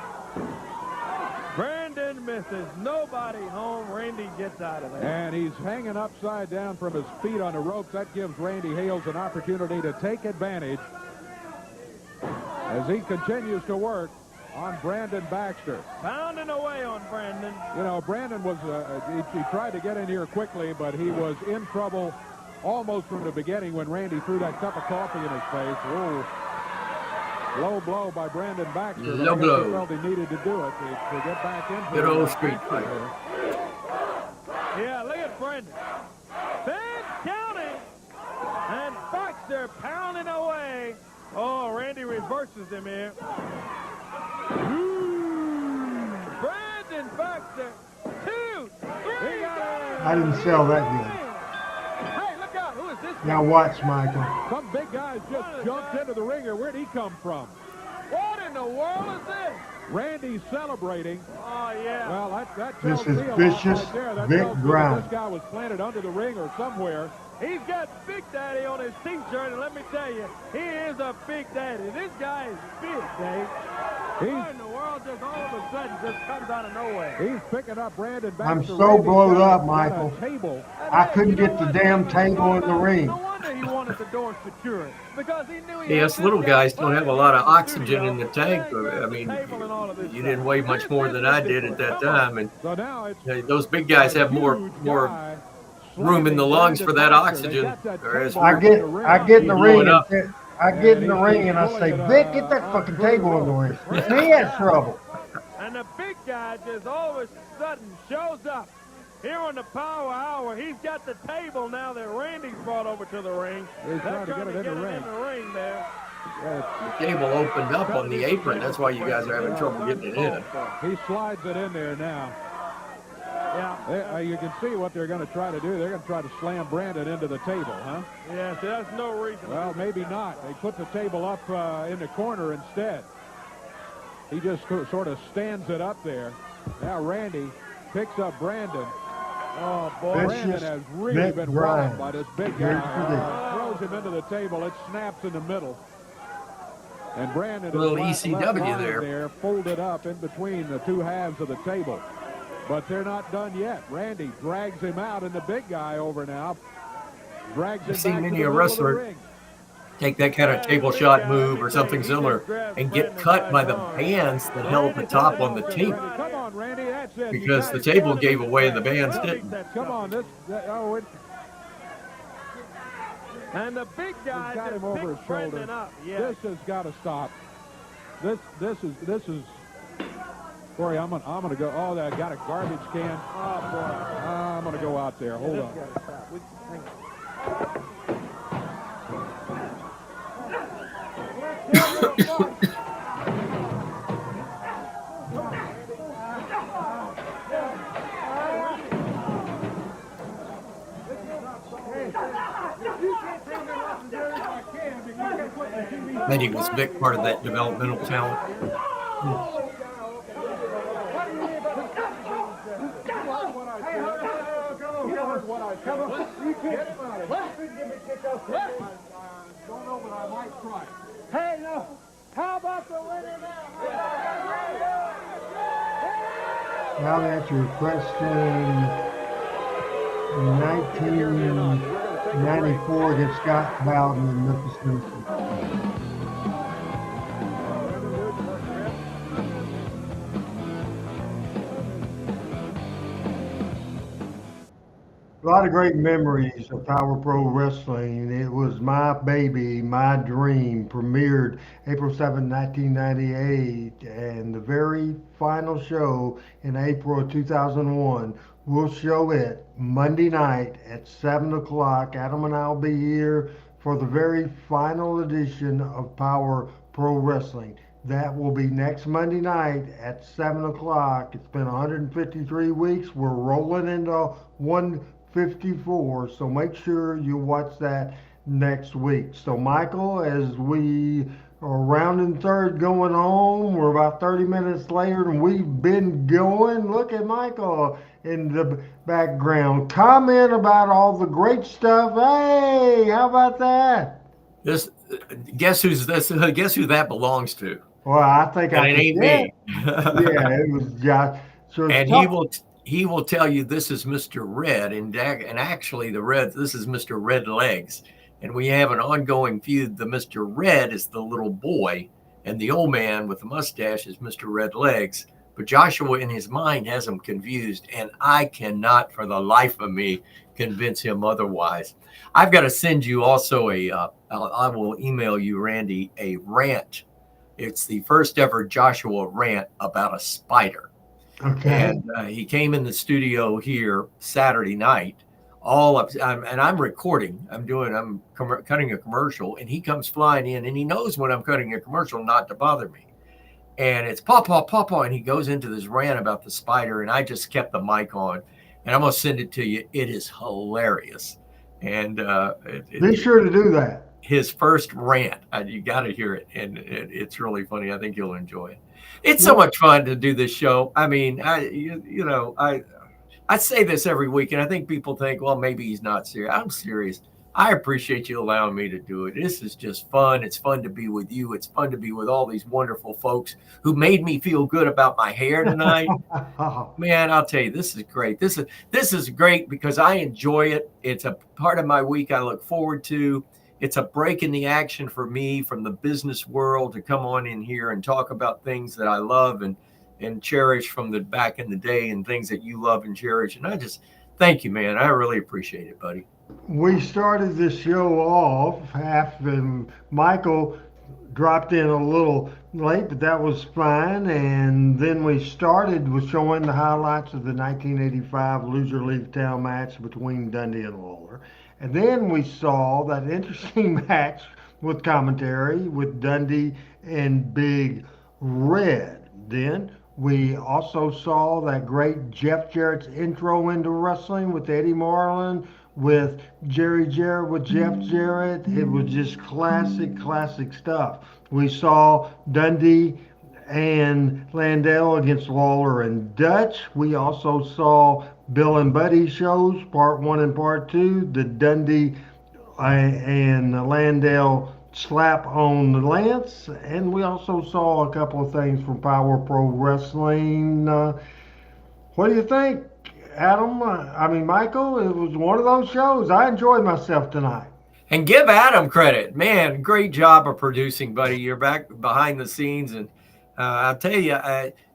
[SPEAKER 16] Brandon misses. Nobody home. Randy gets out of there.
[SPEAKER 13] And he's hanging upside down from his feet on the ropes. That gives Randy Hales an opportunity to take advantage as he continues to work on Brandon Baxter.
[SPEAKER 16] Pounding away on Brandon.
[SPEAKER 13] You know, Brandon was, he tried to get in here quickly, but he was in trouble almost from the beginning when Randy threw that cup of coffee in his face. Whoa. Low blow by Brandon Baxter.
[SPEAKER 11] Low blow.
[SPEAKER 13] He felt he needed to do it to get back into
[SPEAKER 11] Good old street fight.
[SPEAKER 16] Yeah, look at Brandon. Big counting. And Baxter pounding away. Oh, Randy reverses him here. Brandon Baxter. 2, 3.
[SPEAKER 2] I didn't sell that good.
[SPEAKER 16] Hey, look out. Who is this?
[SPEAKER 2] Now watch, Michael.
[SPEAKER 13] Some big guys just jumped into the ring here. Where'd he come from?
[SPEAKER 16] What in the world is this?
[SPEAKER 13] Randy's celebrating.
[SPEAKER 16] Oh, yeah.
[SPEAKER 13] Well, that tells
[SPEAKER 2] This is
[SPEAKER 13] me a lot
[SPEAKER 2] vicious
[SPEAKER 13] right there. That
[SPEAKER 2] Vic
[SPEAKER 13] tells me that
[SPEAKER 2] Grimes.
[SPEAKER 13] this guy was planted under the ring or somewhere.
[SPEAKER 16] He's got Big Daddy on his t-shirt, and let me tell you, he is a Big Daddy. This guy is big, Dave. What in the world just all of a sudden just comes out of nowhere?
[SPEAKER 13] He's picking up Brandon Baxter.
[SPEAKER 2] I'm so blowed up, Michael. I couldn't get the damn table in the ring.
[SPEAKER 16] No wonder he wanted the door secured, because he knew he
[SPEAKER 11] Yes, little guys don't have a lot of oxygen in the tank. I mean, you didn't weigh much more than I did at that time, and those big guys have more room in the lungs for that oxygen.
[SPEAKER 2] I get in the ring. I get in the ring and I say, Vic, get that fucking table in the ring. He had trouble.
[SPEAKER 16] And the big guy just all of a sudden shows up here on the Power Hour. He's got the table now that Randy's brought over to the ring.
[SPEAKER 13] He's trying to get it in the ring.
[SPEAKER 16] There.
[SPEAKER 11] The table opened up on the apron. That's why you guys are having trouble getting it in.
[SPEAKER 13] He slides it in there now. Yeah. You can see what they're going to try to do. They're going to try to slam Brandon into the table, huh?
[SPEAKER 16] Yeah, so that's no reason.
[SPEAKER 13] Well, maybe not. They put the table up in the corner instead. He just sort of stands it up there. Now Randy picks up Brandon. Oh, boy. Brandon has really been walloped by this big guy. Throws him into the table. It snaps in the middle. And Brandon
[SPEAKER 11] a little
[SPEAKER 13] is
[SPEAKER 11] ECW there.
[SPEAKER 13] Folded up in between the two halves of the table. But they're not done yet. Randy drags him out, and the big guy over now drags him back to the
[SPEAKER 11] many
[SPEAKER 13] middle
[SPEAKER 11] a
[SPEAKER 13] of the
[SPEAKER 11] wrestler
[SPEAKER 13] ring.
[SPEAKER 11] take that kind of table shot move or something similar and get cut by the bands that held the top on the table.
[SPEAKER 13] Come on, Randy, that's it.
[SPEAKER 11] Because the table gave away and the bands didn't.
[SPEAKER 13] Come on,
[SPEAKER 16] and the big guy
[SPEAKER 13] got him over his shoulder. This has got to stop. This is. Corey, I'm gonna go. Oh, I got a garbage can. Oh boy, I'm gonna go out there. Hold on.
[SPEAKER 4] Manny was a big part of that developmental talent.
[SPEAKER 16] Hey, no. How about the winner now?
[SPEAKER 2] Now to answer your question, in 1994 against Scott Bowden in Memphis, Tennessee. A lot of great memories of Power Pro Wrestling. It was my baby, my dream. Premiered April 7, 1998, and the very final show in April of 2001. We'll show it Monday night at 7 o'clock. Adam and I will be here for the very final edition of Power Pro Wrestling. That will be next Monday night at 7 o'clock. It's been 153 weeks. We're rolling into 154, so make sure you watch that next week. So Michael, as we are rounding third going home, we're about 30 minutes later and we've been going. Look at Michael in the background. Comment about all the great stuff. Hey, how about that?
[SPEAKER 4] Guess who that belongs to?
[SPEAKER 2] Well, I think
[SPEAKER 4] and
[SPEAKER 2] I
[SPEAKER 4] it ain't
[SPEAKER 2] get.
[SPEAKER 4] me.
[SPEAKER 2] Yeah, it was Josh. So
[SPEAKER 4] and he will tell you this is Mr. Red, and actually this is Mr. Red Legs, and we have an ongoing feud. The Mr. Red is the little boy, and the old man with the mustache is Mr. Red Legs. But Joshua, in his mind, has him confused, and I cannot, for the life of me, convince him otherwise. I've got to send you also I will email you, Randy, a rant. It's the first ever Joshua rant about a spider.
[SPEAKER 2] Okay.
[SPEAKER 4] And he came in the studio here Saturday night, and I'm recording. I'm cutting a commercial, and he comes flying in, and he knows when I'm cutting a commercial not to bother me. And it's Papa, and he goes into this rant about the spider, and I just kept the mic on, and I'm gonna send it to you. It is hilarious, and
[SPEAKER 2] be sure to do that.
[SPEAKER 4] His first rant, you got to hear it, and it's really funny. I think you'll enjoy it. It's so much fun to do this show. I mean, I say this every week, and I think people think, well, maybe he's not serious. I'm serious. I appreciate you allowing me to do it. This is just fun. It's fun to be with you. It's fun to be with all these wonderful folks who made me feel good about my hair tonight. Man, I'll tell you, this is great. This is great because I enjoy it. It's a part of my week I look forward to. It's a break in the action for me from the business world to come on in here and talk about things that I love and cherish from the back in the day and things that you love and cherish. And I just thank you, man. I really appreciate it, buddy.
[SPEAKER 2] We started this show off after Michael dropped in a little late, but that was fine. And then we started with showing the highlights of the 1985 Loser Leave Town match between Dundee and Lawler. And then we saw that interesting match with commentary with Dundee and Big Red. Then we also saw that great Jeff Jarrett's intro into wrestling with Eddie Marlin, with Jerry Jarrett, with Jeff Jarrett. It was just classic stuff. We saw Dundee and Landell against Lawler and Dutch. We also saw Bill and Buddy shows, part 1 and part 2, the Dundee and Landell slap on the Lance, and we also saw a couple of things from Power Pro Wrestling. What do you think, Adam? Michael, it was one of those shows. I enjoyed myself tonight.
[SPEAKER 4] And give Adam credit. Man, great job of producing, buddy. You're back behind the scenes, and I'll tell you,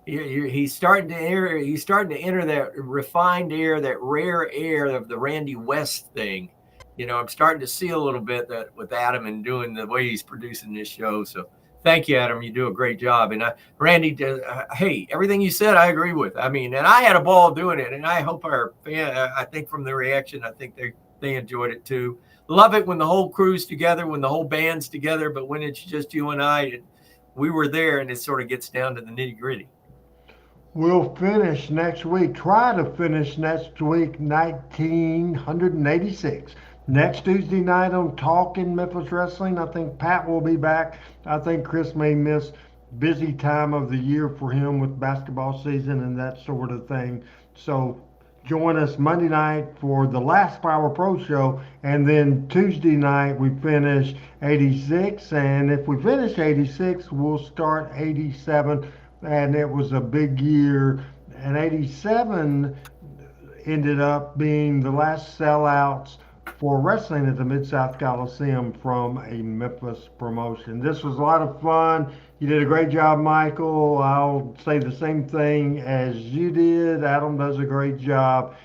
[SPEAKER 4] he's starting to enter that refined air, that rare air of the Randy West thing. I'm starting to see a little bit that with Adam and doing the way he's producing this show. So thank you, Adam. You do a great job. And Randy, hey, everything you said, I agree with. And I had a ball doing it. And I hope our fan, I think from the reaction, I think
[SPEAKER 11] they enjoyed it too. Love it when the whole crew's together, when the whole band's together, but when it's just you and I, we were there, and it sort of gets down to the nitty-gritty.
[SPEAKER 2] We'll finish next week, try to finish next week, 1986. Next Tuesday night on Talking Memphis Wrestling, I think Pat will be back. I think Chris may miss busy time of the year for him with basketball season and that sort of thing. So join us Monday night for the last Power Pro show, and then Tuesday night we finish 86, and if we finish 86, we'll start 87, and it was a big year, and 87 ended up being the last sellouts for wrestling at the Mid-South Coliseum from a Memphis promotion. This was a lot of fun. You did a great job, Michael. I'll say the same thing as you did. Adam does a great job.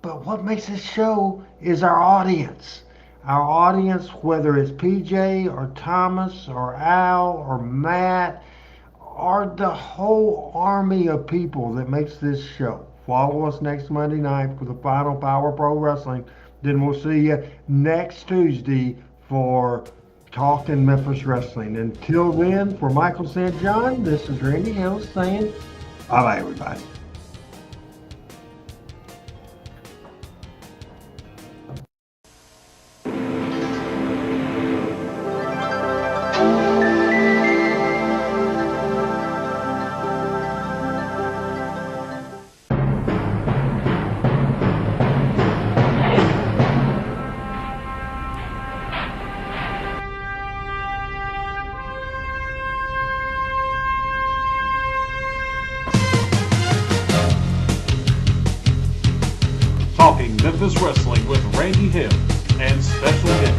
[SPEAKER 2] But what makes this show is our audience. Our audience, whether it's PJ or Thomas or Al or Matt, or the whole army of people that makes this show. Follow us next Monday night for the final Power Pro Wrestling. Then we'll see you next Tuesday for Talking Memphis Wrestling. Until then, for Michael St. John, this is Randy Hills saying bye-bye, everybody.
[SPEAKER 17] Talking Memphis Wrestling with Randy Hills and special guest